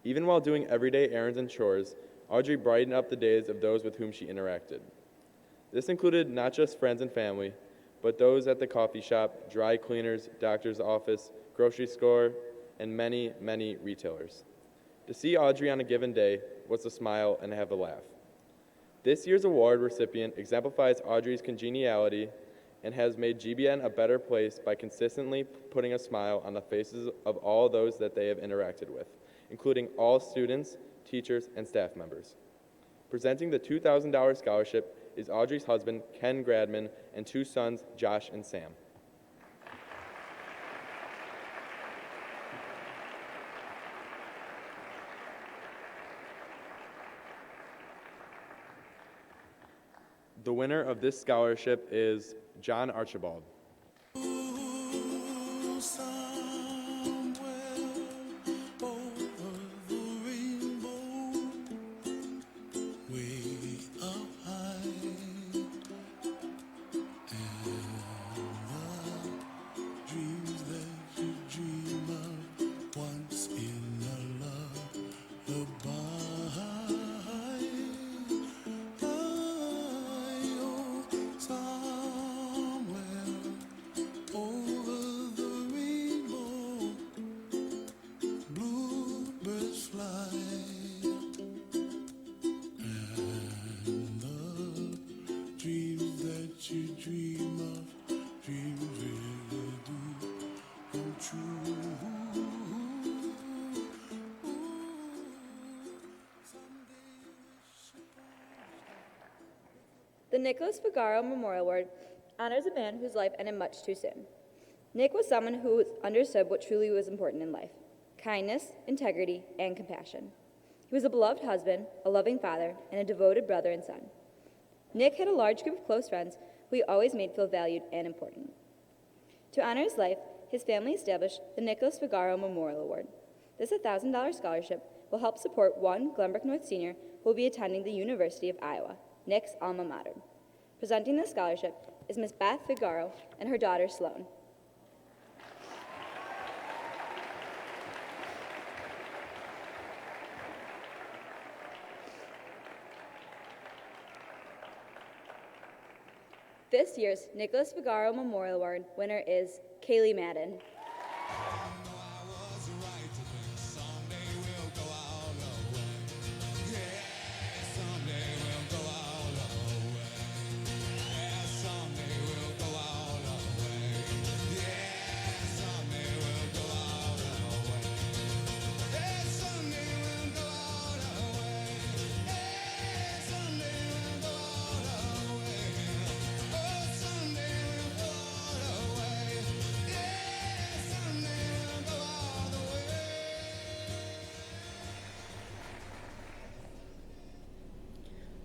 Speaker 13: Even while doing everyday errands and chores, Audrey brightened up the days of those with whom she interacted. This included not just friends and family, but those at the coffee shop, dry cleaners, doctor's office, grocery store, and many, many retailers. To see Audrey on a given day was to smile and have a laugh. This year's award recipient exemplifies Audrey's congeniality and has made GBN a better place by consistently putting a smile on the faces of all those that they have interacted with, including all students, teachers, and staff members. Presenting the $2,000 scholarship is Audrey's husband, Ken Gradman, and 2 sons, Josh and Sam. The winner of this scholarship is John Archibald.
Speaker 6: The Nicholas Figaro Memorial Award honors a man whose life ended much too soon. Nick was someone who understood what truly was important in life: kindness, integrity, and compassion. He was a beloved husband, a loving father, and a devoted brother and son. Nick had a large group of close friends who he always made feel valued and important. To honor his life, his family established the Nicholas Figaro Memorial Award. This $1,000 scholarship will help support one Glenbrook North senior who will be attending the University of Iowa, Nick's alma mater. Presenting the scholarship is Miss Beth Figaro and her daughter Sloan. This year's Nicholas Figaro Memorial Award winner is Kaylee Madden.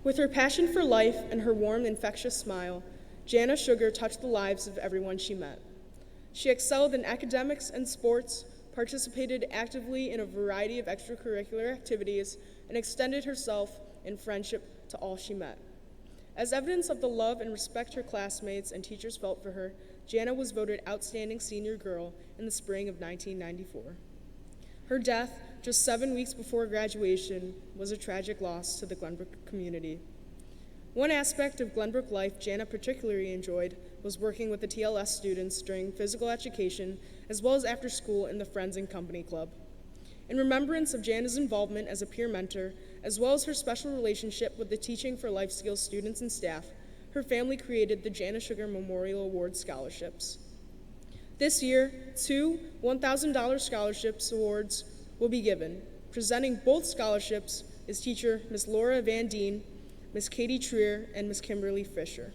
Speaker 15: With her passion for life and her warm, infectious smile, Jana Sugar touched the lives of everyone she met. She excelled in academics and sports, participated actively in a variety of extracurricular activities, and extended herself in friendship to all she met. As evidence of the love and respect her classmates and teachers felt for her, Jana was voted Outstanding Senior Girl in the spring of 1994. Her death, just 7 weeks before graduation, was a tragic loss to the Glenbrook community. One aspect of Glenbrook life Jana particularly enjoyed was working with the TLS students during physical education as well as after school in the Friends and Company Club. In remembrance of Jana's involvement as a peer mentor, as well as her special relationship with the Teaching for Life Skills students and staff, her family created the Jana Sugar Memorial Award Scholarships. This year, 2 $1,000 scholarships awards will be given. Presenting both scholarships is teacher Ms. Laura Van Deen, Ms. Katie Trier, and Ms. Kimberly Fisher.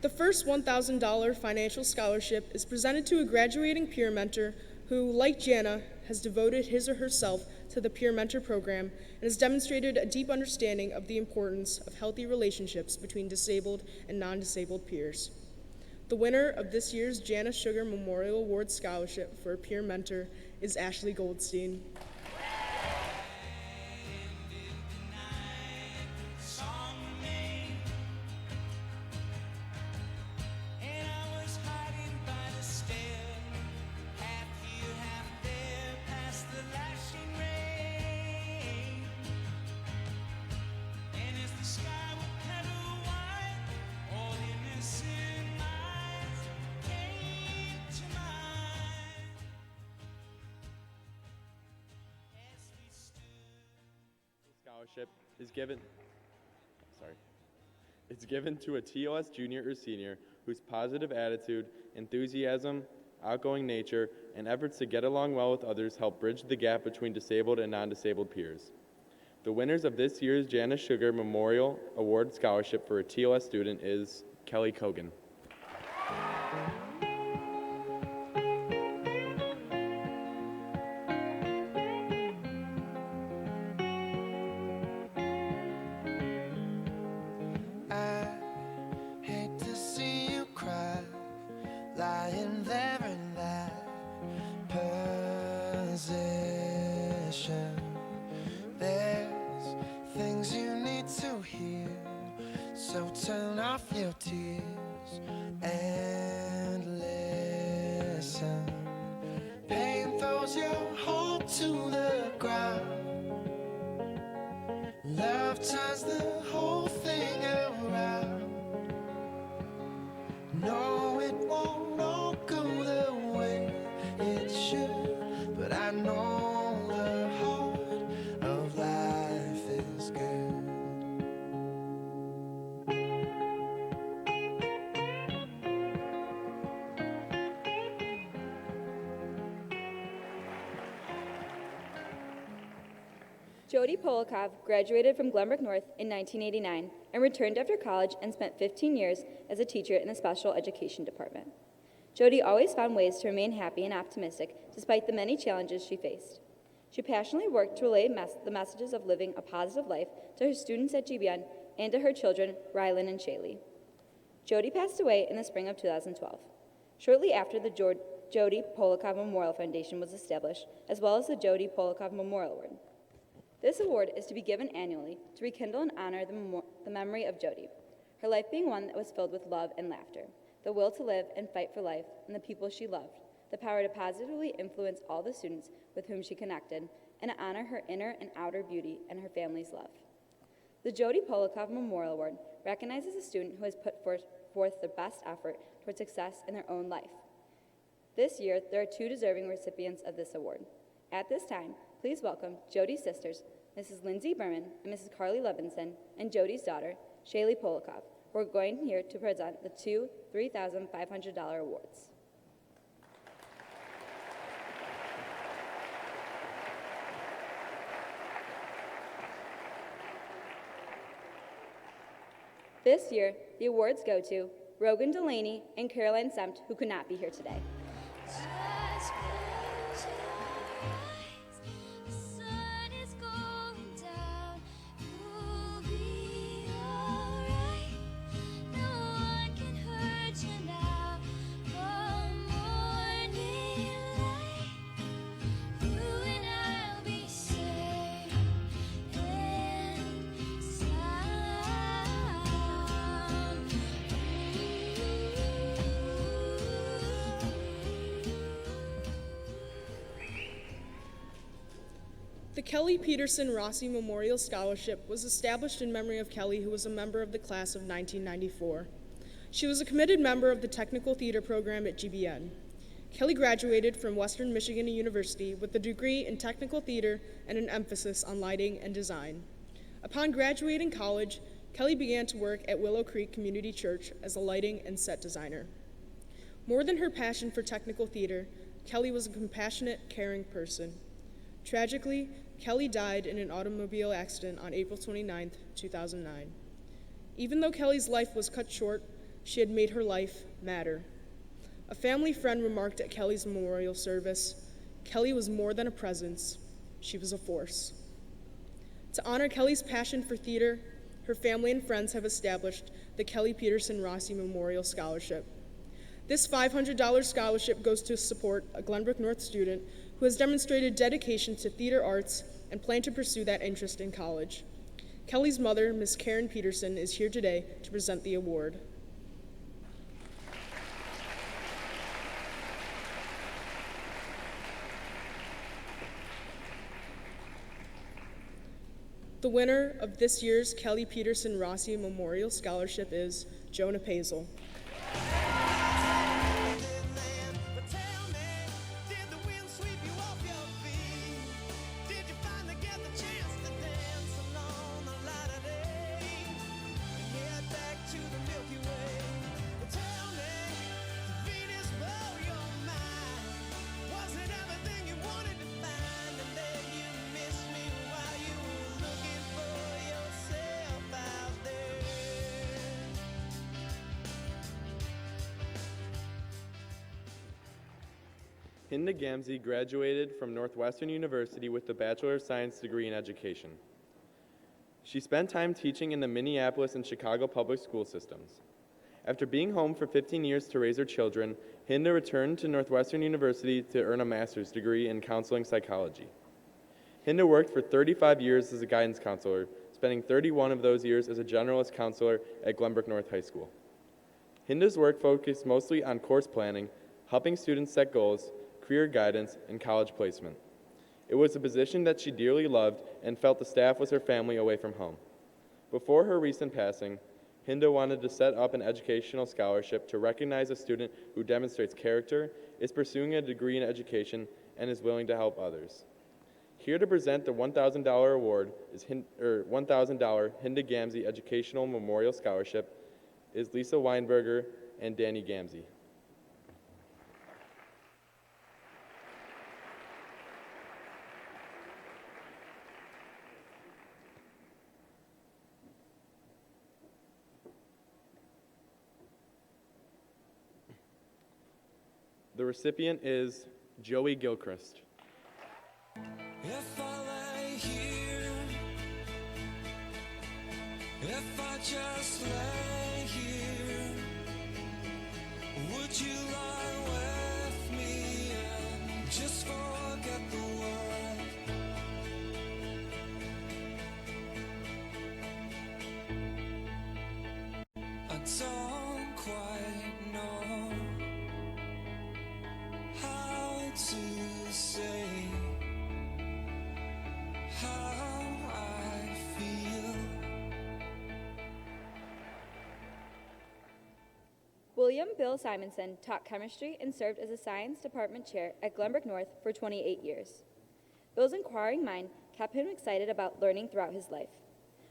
Speaker 15: The first $1,000 financial scholarship is presented to a graduating peer mentor who, like Jana, has devoted his or herself to the Peer Mentor program and has demonstrated a deep understanding of the importance of healthy relationships between disabled and non-disabled peers. The winner of this year's Jana Sugar Memorial Award Scholarship for a Peer Mentor is Ashley Goldstein.
Speaker 13: Scholarship is given to a TOS junior or senior whose positive attitude, enthusiasm, outgoing nature, and efforts to get along well with others help bridge the gap between disabled and non-disabled peers. The winners of this year's Jana Sugar Memorial Award Scholarship for a TOS student is Kelly Kogan.
Speaker 1: Lying there in that position, there's things you need to hear, so turn off your tears and listen. Pain throws your heart to the ground, love turns the whole thing around. No, it won't all go the way it should, but I know the heart of life is good.
Speaker 6: Jody Polakov graduated from Glenbrook North in 1989 and returned after college and spent 15 years as a teacher in the special education department. Jody always found ways to remain happy and optimistic despite the many challenges she faced. She passionately worked to relay the messages of living a positive life to her students at GBN and to her children, Rylan and Shaylee. Jody passed away in the spring of 2012. Shortly after, the Jody Polakov Memorial Foundation was established, as well as the Jody Polakov Memorial Award. This award is to be given annually to rekindle and honor the memory of Jody, her life being one that was filled with love and laughter, the will to live and fight for life, and the people she loved, the power to positively influence all the students with whom she connected, and to honor her inner and outer beauty and her family's love. The Jody Polakov Memorial Award recognizes a student who has put forth their best effort toward success in their own life. This year, there are 2 deserving recipients of this award. At this time, please welcome Jody's sisters, Mrs. Lindsay Berman and Mrs. Carly Levinson, and Jody's daughter, Shaylee Polakov, who are going here to present the 2 $3,500 awards. This year, the awards go to Rogan Delaney and Caroline Semt, who could not be here today.
Speaker 2: Just close your eyes. The sun is going down. You'll be alright. No one can hurt you now. Come morning light. You and I'll be safe and sound.
Speaker 15: The Kelly Peterson Rossi Memorial Scholarship was established in memory of Kelly, who was a member of the class of 1994. She was a committed member of the technical theater program at GBN. Kelly graduated from Western Michigan University with a degree in technical theater and an emphasis on lighting and design. Upon graduating college, Kelly began to work at Willow Creek Community Church as a lighting and set designer. More than her passion for technical theater, Kelly was a compassionate, caring person. Tragically, Kelly died in an automobile accident on April 29, 2009. Even though Kelly's life was cut short, she had made her life matter. A family friend remarked at Kelly's memorial service, "Kelly was more than a presence, she was a force." To honor Kelly's passion for theater, her family and friends have established the Kelly Peterson Rossi Memorial Scholarship. This $500 scholarship goes to support a Glenbrook North student who has demonstrated dedication to theater arts and planned to pursue that interest in college. Kelly's mother, Ms. Karen Peterson, is here today to present the award. The winner of this year's Kelly Peterson Rossi Memorial Scholarship is Jonah Pazel.
Speaker 13: Hinda Gamzee graduated from Northwestern University with a Bachelor of Science degree in education. She spent time teaching in the Minneapolis and Chicago public school systems. After being home for 15 years to raise her children, Hinda returned to Northwestern University to earn a master's degree in counseling psychology. Hinda worked for 35 years as a guidance counselor, spending 31 of those years as a generalist counselor at Glenbrook North High School. Hinda's work focused mostly on course planning, helping students set goals, career guidance, and college placement. It was a position that she dearly loved and felt the staff was her family away from home. Before her recent passing, Hinda wanted to set up an educational scholarship to recognize a student who demonstrates character, is pursuing a degree in education, and is willing to help others. Here to present the $1,000 award is $1,000 Hinda Gamzee Educational Memorial Scholarship is Lisa Weinberger and Danny Gamzee. The recipient is Joey Gilchrist.
Speaker 1: If I lay here, if I just lay here, would you lie with me and just forget the world? I don't quite know how to say how I feel.
Speaker 6: William Bill Simonson taught chemistry and served as a science department chair at Glenbrook North for 28 years. Bill's inquiring mind kept him excited about learning throughout his life.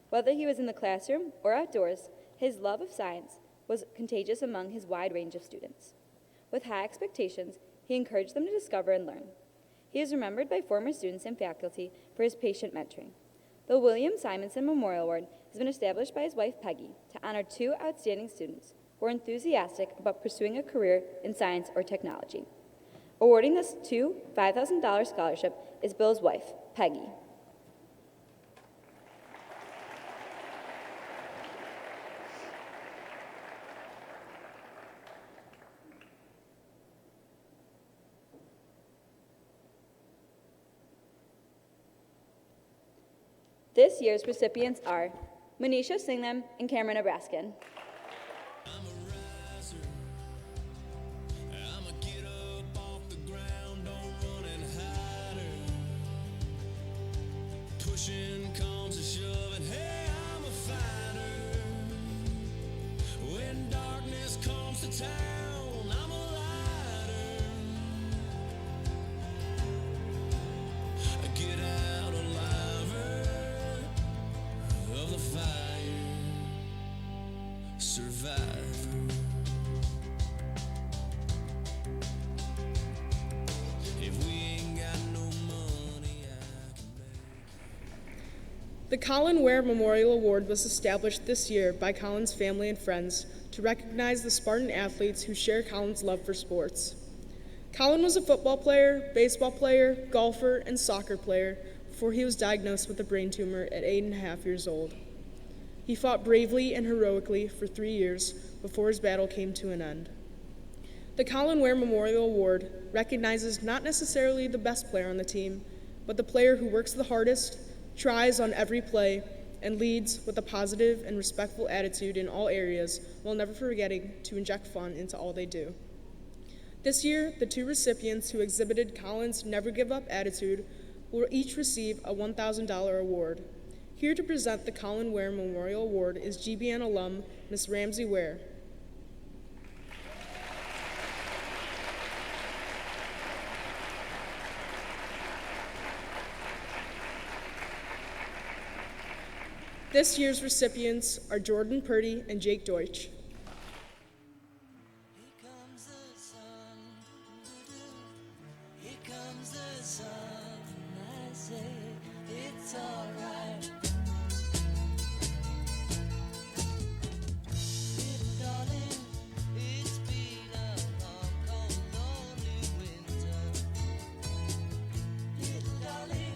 Speaker 6: Whether he was in the classroom or outdoors, his love of science was contagious among his wide range of students. With high expectations, he encouraged them to discover and learn. He is remembered by former students and faculty for his patient mentoring. The William Simonson Memorial Award has been established by his wife Peggy to honor 2 outstanding students who are enthusiastic about pursuing a career in science or technology. Awarding this $5,000 scholarship is Bill's wife, Peggy. This year's recipients are Manisha Singham and Cameron Abraskin.
Speaker 1: Pushing comes a shoving, hey, I'm a fighter. When darkness comes to town, I'm a lighter. I get out alive of the fire, survivor. If we ain't got no money,
Speaker 15: The Colin Ware Memorial Award was established this year by Colin's family and friends to recognize the Spartan athletes who share Colin's love for sports. Colin was a football player, baseball player, golfer, and soccer player before he was diagnosed with a brain tumor at 8.5 years old. He fought bravely and heroically for 3 years before his battle came to an end. The Colin Ware Memorial Award recognizes not necessarily the best player on the team, but the player who works the hardest, tries on every play, and leads with a positive and respectful attitude in all areas while never forgetting to inject fun into all they do. This year, the 2 recipients who exhibited Colin's never-give-up attitude will each receive a $1,000 award. Here to present the Colin Ware Memorial Award is GBN alum Ms. Ramsey Ware. This year's recipients are Jordan Purdy and Jake Deutsch.
Speaker 1: here comes the sun. I say it's alright. Little darling, it's been a long, cold, lonely winter. Little darling,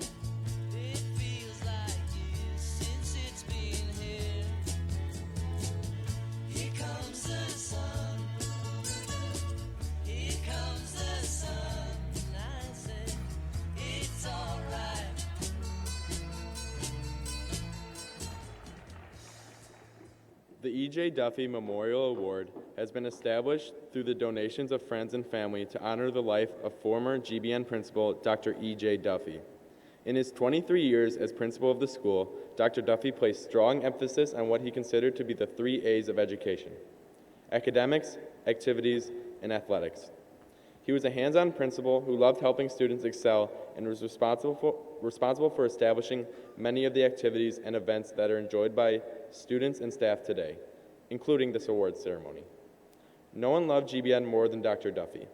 Speaker 1: it feels like years since it's been here. Here comes the sun. Here comes the sun. I say it's alright.
Speaker 13: The E.J. Duffy Memorial Award has been established through the donations of friends and family to honor the life of former GBN principal Dr. E.J. Duffy. In his 23 years as principal of the school, Dr. Duffy placed strong emphasis on what he considered to be the 3 A's of education: academics, activities, and athletics. He was a hands-on principal who loved helping students excel and was responsible for establishing many of the activities and events that are enjoyed by students and staff today, including this awards ceremony. No one loved GBN more than Dr. Duffy.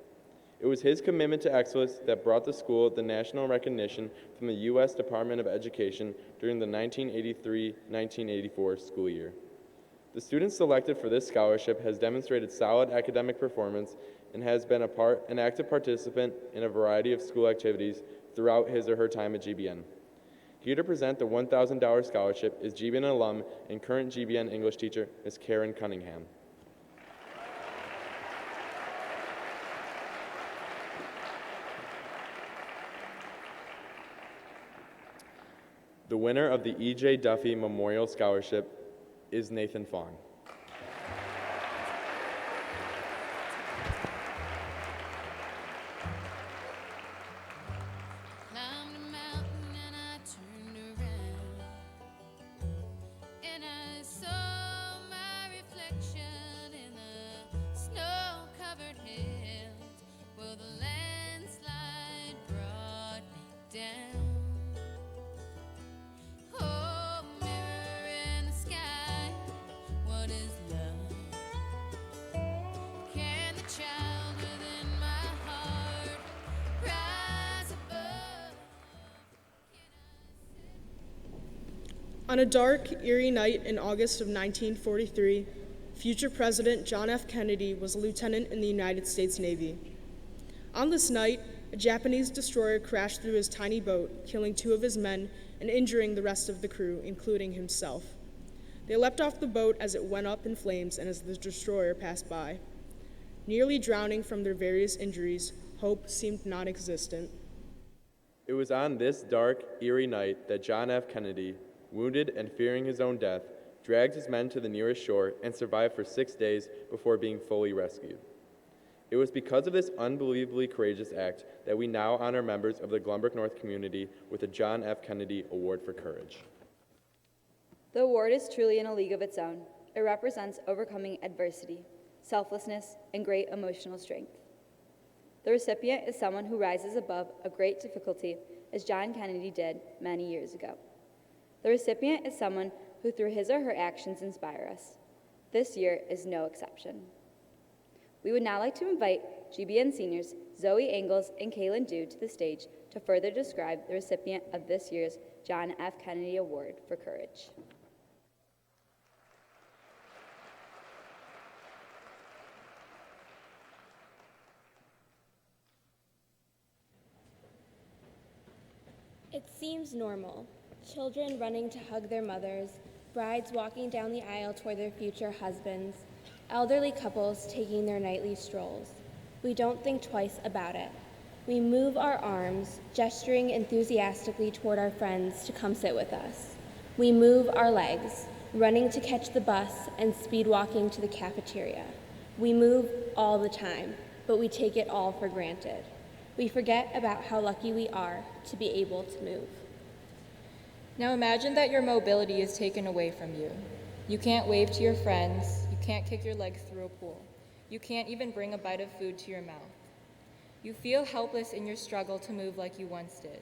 Speaker 13: It was his commitment to excellence that brought the school the national recognition from the U.S. Department of Education during the 1983-1984 school year. The students selected for this scholarship has demonstrated solid academic performance and has been an active participant in a variety of school activities throughout his or her time at GBN. Here to present the $1,000 scholarship is GBN alum and current GBN English teacher, Ms. Karen Cunningham. The winner of the E.J. Duffy Memorial Scholarship is Nathan Fong.
Speaker 2: Climbed a mountain and I turned around, and I saw my reflection in the snow-covered hills. Well, the landslide brought me down. Oh, mirror in the sky, what is love? Can the child within my heart rise above?
Speaker 15: On a dark, eerie night in August of 1943, future President John F. Kennedy was a lieutenant in the United States Navy. On this night, a Japanese destroyer crashed through his tiny boat, killing 2 of his men and injuring the rest of the crew, including himself. They leapt off the boat as it went up in flames and as the destroyer passed by. Nearly drowning from their various injuries, hope seemed non-existent.
Speaker 13: It was on this dark, eerie night that John F. Kennedy, wounded and fearing his own death, dragged his men to the nearest shore and survived for 6 days before being fully rescued. It was because of this unbelievably courageous act that we now honor members of the Glenbrook North community with the John F. Kennedy Award for Courage.
Speaker 6: The award is truly in a league of its own. It represents overcoming adversity, selflessness, and great emotional strength. The recipient is someone who rises above a great difficulty, as John Kennedy did many years ago. The recipient is someone who, through his or her actions, inspire us. This year is no exception. We would now like to invite GBN seniors Zoe Engels and Kaylin Dew to the stage to further describe the recipient of this year's John F. Kennedy Award for Courage.
Speaker 3: It seems normal. Children running to hug their mothers, brides walking down the aisle toward their future husbands, elderly couples taking their nightly strolls. We don't think twice about it. We move our arms, gesturing enthusiastically toward our friends to come sit with us. We move our legs, running to catch the bus and speed walking to the cafeteria. We move all the time, but we take it all for granted. We forget about how lucky we are to be able to move.
Speaker 4: Now imagine that your mobility is taken away from you. You can't wave to your friends, you can't kick your legs through a pool. You can't even bring a bite of food to your mouth. You feel helpless in your struggle to move like you once did.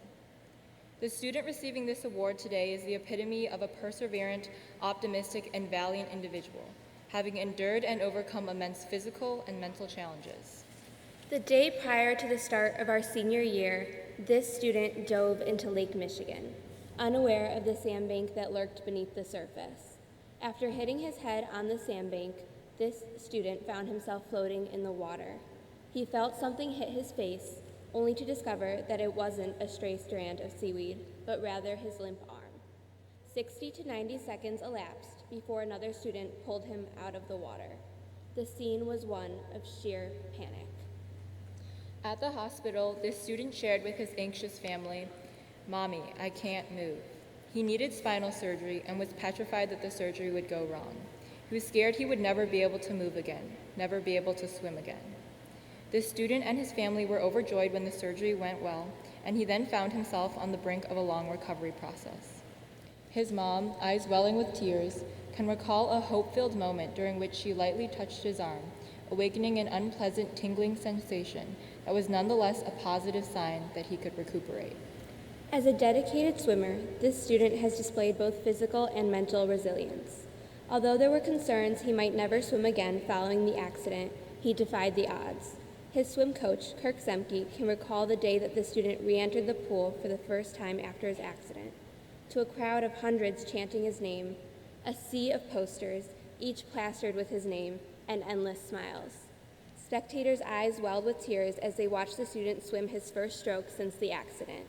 Speaker 4: The student receiving this award today is the epitome of a perseverant, optimistic, and valiant individual, having endured and overcome immense physical and mental challenges.
Speaker 3: The day prior to the start of our senior year, this student dove into Lake Michigan, unaware of the sandbank that lurked beneath the surface. After hitting his head on the sandbank, this student found himself floating in the water. He felt something hit his face, only to discover that it wasn't a stray strand of seaweed, but rather his limp arm. 60 to 90 seconds elapsed before another student pulled him out of the water. The scene was one of sheer panic.
Speaker 4: At the hospital, this student shared with his anxious family, "Mommy, I can't move." He needed spinal surgery and was petrified that the surgery would go wrong. He was scared he would never be able to move again, never be able to swim again. This student and his family were overjoyed when the surgery went well, and he then found himself on the brink of a long recovery process. His mom, eyes welling with tears, can recall a hope-filled moment during which she lightly touched his arm, awakening an unpleasant tingling sensation that was nonetheless a positive sign that he could recuperate.
Speaker 3: As a dedicated swimmer, this student has displayed both physical and mental resilience. Although there were concerns he might never swim again following the accident, he defied the odds. His swim coach, Kirk Zemke, can recall the day that the student re-entered the pool for the first time after his accident. To a crowd of hundreds chanting his name, a sea of posters, each plastered with his name, and endless smiles. Spectators' eyes welled with tears as they watched the student swim his first stroke since the accident.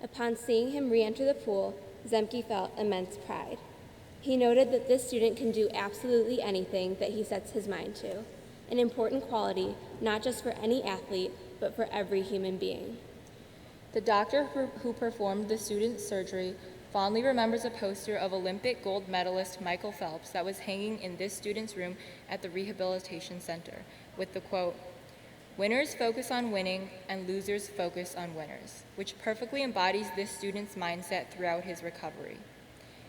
Speaker 3: Upon seeing him re-enter the pool, Zemke felt immense pride. He noted that this student can do absolutely anything that he sets his mind to, an important quality not just for any athlete, but for every human being.
Speaker 4: The doctor who performed the student's surgery fondly remembers a poster of Olympic gold medalist Michael Phelps that was hanging in this student's room at the Rehabilitation Center with the quote, "Winners focus on winning and losers focus on winners," which perfectly embodies this student's mindset throughout his recovery.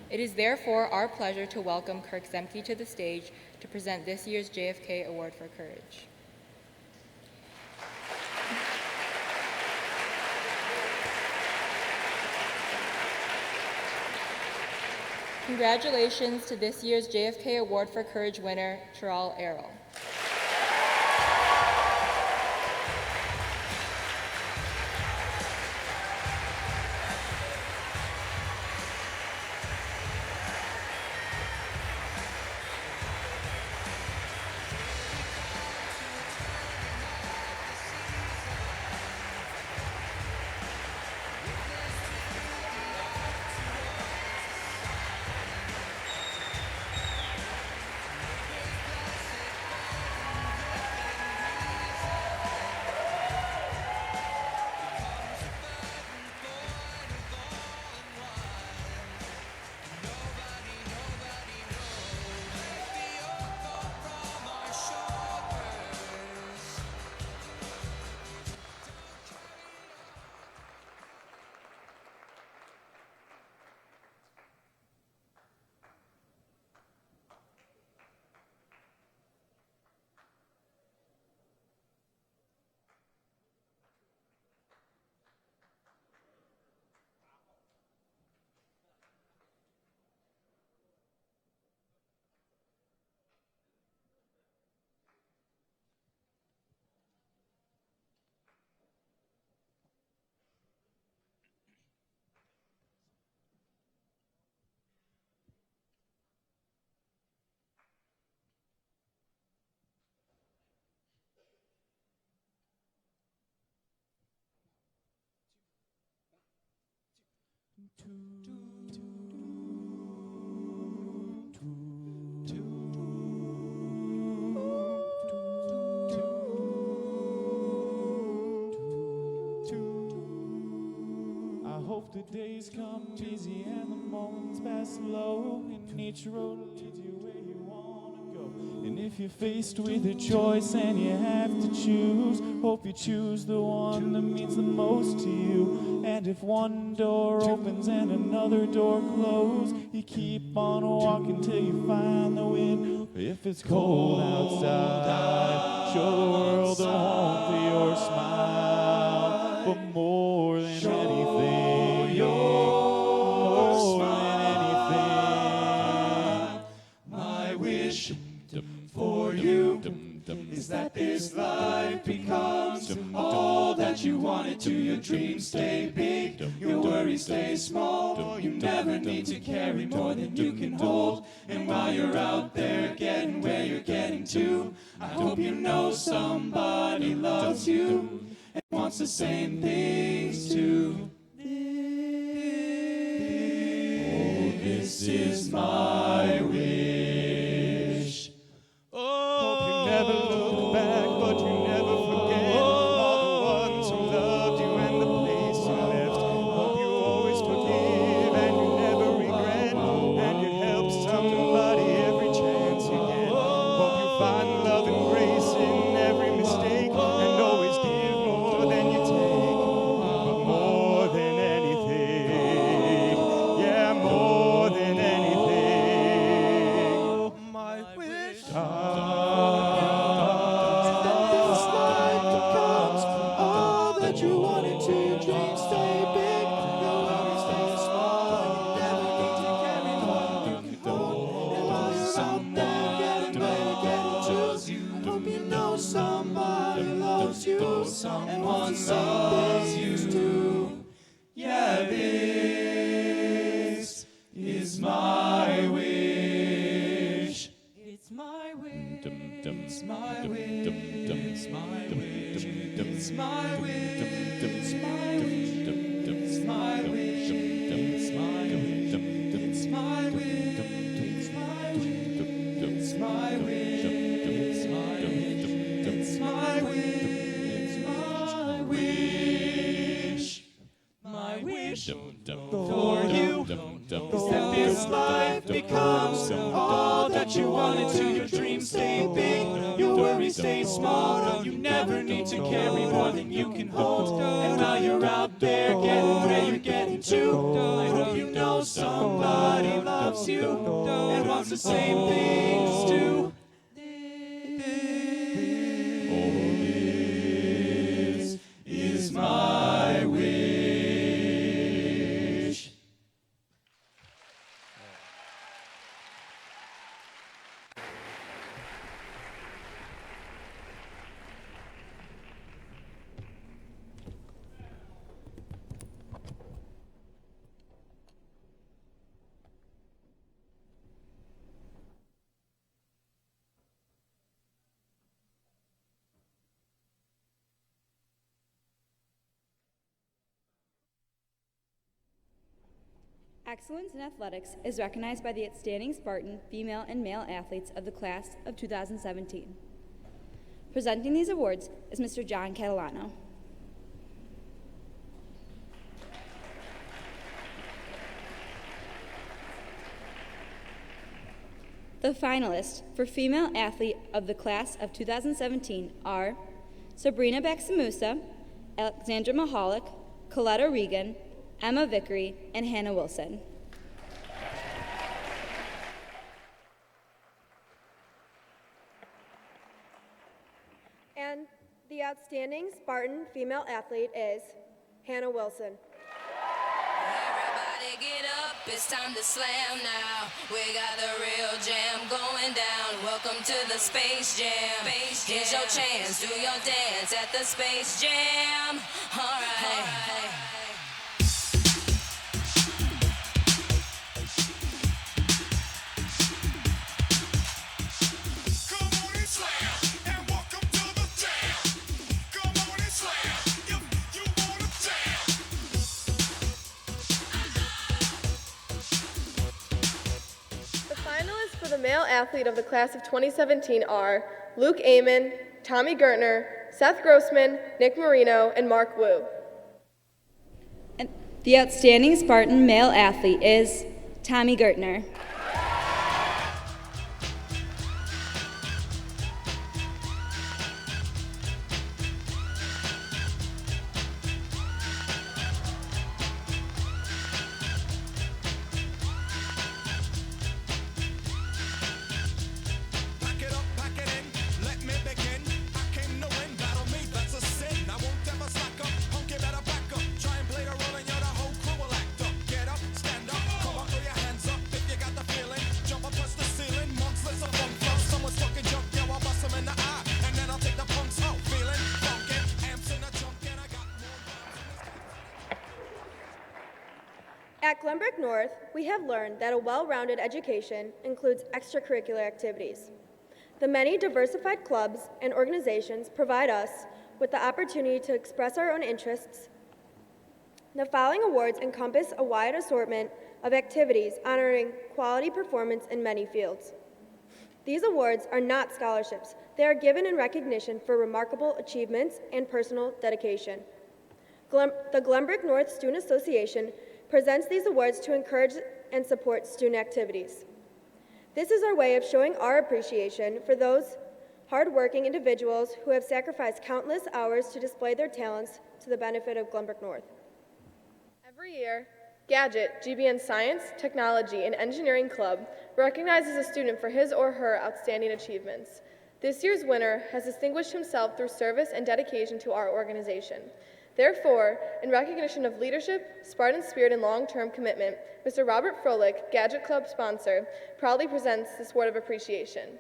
Speaker 4: It is therefore our pleasure to welcome Kirk Zemke to the stage to present this year's JFK Award for Courage. Congratulations to this year's JFK Award for Courage winner, Charal Errol.
Speaker 5: I hope the days come easy and the moments pass slow, and each road leads you where you want to go. And if you're faced with a choice and you have to choose, hope you choose the one that means the most to you. And if one door opens and another door closes, you keep on walking till you find the wind. If it's cold outside, show the world the warmth of your smile. But more than anything, more than anything, my wish for you is that this life becomes all that you want it to. Your dreams stay big, your worries stay small. You never need to carry more than you can hold. And while you're out there getting where you're getting to, I hope you know somebody loves you and wants the same things too. Oh, this is my wish. Hope you never look back, but you never forget all the ones who loved you and the place you left. Hope you always forgive and you never regret, and you help somebody every chance you get. Hope you find love and grace in every mistake, and always give more than you take. But more than anything, yeah, more than anything, my wish. All that you wanted to, your dreams stay big, your worries stay small. You never need to carry more than you can hold. And while you're out there getting where you're getting to, I hope you know somebody loves you and wants some things too. Yeah, this is my wish. It's my wish. It's my wish. It's my wish for you is that this life becomes all that you want it to. Your dreams stay big, your worries stay small. You never need to carry more than you can hold. And while you're out there getting where you're getting to, I hope you know somebody loves you and wants the same things too. This is my wish.
Speaker 6: Excellence in athletics is recognized by the outstanding Spartan female and male athletes of the class of 2017. Presenting these awards is Mr. John Catalano. The finalists for Female Athlete of the Class of 2017 are Sabrina Baxamusa, Alexandra Mahalik, Coletta Regan, Emma Vickery, and Hannah Wilson.
Speaker 8: And the outstanding Spartan female athlete is Hannah Wilson.
Speaker 9: Everybody get up, it's time to slam now. We got the real jam going down. Welcome to the Space Jam. Here's your chance, do your dance at the Space Jam. All right.
Speaker 8: The male athlete of the class of 2017 are Luke Amon, Tommy Gertner, Seth Grossman, Nick Marino, and Mark Wu.
Speaker 6: And the outstanding Spartan male athlete is Tommy Gertner.
Speaker 8: At Glenbrook North, we have learned that a well-rounded education includes extracurricular activities. The many diversified clubs and organizations provide us with the opportunity to express our own interests. The following awards encompass a wide assortment of activities honoring quality performance in many fields. These awards are not scholarships. They are given in recognition for remarkable achievements and personal dedication. The Glenbrook North Student Association presents these awards to encourage and support student activities. This is our way of showing our appreciation for those hardworking individuals who have sacrificed countless hours to display their talents to the benefit of Glenbrook North. Every year, Gadget, GBN Science, Technology, and Engineering Club recognizes a student for his or her outstanding achievements. This year's winner has distinguished himself through service and dedication to our organization. Therefore, in recognition of leadership, Spartan spirit, and long-term commitment, Mr. Robert Froelich, Gadget Club sponsor, proudly presents this word of appreciation.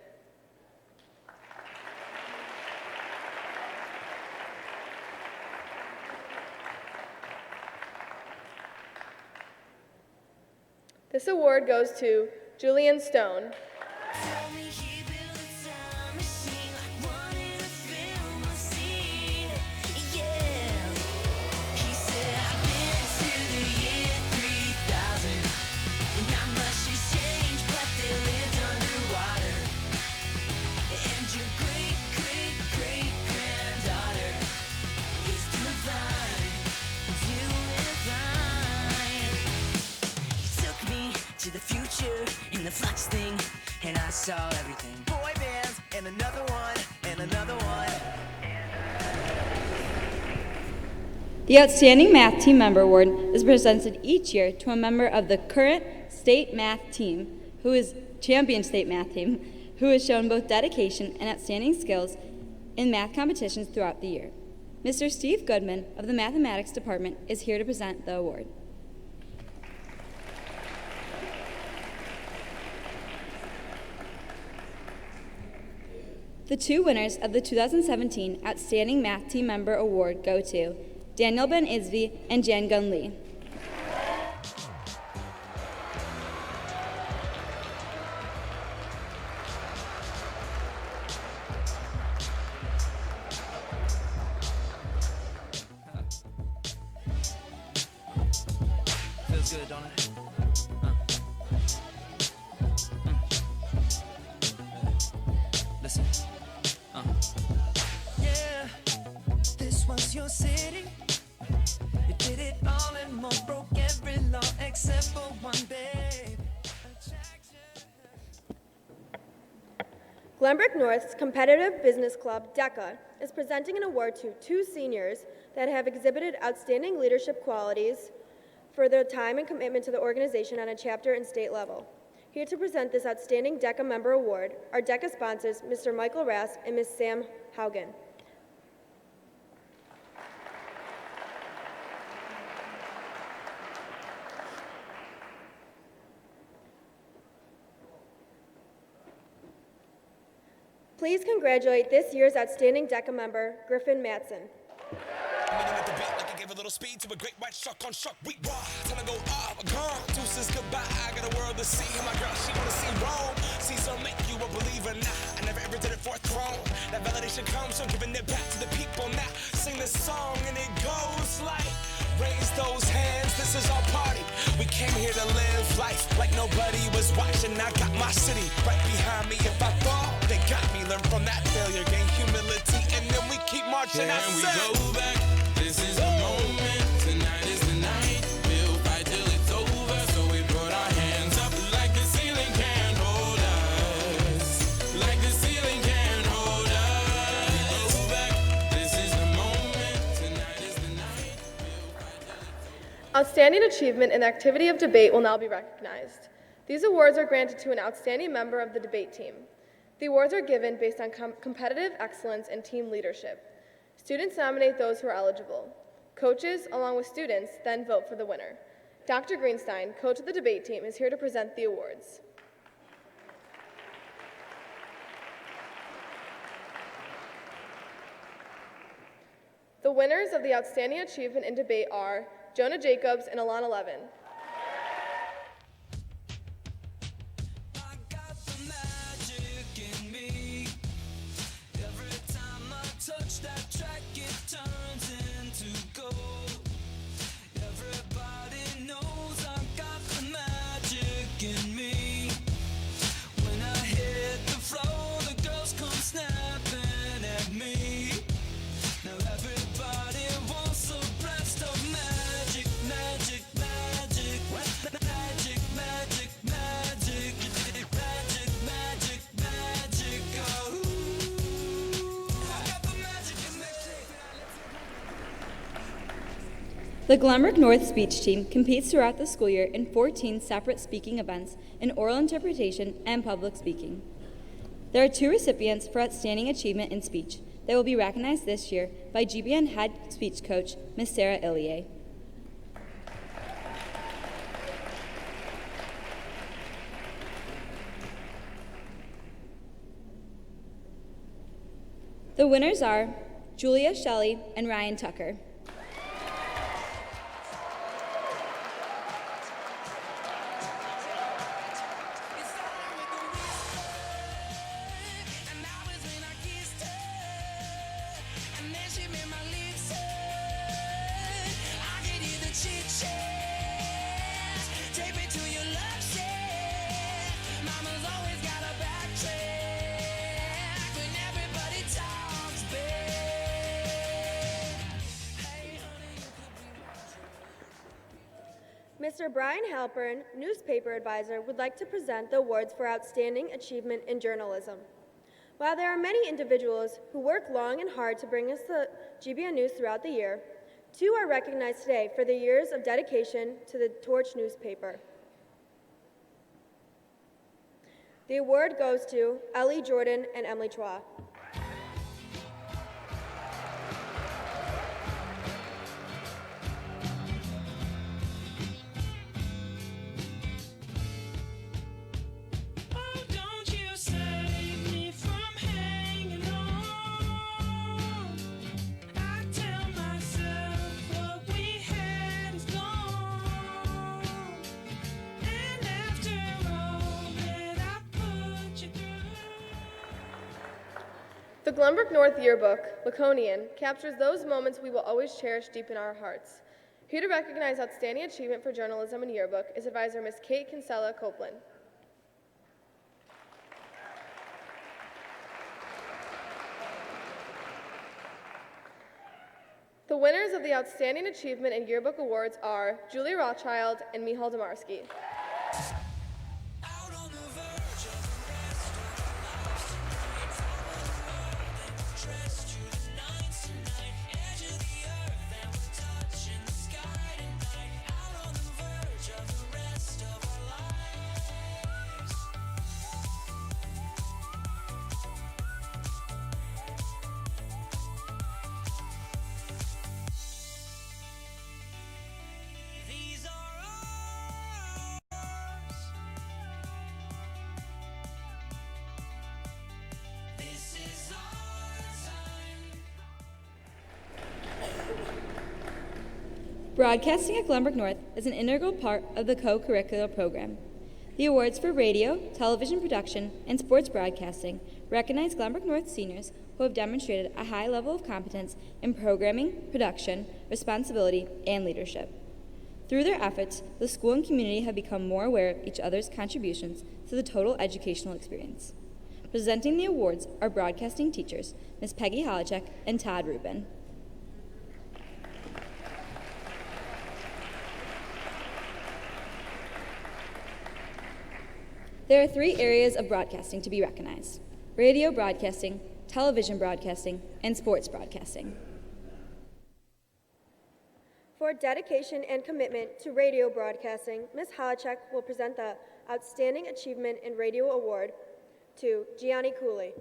Speaker 8: This award goes to Julian Stone.
Speaker 1: picture in the flux thing, and I saw everything. Boy bands, and another one, and another one.
Speaker 6: The Outstanding Math Team Member Award is presented each year to a member of the current state math team, who is champion state math team, who has shown both dedication and outstanding skills in math competitions throughout the year. Mr. Steve Goodman of the Mathematics Department is here to present the award. The two winners of the 2017 Outstanding Math Team Member Award go to Daniel Ben Isvi and Jan Gun Lee.
Speaker 1: Feels good, don't it? Listen. Yeah, this was your city. You did it all and more, broke every law except for one, babe.
Speaker 8: Glenbrook North's competitive business club, DECA, is presenting an award to two seniors that have exhibited outstanding leadership qualities for their time and commitment to the organization on a chapter and state level. Here to present this outstanding DECA member award are DECA sponsors Mr. Michael Rasp and Ms. Sam Haugen. Please congratulate this year's outstanding DECA member, Griffin Matson.
Speaker 7: Give a little speed to a great white shark on shark. We raw, time to go off, gone. Deuces goodbye. I got a world to see. My girl, she wanna see Rome. Caesar make you a believer. Nah, I never ever did it for a throne. That validation comes from giving it back to the people. Now sing this song and it goes like, raise those hands. This is our party. We came here to live life like nobody was watching. I got my city right behind me. If I fall, they got me. Learn from that failure, gain humility, and then we keep marching.
Speaker 10: Can we go back? This is the moment, tonight is the night. We'll fight till it's over, so we put our hands up like the ceiling can't hold us. Like the ceiling can't hold us. Go back, this is the moment, tonight is the night.
Speaker 8: Outstanding achievement in the activity of debate will now be recognized. These awards are granted to an outstanding member of the debate team. The awards are given based on competitive excellence and team leadership. Students nominate those who are eligible. Coaches, along with students, then vote for the winner. Dr. Greenstein, coach of the debate team, is here to present the awards. The winners of the Outstanding Achievement in Debate are Jonah Jacobs and Alana Levin.
Speaker 1: Touch that track, it turns into gold. Everybody knows I got the magic in me. When I hit the floor, the girls come snapping at me. Now everybody wants a blast of magic, magic, magic, magic, magic, magic, magic, magic, magic, oh.
Speaker 6: The Glenbrook North speech team competes throughout the school year in 14 separate speaking events in oral interpretation and public speaking. There are two recipients for outstanding achievement in speech that will be recognized this year by GBN head speech coach, Ms. Sarah Illier. The winners are Julia Shelley and Ryan Tucker.
Speaker 8: Mr. Brian Halpern, newspaper advisor, would like to present the awards for outstanding achievement in journalism. While there are many individuals who work long and hard to bring us the GBN News throughout the year, 2 are recognized today for their years of dedication to the Torch newspaper. The award goes to Ellie Jordan and Emily Chua.
Speaker 1: Oh, don't you save me from hanging on. I tell myself what we had is gone. And after all that I put you through.
Speaker 11: The Glenbrook North Yearbook, Laconian, captures those moments we will always cherish deep in our hearts. Here to recognize outstanding achievement for journalism in yearbook is advisor Ms. Kate Kinsella Copeland. The winners of the Outstanding Achievement in Yearbook Awards are Julie Rothschild and Michal Damarski.
Speaker 6: Broadcasting at Glenbrook North is an integral part of the co-curricular program. The awards for radio, television production, and sports broadcasting recognize Glenbrook North seniors who have demonstrated a high level of competence in programming, production, responsibility, and leadership. Through their efforts, the school and community have become more aware of each other's contributions to the total educational experience. Presenting the awards are broadcasting teachers, Ms. Peggy Holacek and Todd Rubin. There are 3 areas of broadcasting to be recognized: radio broadcasting, television broadcasting, and sports broadcasting.
Speaker 8: For dedication and commitment to radio broadcasting, Ms. Holacek will present the Outstanding Achievement in Radio Award to Gianni Cooley.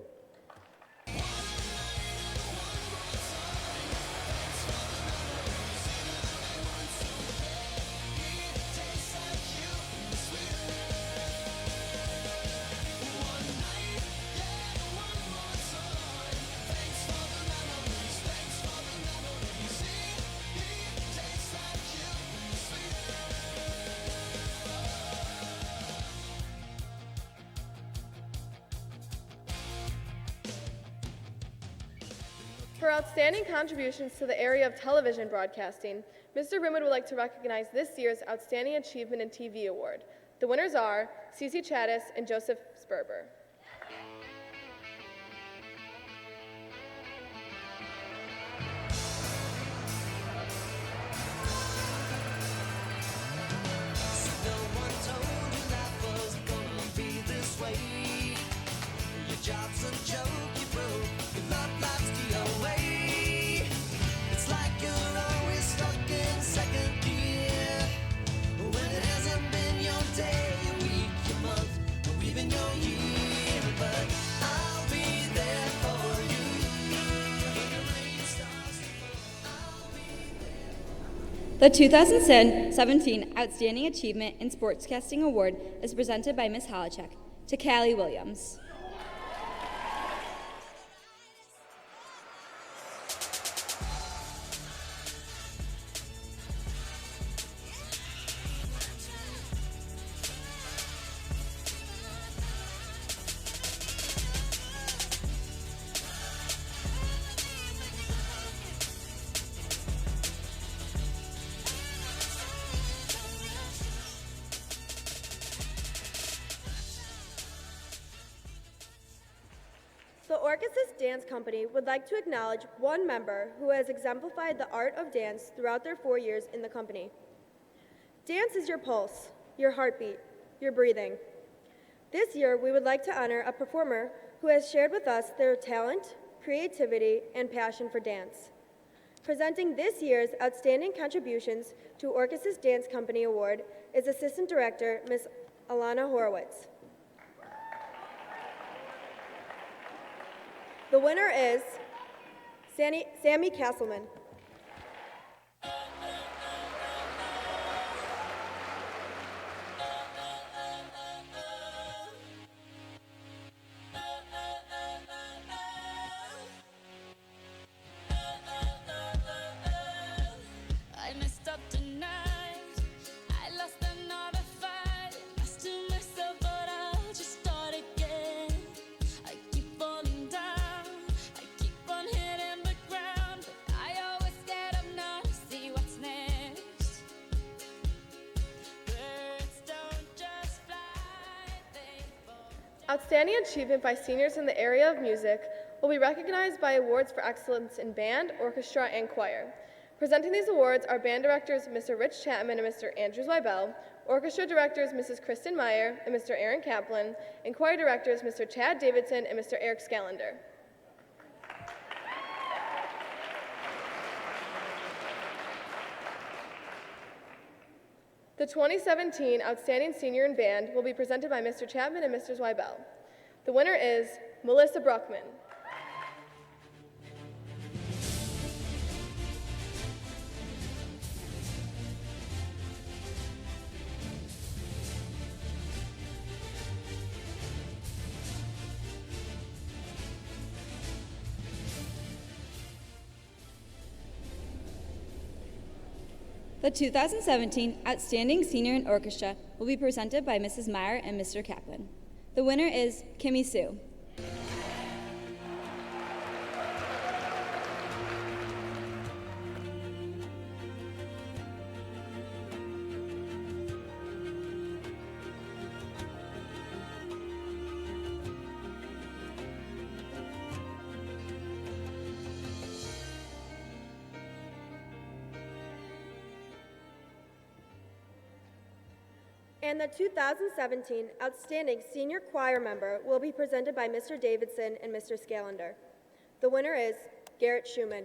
Speaker 11: For outstanding contributions to the area of television broadcasting, Mr. Rimwood would like to recognize this year's Outstanding Achievement in TV Award. The winners are Cece Chattis and Joseph Sperber.
Speaker 1: No one told you life was gonna be this way. Your job's a joke, you broke. Your love life's the away. It's like you're always stuck in second gear. When it hasn't been your day, your week, your month, or even your year. But I'll be there for you. When the rain starts to fall, I'll be there.
Speaker 6: The 2017 Outstanding Achievement in Sportscasting Award is presented by Ms. Holacek to Callie Williams.
Speaker 8: The Orchesis Dance Company would like to acknowledge one member who has exemplified the art of dance throughout their 4 years in the company. Dance is your pulse, your heartbeat, your breathing. This year, we would like to honor a performer who has shared with us their talent, creativity, and passion for dance. Presenting this year's Outstanding Contributions to Orcus's Dance Company Award is Assistant Director, Ms. Alana Horowitz. The winner is Sammy Castleman.
Speaker 2: I messed up tonight. I lost another fight. I still myself, but I'll just start again. I keep falling down. I keep on hitting the ground, but I always get up now to see what's next. Birds don't just fly, they fall.
Speaker 11: Outstanding achievement by seniors in the area of music will be recognized by awards for excellence in band, orchestra, and choir. Presenting these awards are band directors Mr. Rich Chapman and Mr. Andrew Zweibel, orchestra directors Mrs. Kristen Meyer and Mr. Aaron Kaplan, and choir directors Mr. Chad Davidson and Mr. Eric Scallender. The 2017 Outstanding Senior in Band will be presented by Mr. Chapman and Mr. Zweibel. The winner is Melissa Bruckman.
Speaker 12: The 2017 Outstanding Senior in Orchestra will be presented by Mrs. Meyer and Mr. Kaplan. The winner is Kimmy Sue.
Speaker 8: And the 2017 Outstanding Senior Choir Member will be presented by Mr. Davidson and Mr. Scallender. The winner is Garrett Schumann.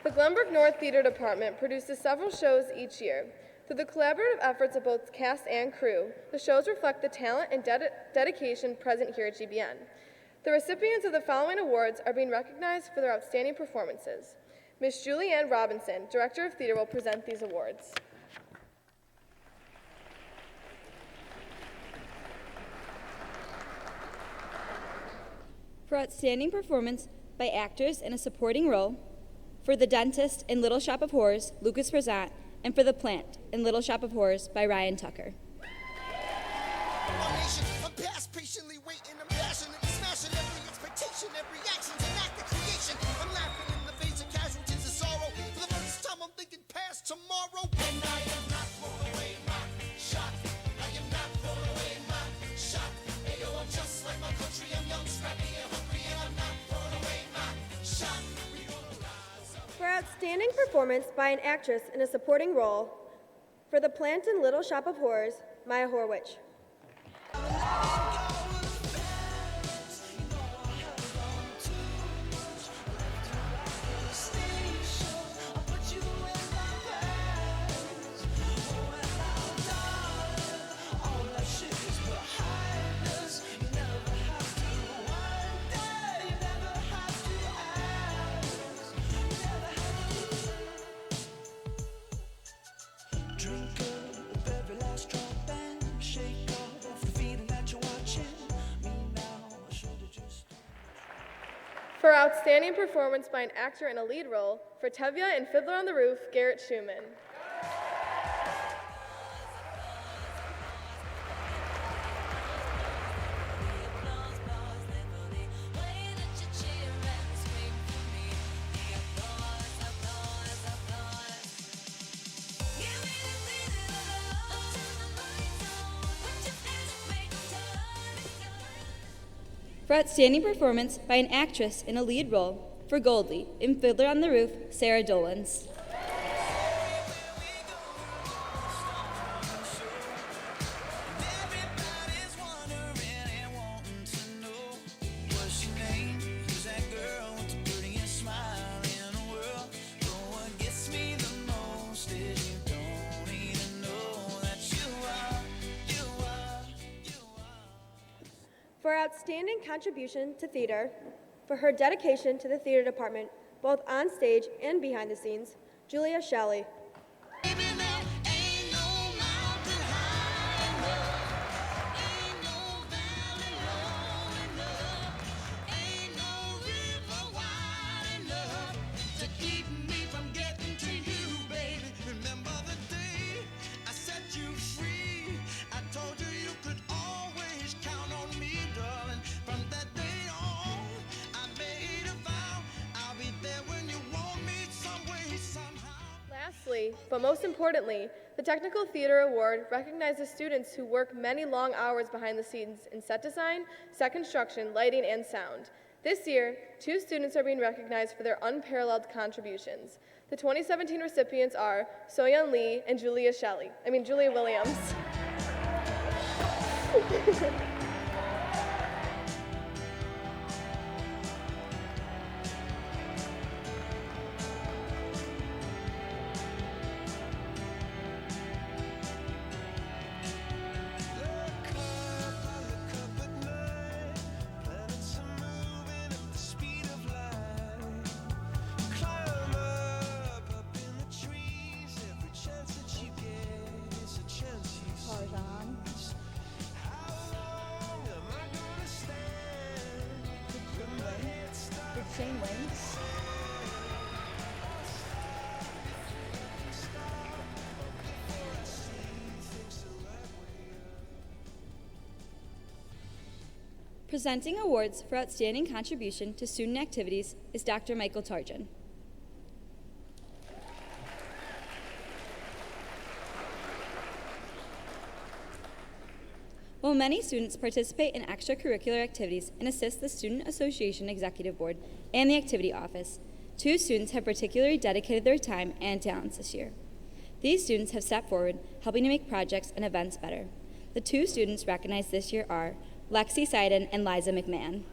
Speaker 11: The Glenbrook North Theater Department produces several shows each year. Through the collaborative efforts of both cast and crew, the shows reflect the talent and dedication present here at GBN. The recipients of the following awards are being recognized for their outstanding performances. Ms. Julianne Robinson, Director of Theater, will present these awards.
Speaker 12: For outstanding performance by actors in a supporting role, for The Dentist in Little Shop of Horrors, Lucas Brezant, and for The Plant in Little Shop of Horrors by Ryan Tucker.
Speaker 14: I'm past patiently waiting, I'm passionately smashing every expectation, every action's an act of creation. I'm laughing in the face of casualties of sorrow. For the first time I'm thinking past tomorrow. And I am not throwing away my shot. I am not throwing away my shot. Hey yo, I'm just like my country, I'm young, scrappy, and hungry, and I'm not throwing away my shot.
Speaker 8: For outstanding performance by an actress in a supporting role, for The Plant in Little Shop of Horrors, Maya Horwich.
Speaker 11: For outstanding performance by an actor in a lead role, for Tevye and Fiddler on the Roof, Garrett Schumann.
Speaker 12: For outstanding performance by an actress in a lead role, for Goldie in Fiddler on the Roof, Sarah Dolans.
Speaker 8: For outstanding contribution to theater, for her dedication to the theater department, both on stage and behind the scenes, Julia Shelley.
Speaker 11: Lastly, but most importantly, the Technical Theater Award recognizes students who work many long hours behind the scenes in set design, set construction, lighting, and sound. This year, 2 students are being recognized for their unparalleled contributions. The 2017 recipients are Soyeon Lee and Julia Williams.
Speaker 12: Shane wins. Presenting awards for outstanding contribution to student activities is Dr. Michael Tarjan. While many students participate in extracurricular activities and assist the Student Association Executive Board and the Activity Office, 2 students have particularly dedicated their time and talents this year. These students have stepped forward, helping to make projects and events better. The 2 students recognized this year are Lexi Seiden and Liza McMahon.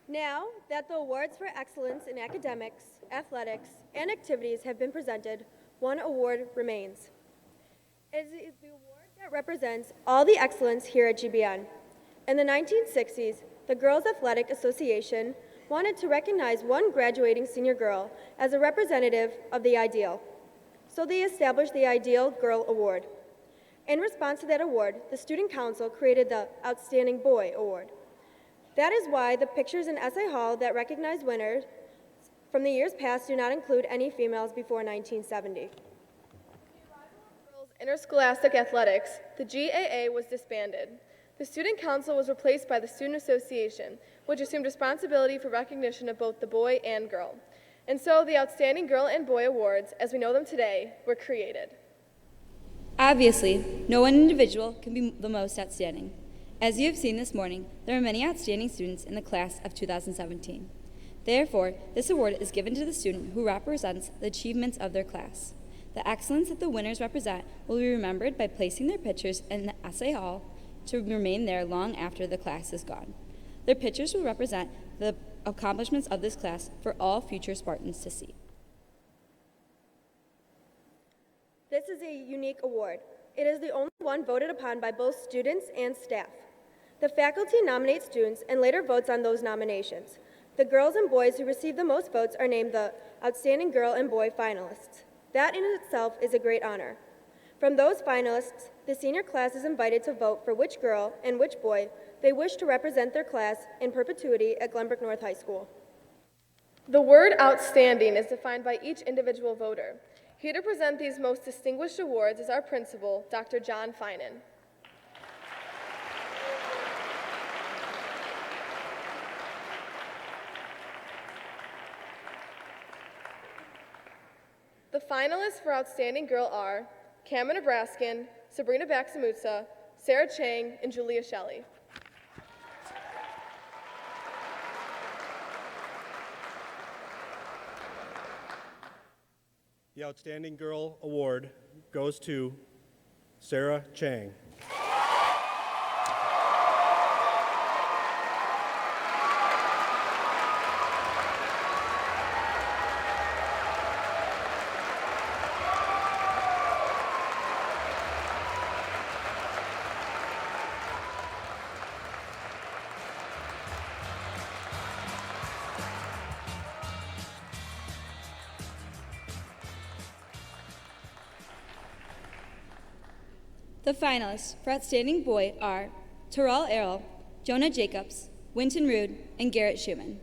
Speaker 8: Now that the awards for excellence in academics, athletics, and activities have been presented, one award remains. It is the award that represents all the excellence here at GBN. In the 1960s, the Girls Athletic Association wanted to recognize one graduating senior girl as a representative of the ideal. So they established the Ideal Girl Award. In response to that award, the Student Council created the Outstanding Boy Award. That is why the pictures in Essay Hall that recognize winners from the years past do not include any females before 1970.
Speaker 11: Girls Interscholastic Athletics, the GAA was disbanded. The Student Council was replaced by the Student Association, which assumed responsibility for recognition of both the boy and girl. And so the Outstanding Girl and Boy Awards, as we know them today, were created.
Speaker 12: Obviously, no one individual can be the most outstanding. As you have seen this morning, there are many outstanding students in the class of 2017. Therefore, this award is given to the student who represents the achievements of their class. The excellence that the winners represent will be remembered by placing their pictures in the Essay Hall to remain there long after the class is gone. Their pictures will represent the accomplishments of this class for all future Spartans to see.
Speaker 8: This is a unique award. It is the only one voted upon by both students and staff. The faculty nominates students and later votes on those nominations. The girls and boys who receive the most votes are named the Outstanding Girl and Boy finalists. That in itself is a great honor. From those finalists, the senior class is invited to vote for which girl and which boy they wish to represent their class in perpetuity at Glenbrook North High School.
Speaker 11: The word outstanding is defined by each individual voter. Here to present these most distinguished awards is our principal, Dr. John Finan. The finalists for Outstanding Girl are Cameron Nebraskan, Sabrina Baxamutsa, Sarah Chang, and Julia Shelley.
Speaker 16: The Outstanding Girl Award goes to Sarah Chang.
Speaker 12: The finalists for Outstanding Boy are Terrell Errol, Jonah Jacobs, Winton Rude, and Garrett Schumann.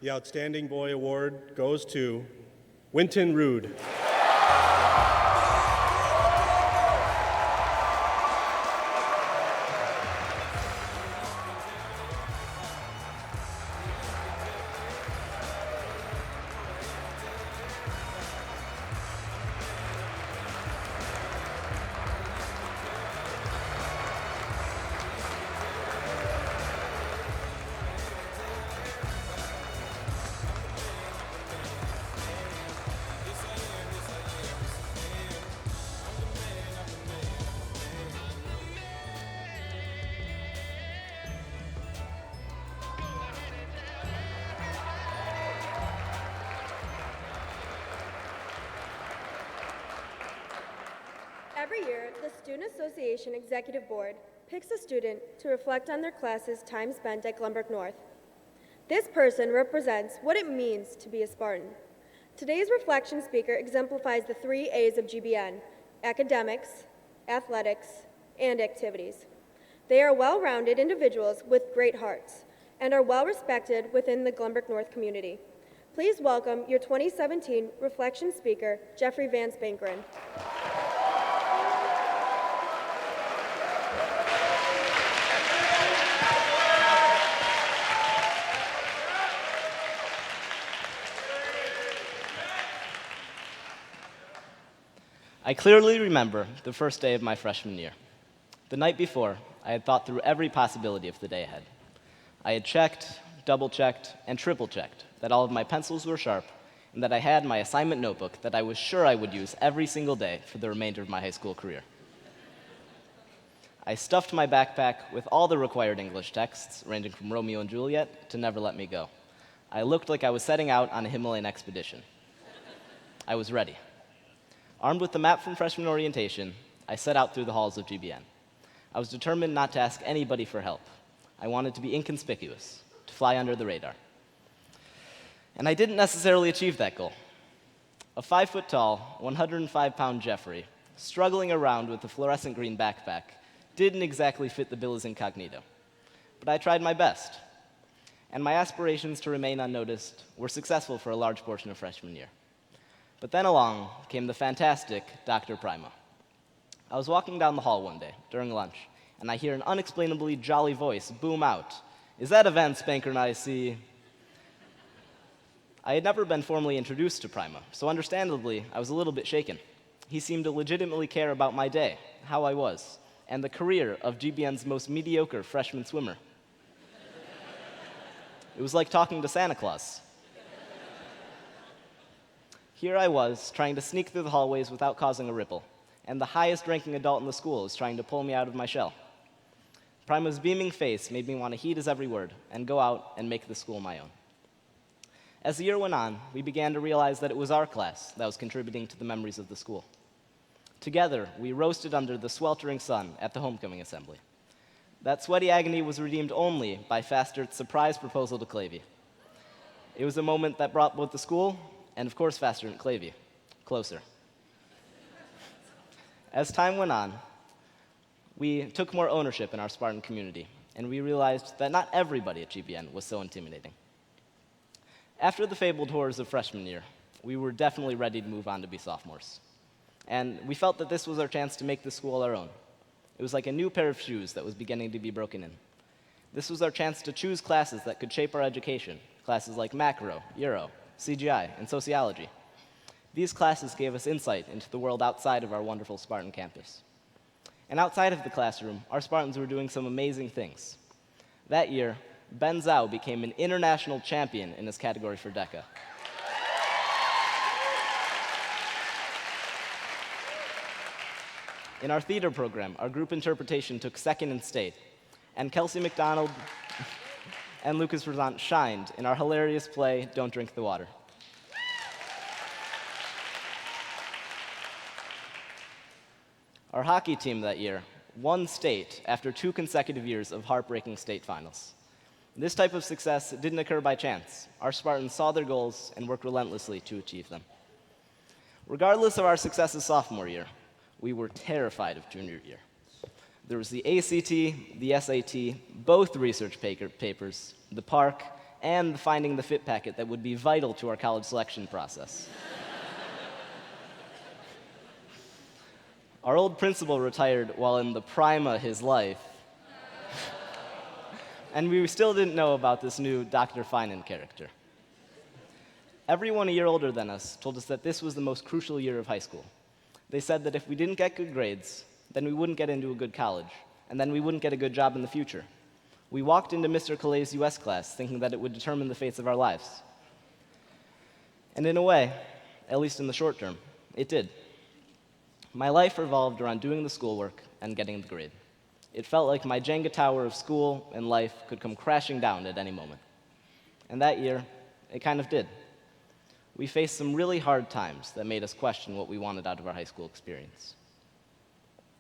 Speaker 16: The Outstanding Boy Award goes to Winton Rude.
Speaker 8: Every year, the Student Association Executive Board picks a student to reflect on their class's time spent at Glenbrook North. This person represents what it means to be a Spartan. Today's reflection speaker exemplifies the 3 A's of GBN: academics, athletics, and activities. They are well-rounded individuals with great hearts and are well-respected within the Glenbrook North community. Please welcome your 2017 reflection speaker, Jeffrey Vance Bankeren.
Speaker 17: I clearly remember the first day of my freshman year. The night before, I had thought through every possibility of the day ahead. I had checked, double-checked, and triple-checked that all of my pencils were sharp and that I had my assignment notebook that I was sure I would use every single day for the remainder of my high school career. I stuffed my backpack with all the required English texts, ranging from Romeo and Juliet to Never Let Me Go. I looked like I was setting out on a Himalayan expedition. I was ready. Armed with the map from freshman orientation, I set out through the halls of GBN. I was determined not to ask anybody for help. I wanted to be inconspicuous, to fly under the radar. And I didn't necessarily achieve that goal. A 5-foot-tall, 105-pound Jeffrey, struggling around with a fluorescent green backpack, didn't exactly fit the bill as incognito. But I tried my best. And my aspirations to remain unnoticed were successful for a large portion of freshman year. But then along came the fantastic Dr. Prima. I was walking down the hall one day during lunch, and I hear an unexplainably jolly voice boom out, "Is that a Vance Bankeren I see?" I had never been formally introduced to Prima, so understandably, I was a little bit shaken. He seemed to legitimately care about my day, how I was, and the career of GBN's most mediocre freshman swimmer. It was like talking to Santa Claus. Here I was, trying to sneak through the hallways without causing a ripple, and the highest-ranking adult in the school was trying to pull me out of my shell. Prima's beaming face made me want to heed his every word and go out and make the school my own. As the year went on, we began to realize that it was our class that was contributing to the memories of the school. Together, we roasted under the sweltering sun at the homecoming assembly. That sweaty agony was redeemed only by Fastert's surprise proposal to Clavey. It was a moment that brought both the school and, of course, Vassar and Clavey closer. As time went on, we took more ownership in our Spartan community, and we realized that not everybody at GBN was so intimidating. After the fabled horrors of freshman year, we were definitely ready to move on to be sophomores. And we felt that this was our chance to make the school our own. It was like a new pair of shoes that was beginning to be broken in. This was our chance to choose classes that could shape our education, classes like macro, Euro, CGI, and sociology. These classes gave us insight into the world outside of our wonderful Spartan campus. And outside of the classroom, our Spartans were doing some amazing things. That year, Ben Zhao became an international champion in his category for DECA. In our theater program, our group interpretation took second in state, and Kelsey McDonald and Lucas Verzant shined in our hilarious play, Don't Drink the Water. Our hockey team that year won state after 2 consecutive years of heartbreaking state finals. This type of success didn't occur by chance. Our Spartans saw their goals and worked relentlessly to achieve them. Regardless of our successes sophomore year, we were terrified of junior year. There was the ACT, the SAT, both research papers, the PARC, and the Finding the Fit packet that would be vital to our college selection process. Our old principal retired while in the prime of his life, and we still didn't know about this new Dr. Finan character. Everyone a year older than us told us that this was the most crucial year of high school. They said that if we didn't get good grades, then we wouldn't get into a good college, and then we wouldn't get a good job in the future. We walked into Mr. Calais' US class thinking that it would determine the fates of our lives. And in a way, at least in the short term, it did. My life revolved around doing the schoolwork and getting the grade. It felt like my Jenga tower of school and life could come crashing down at any moment. And that year, it kind of did. We faced some really hard times that made us question what we wanted out of our high school experience.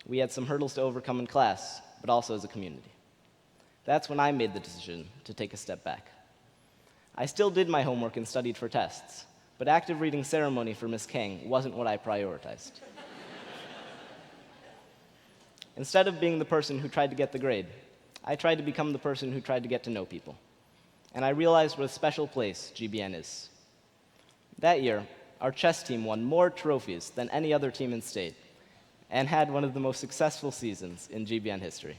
Speaker 17: We had some hurdles to overcome in class, but also as a community. That's when I made the decision to take a step back. I still did my homework and studied for tests, but active reading ceremony for Miss Kang wasn't what I prioritized. Instead of being the person who tried to get the grade, I tried to become the person who tried to get to know people. And I realized what a special place GBN is. That year, our chess team won more trophies than any other team in state and had one of the most successful seasons in GBN history.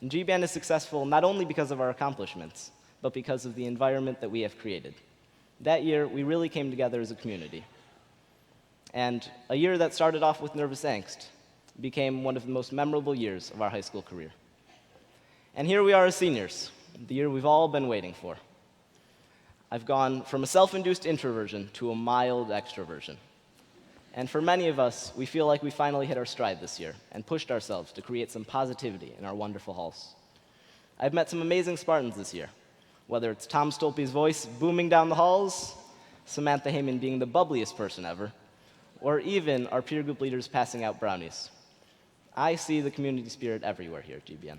Speaker 17: And GBN is successful not only because of our accomplishments, but because of the environment that we have created. That year, we really came together as a community. And a year that started off with nervous angst became one of the most memorable years of our high school career. And here we are as seniors, the year we've all been waiting for. I've gone from a self-induced introversion to a mild extroversion. And for many of us, we feel like we finally hit our stride this year and pushed ourselves to create some positivity in our wonderful halls. I've met some amazing Spartans this year, whether it's Tom Stolpe's voice booming down the halls, Samantha Heyman being the bubbliest person ever, or even our peer group leaders passing out brownies. I see the community spirit everywhere here at GBN.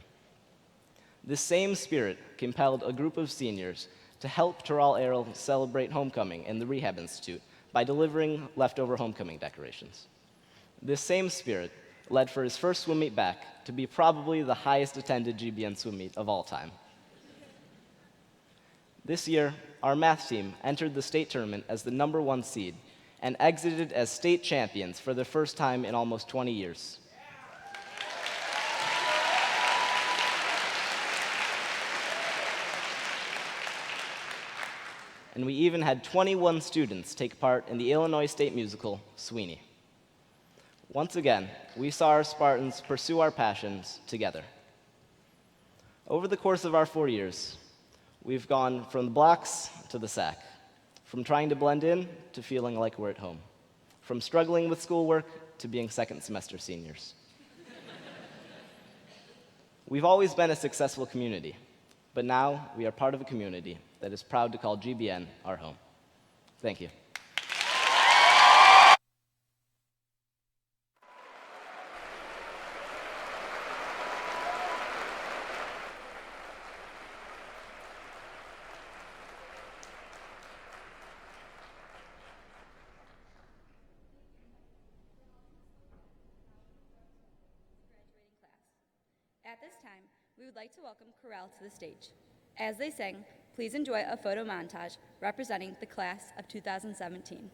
Speaker 17: This same spirit compelled a group of seniors to help Terrell Errol celebrate homecoming in the Rehab Institute by delivering leftover homecoming decorations. This same spirit led for his first swim meet back to be probably the highest attended GBN swim meet of all time. This year, our math team entered the state tournament as the #1 seed and exited as state champions for the first time in almost 20 years. And we even had 21 students take part in the Illinois State musical, Sweeney. Once again, we saw our Spartans pursue our passions together. Over the course of our 4 years, we've gone from the blocks to the sack, from trying to blend in to feeling like we're at home, from struggling with schoolwork to being second semester seniors. We've always been a successful community, but now we are part of a community that is proud to call GBN our home. Thank you.
Speaker 12: this time, we would like to welcome Corral to the stage. As they sing, please enjoy a photo montage representing the class of 2017.